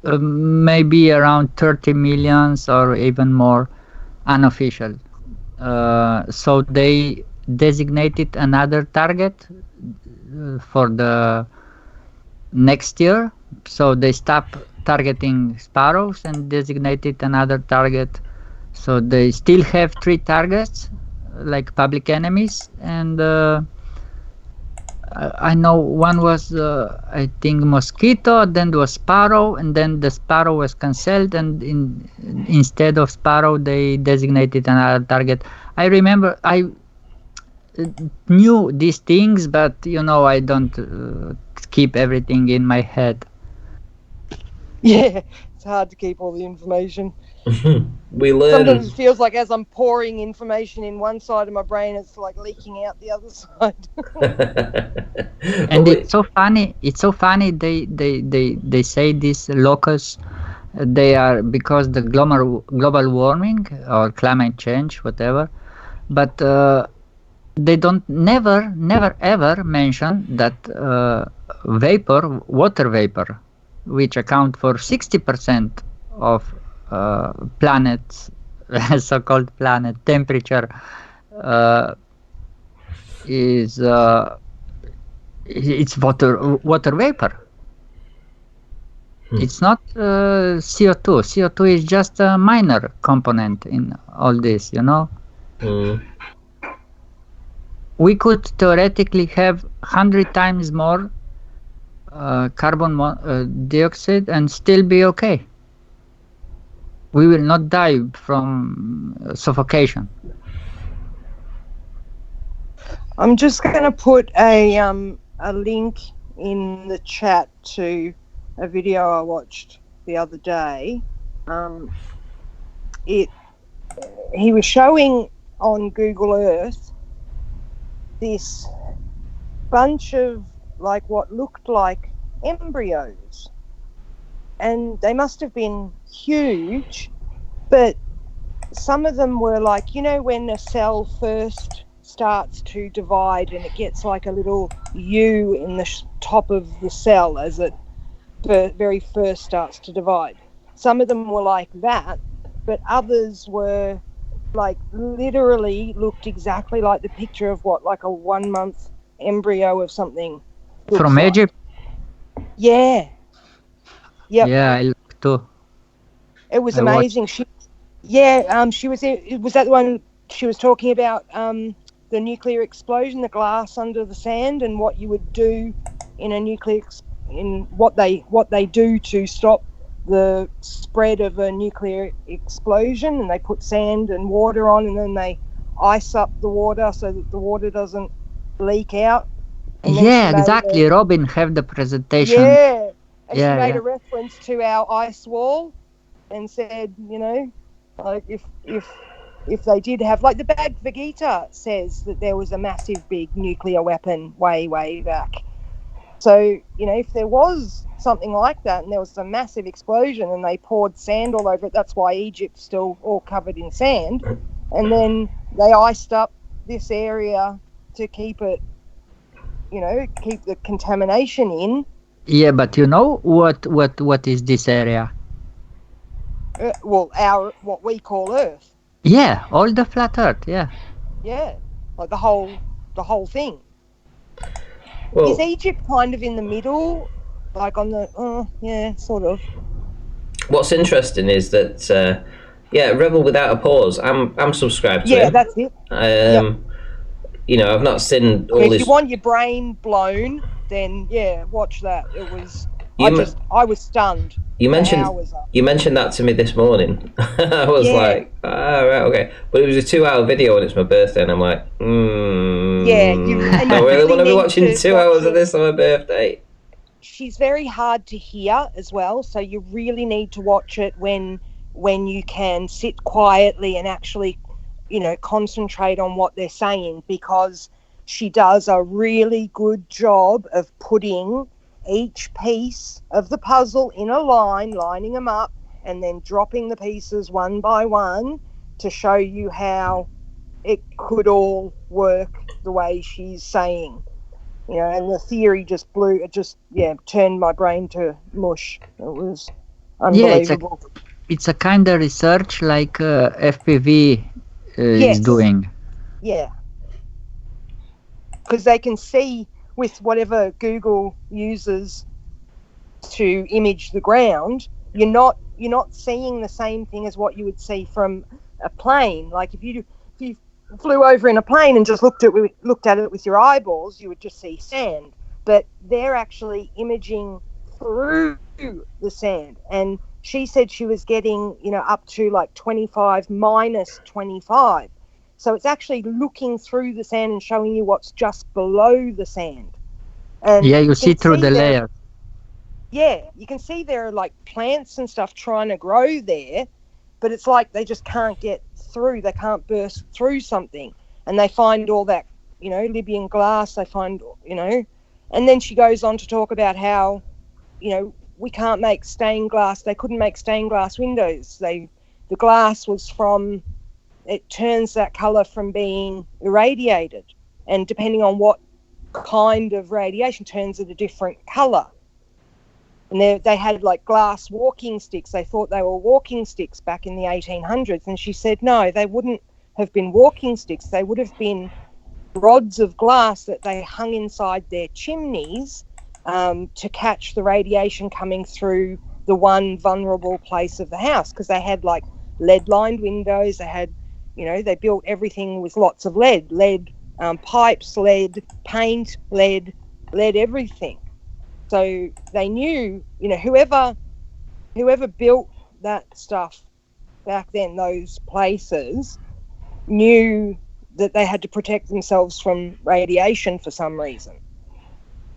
maybe around 30 millions or even more unofficial. So they designated another target for the next year. So they stopped targeting sparrows and designated another target. So they still have 3 targets, like public enemies, and I know one was I think mosquito, then there was sparrow, and then the sparrow was cancelled, and instead of sparrow they designated another target. I remember I knew these things, but I don't keep everything in my head. Yeah, it's hard to keep all the information. We learn. Sometimes it feels like as I'm pouring information in one side of my brain, it's like leaking out the other side. And it's so funny. It's so funny. They say these locusts, they are because the global warming or climate change, whatever. But they don't never ever mention that water vapor, which account for 60% of planet's so-called planet temperature, is it's water vapor. It's not CO2. CO2 is just a minor component in all this, We could theoretically have 100 times more carbon dioxide and still be okay. We will not die from suffocation. I'm just going to put a link in the chat to a video I watched the other day. He was showing on Google Earth this bunch of like what looked like embryos, and they must have been huge, but some of them were like, when a cell first starts to divide and it gets like a little U in the top of the cell as it very first starts to divide. Some of them were like that, but others were like literally looked exactly like the picture of like a 1-month embryo of something from like. Egypt. Yeah. Yep. Yeah, I looked too. It was amazing. She was. Was that the one she was talking about? The nuclear explosion, the glass under the sand, and what you would do in a nuclear in what they do to stop the spread of a nuclear explosion. And they put sand and water on, and then they ice up the water so that the water doesn't leak out. Yeah, exactly. Robin have the presentation. Yeah, and she made a reference to our ice wall and said, like if they did have, like the Bhagavad Gita says that there was a massive big nuclear weapon way back. So, if there was something like that and there was a massive explosion and they poured sand all over it, that's why Egypt's still all covered in sand. And then they iced up this area to keep it, keep the contamination in. Yeah, but what is this area? What we call Earth. Yeah, all the flat Earth. Yeah. Yeah, like the whole thing. Well, is Egypt kind of in the middle, like on the? Yeah, sort of. What's interesting is that Rebel Without a Pause. I'm subscribed to him. Yeah, that's it. I've not seen all this. If you want your brain blown, then watch that. It was. I was stunned. You mentioned that to me this morning. I was like, right, okay. But it was a 2-hour video and it's my birthday, and I'm like, I really want to be watching 2 hours of this on my birthday. She's very hard to hear as well, so you really need to watch it when you can sit quietly and actually, concentrate on what they're saying, because she does a really good job of putting each piece of the puzzle in a line, lining them up, and then dropping the pieces one by one to show you how it could all work the way she's saying. You know, and the theory just turned my brain to mush. It was unbelievable. It's a kind of research like FPV is doing. Yeah. Because they can see with whatever Google uses to image the ground, you're not seeing the same thing as what you would see from a plane. Like if you flew over in a plane and just looked at it with your eyeballs, you would just see sand. But they're actually imaging through the sand. And she said she was getting, up to like 25 minus 25. So it's actually looking through the sand and showing you what's just below the sand. And you see through the layers. Yeah, you can see there are like plants and stuff trying to grow there, but it's like they just can't get through. They can't burst through something. And they find all that, Libyan glass, they find, and then she goes on to talk about how, we can't make stained glass. They couldn't make stained glass windows. The glass was it turns that color from being irradiated. And depending on what kind of radiation, turns it a different color. And they had like glass walking sticks. They thought they were walking sticks back in the 1800s. And she said, no, they wouldn't have been walking sticks. They would have been rods of glass that they hung inside their chimneys to catch the radiation coming through the one vulnerable place of the house. Because they had like lead-lined windows. They had, they built everything with lots of lead pipes, lead, paint, lead everything. So they knew, whoever built that stuff back then, those places, knew that they had to protect themselves from radiation for some reason.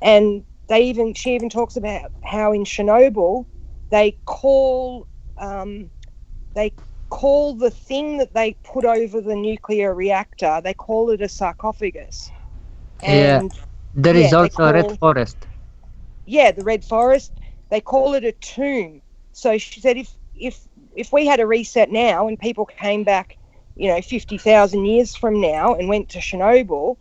And she even talks about how in Chernobyl they call the thing that they put over the nuclear reactor, they call it a sarcophagus. And there is also a red forest. Yeah, the red forest, they call it a tomb. So she said if we had a reset now and people came back, 50,000 years from now and went to Chernobyl,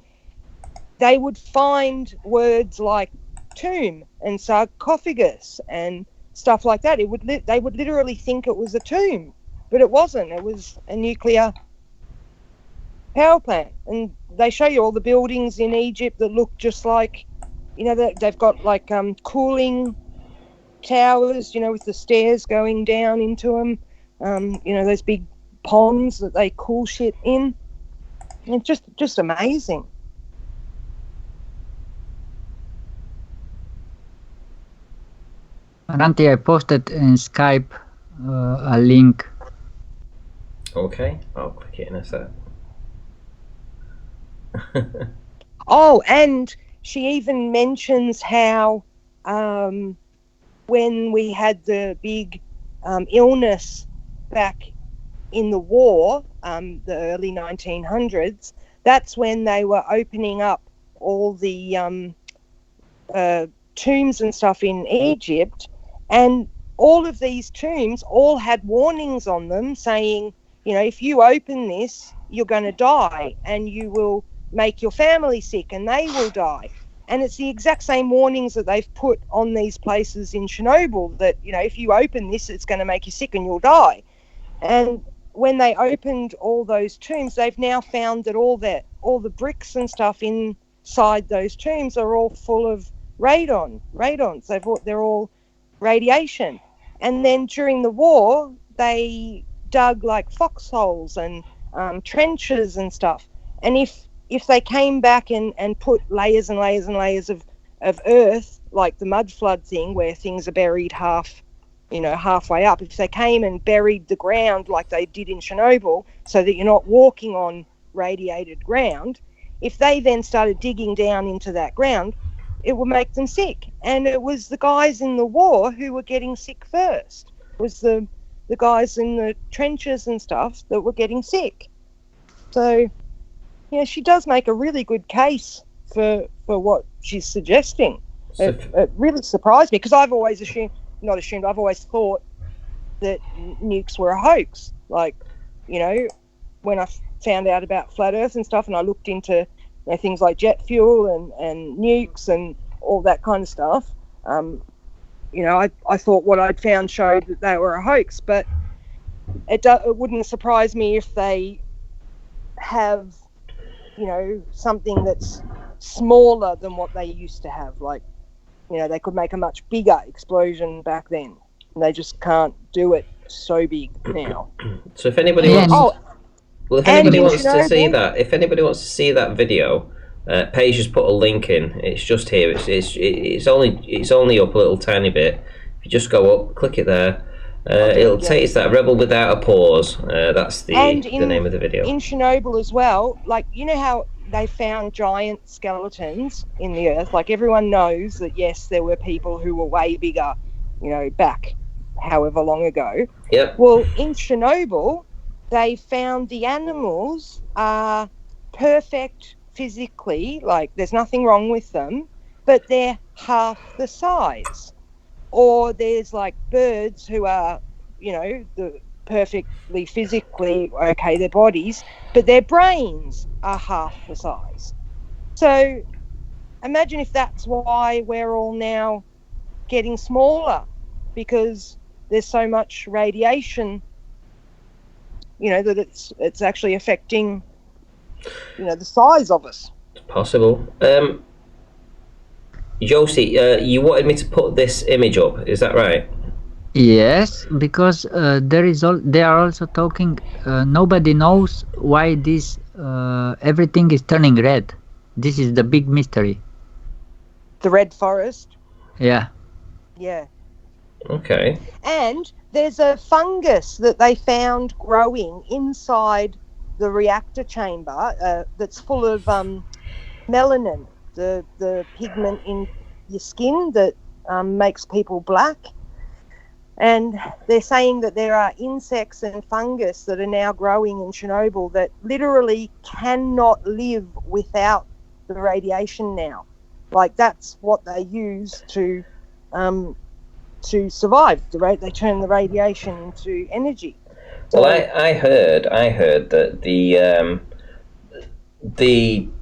they would find words like tomb and sarcophagus and stuff like that. They would literally think it was a tomb, but it wasn't. It was a nuclear power plant. And they show you all the buildings in Egypt that look just like, they've got like cooling towers, with the stairs going down into them. Those big ponds that they cool shit in. It's just amazing. Ranti, I posted in Skype a link. Okay, I'll click it in a sec. Oh, and she even mentions how when we had the big illness back in the war, the early 1900s, that's when they were opening up all the tombs and stuff in Egypt. And all of these tombs all had warnings on them saying, if you open this, you're going to die and you will make your family sick and they will die. And it's the exact same warnings that they've put on these places in Chernobyl that, if you open this, it's going to make you sick and you'll die. And when they opened all those tombs, they've now found that all the bricks and stuff inside those tombs are all full of radons. They're all radiation. And then during the war, they dug like foxholes and trenches and stuff. And if they came back and put layers and layers and layers of earth, like the mud flood thing where things are buried halfway up, if they came and buried the ground like they did in Chernobyl so that you're not walking on radiated ground, if they then started digging down into that ground, it would make them sick. And it was the guys in the war who were getting sick first. It was the guys in the trenches and stuff that were getting sick. So, she does make a really good case for what she's suggesting. It really surprised me because I've always I've always thought that nukes were a hoax. Like, you know, when I found out about flat Earth and stuff, and I looked into, you know, things like jet fuel and nukes and all that kind of stuff, you know, I thought what I'd found showed that they were a hoax. But it wouldn't surprise me if they have, you know, something that's smaller than what they used to have. Like, you know, they could make a much bigger explosion back then. And they just can't do it so big now. So if anybody if anybody wants to see that video, Paige just put a link in. It's just here. It's only up a little tiny bit. If you just go up, click it there. It'll take us that Rebel Without a Pause. That's the name of the video. In Chernobyl as well, like, you know how they found giant skeletons in the earth? Like, everyone knows that, yes, there were people who were way bigger, you know, back however long ago. Yep. Well, in Chernobyl, they found the animals are perfect physically, like there's nothing wrong with them, but they're half the size. Or there's like birds who are, you know, perfectly physically okay, their bodies, but their brains are half the size. So imagine if that's why we're all now getting smaller, because there's so much radiation, you know, that it's actually affecting, you know, the size of us. It's possible. Josie, you wanted me to put this image up, is that right? Yes, because they are also talking. Nobody knows why this everything is turning red. This is the big mystery. The red forest. Yeah. Yeah. Okay. And there's a fungus that they found growing inside the reactor chamber that's full of melanin, the pigment in your skin that makes people black. And they're saying that there are insects and fungus that are now growing in Chernobyl that literally cannot live without the radiation now. Like, that's what they use to survive. They turn the radiation into energy. Well, I heard that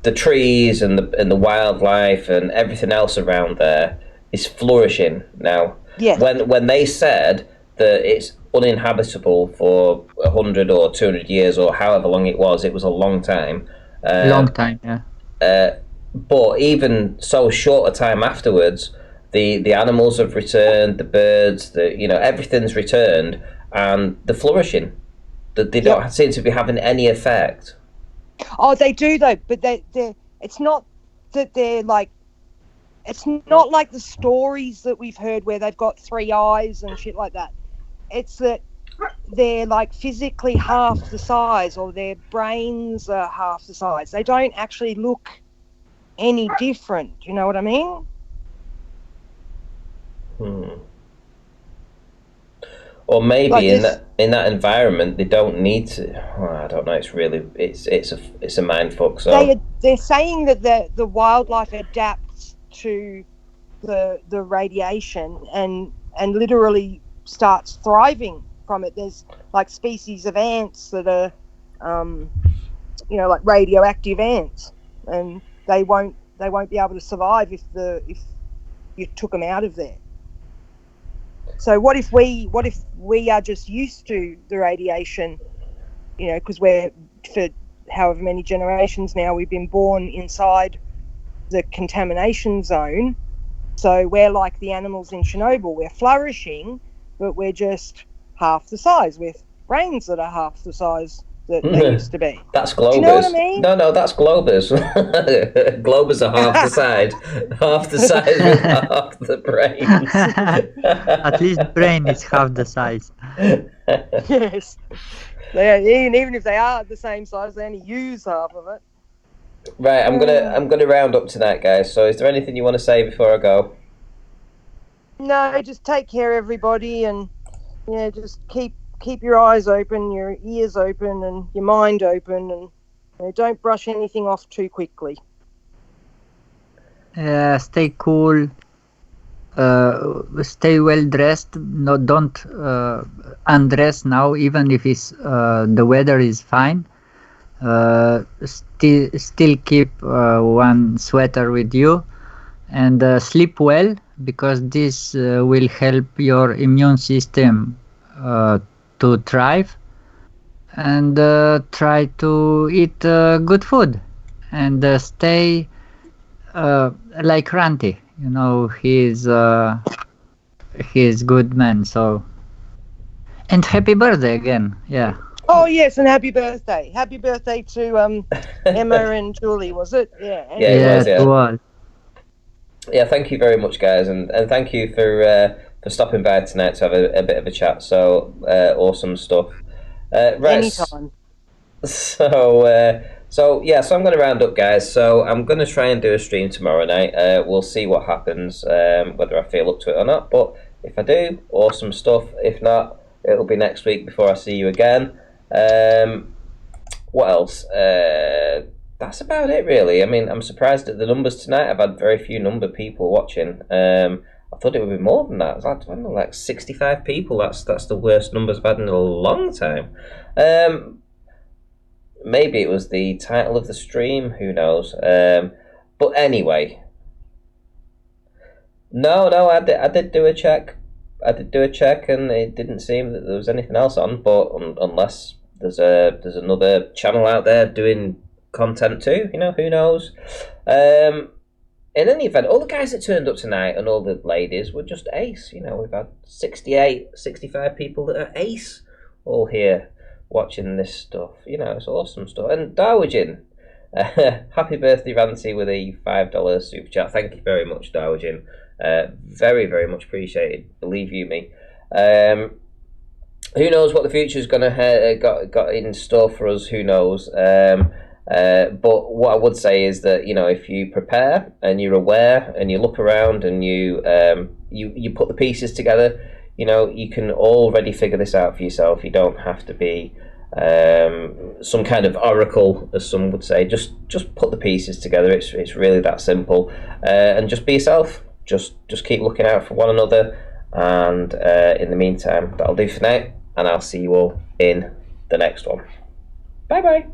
the trees and the wildlife and everything else around there is flourishing now. Yes. When they said that it's uninhabitable for 100 or 200 years or however long it was a long time. Long time, yeah. But even so short a time afterwards, the animals have returned, the birds, everything's returned, and they're flourishing. They don't seem to be having any effect. Oh, they do though, but it's not that they're like. It's not like the stories that we've heard where they've got 3 eyes and shit like that. It's that they're like physically half the size, or their brains are half the size. They don't actually look any different. You know what I mean? Or maybe like in that environment they don't need to. I don't know. It's a mind fuck. So they're saying that the wildlife adapts to the radiation and literally starts thriving from it. There's like species of ants that are, like radioactive ants, and they won't be able to survive if you took them out of there. So what if we are just used to the radiation, because we're, for however many generations now, we've been born inside the contamination zone. So we're like the animals in Chernobyl. We're flourishing, but we're just half the size, with brains that are half the size that they used to be. That's Globers. Do you know what I mean? No, that's Globers. Globers are half the size with half the brains. At least brain is half the size. Yes. Even if they are the same size, they only use half of it. Right, I'm gonna round up tonight, guys. So, is there anything you want to say before I go? No, just take care, everybody, and just keep your eyes open, your ears open, and your mind open, and don't brush anything off too quickly. Stay cool. stay well dressed. No, don't undress now, even if it's the weather is fine. Still keep one sweater with you, and sleep well, because this will help your immune system to thrive. And try to eat good food, and stay like Ranti. You know, he's good man. So, and happy birthday again. Yeah. Oh yes, and happy birthday! Happy birthday to Emma and Julie. Was it? Yeah. Yeah, it was, yeah. It was. Yeah, thank you very much, guys, and thank you for stopping by tonight to have a bit of a chat. So awesome stuff. Right. Anytime. So I'm going to round up, guys. So I'm going to try and do a stream tomorrow night. We'll see what happens, whether I feel up to it or not. But if I do, awesome stuff. If not, it'll be next week before I see you again. What else? That's about it, really. I mean, I'm surprised at the numbers tonight. I've had very few number of people watching. I thought it would be more than that. It's like, I don't know, like 65 people. That's the worst numbers I've had in a long time. Maybe it was the title of the stream. Who knows? But anyway, no, I did do a check. And it didn't seem that there was anything else on. But unless there's another channel out there doing content too, you know, who knows? In any event, all the guys that turned up tonight and all the ladies were just ace. You know, we've had 65 people that are ace all here watching this stuff. You know, it's awesome stuff. And Darwin, happy birthday, Ranty, with a $5 super chat. Thank you very much, Darwin. Very, very much appreciated. Believe you me. Who knows what the future's gonna got in store for us? Who knows? But what I would say is that, you know, if you prepare and you're aware and you look around and you put the pieces together, you know, you can already figure this out for yourself. You don't have to be some kind of oracle, as some would say. Just put the pieces together. It's really that simple. And just be yourself. Just keep looking out for one another. And in the meantime, that'll do for now. And I'll see you all in the next one. Bye bye.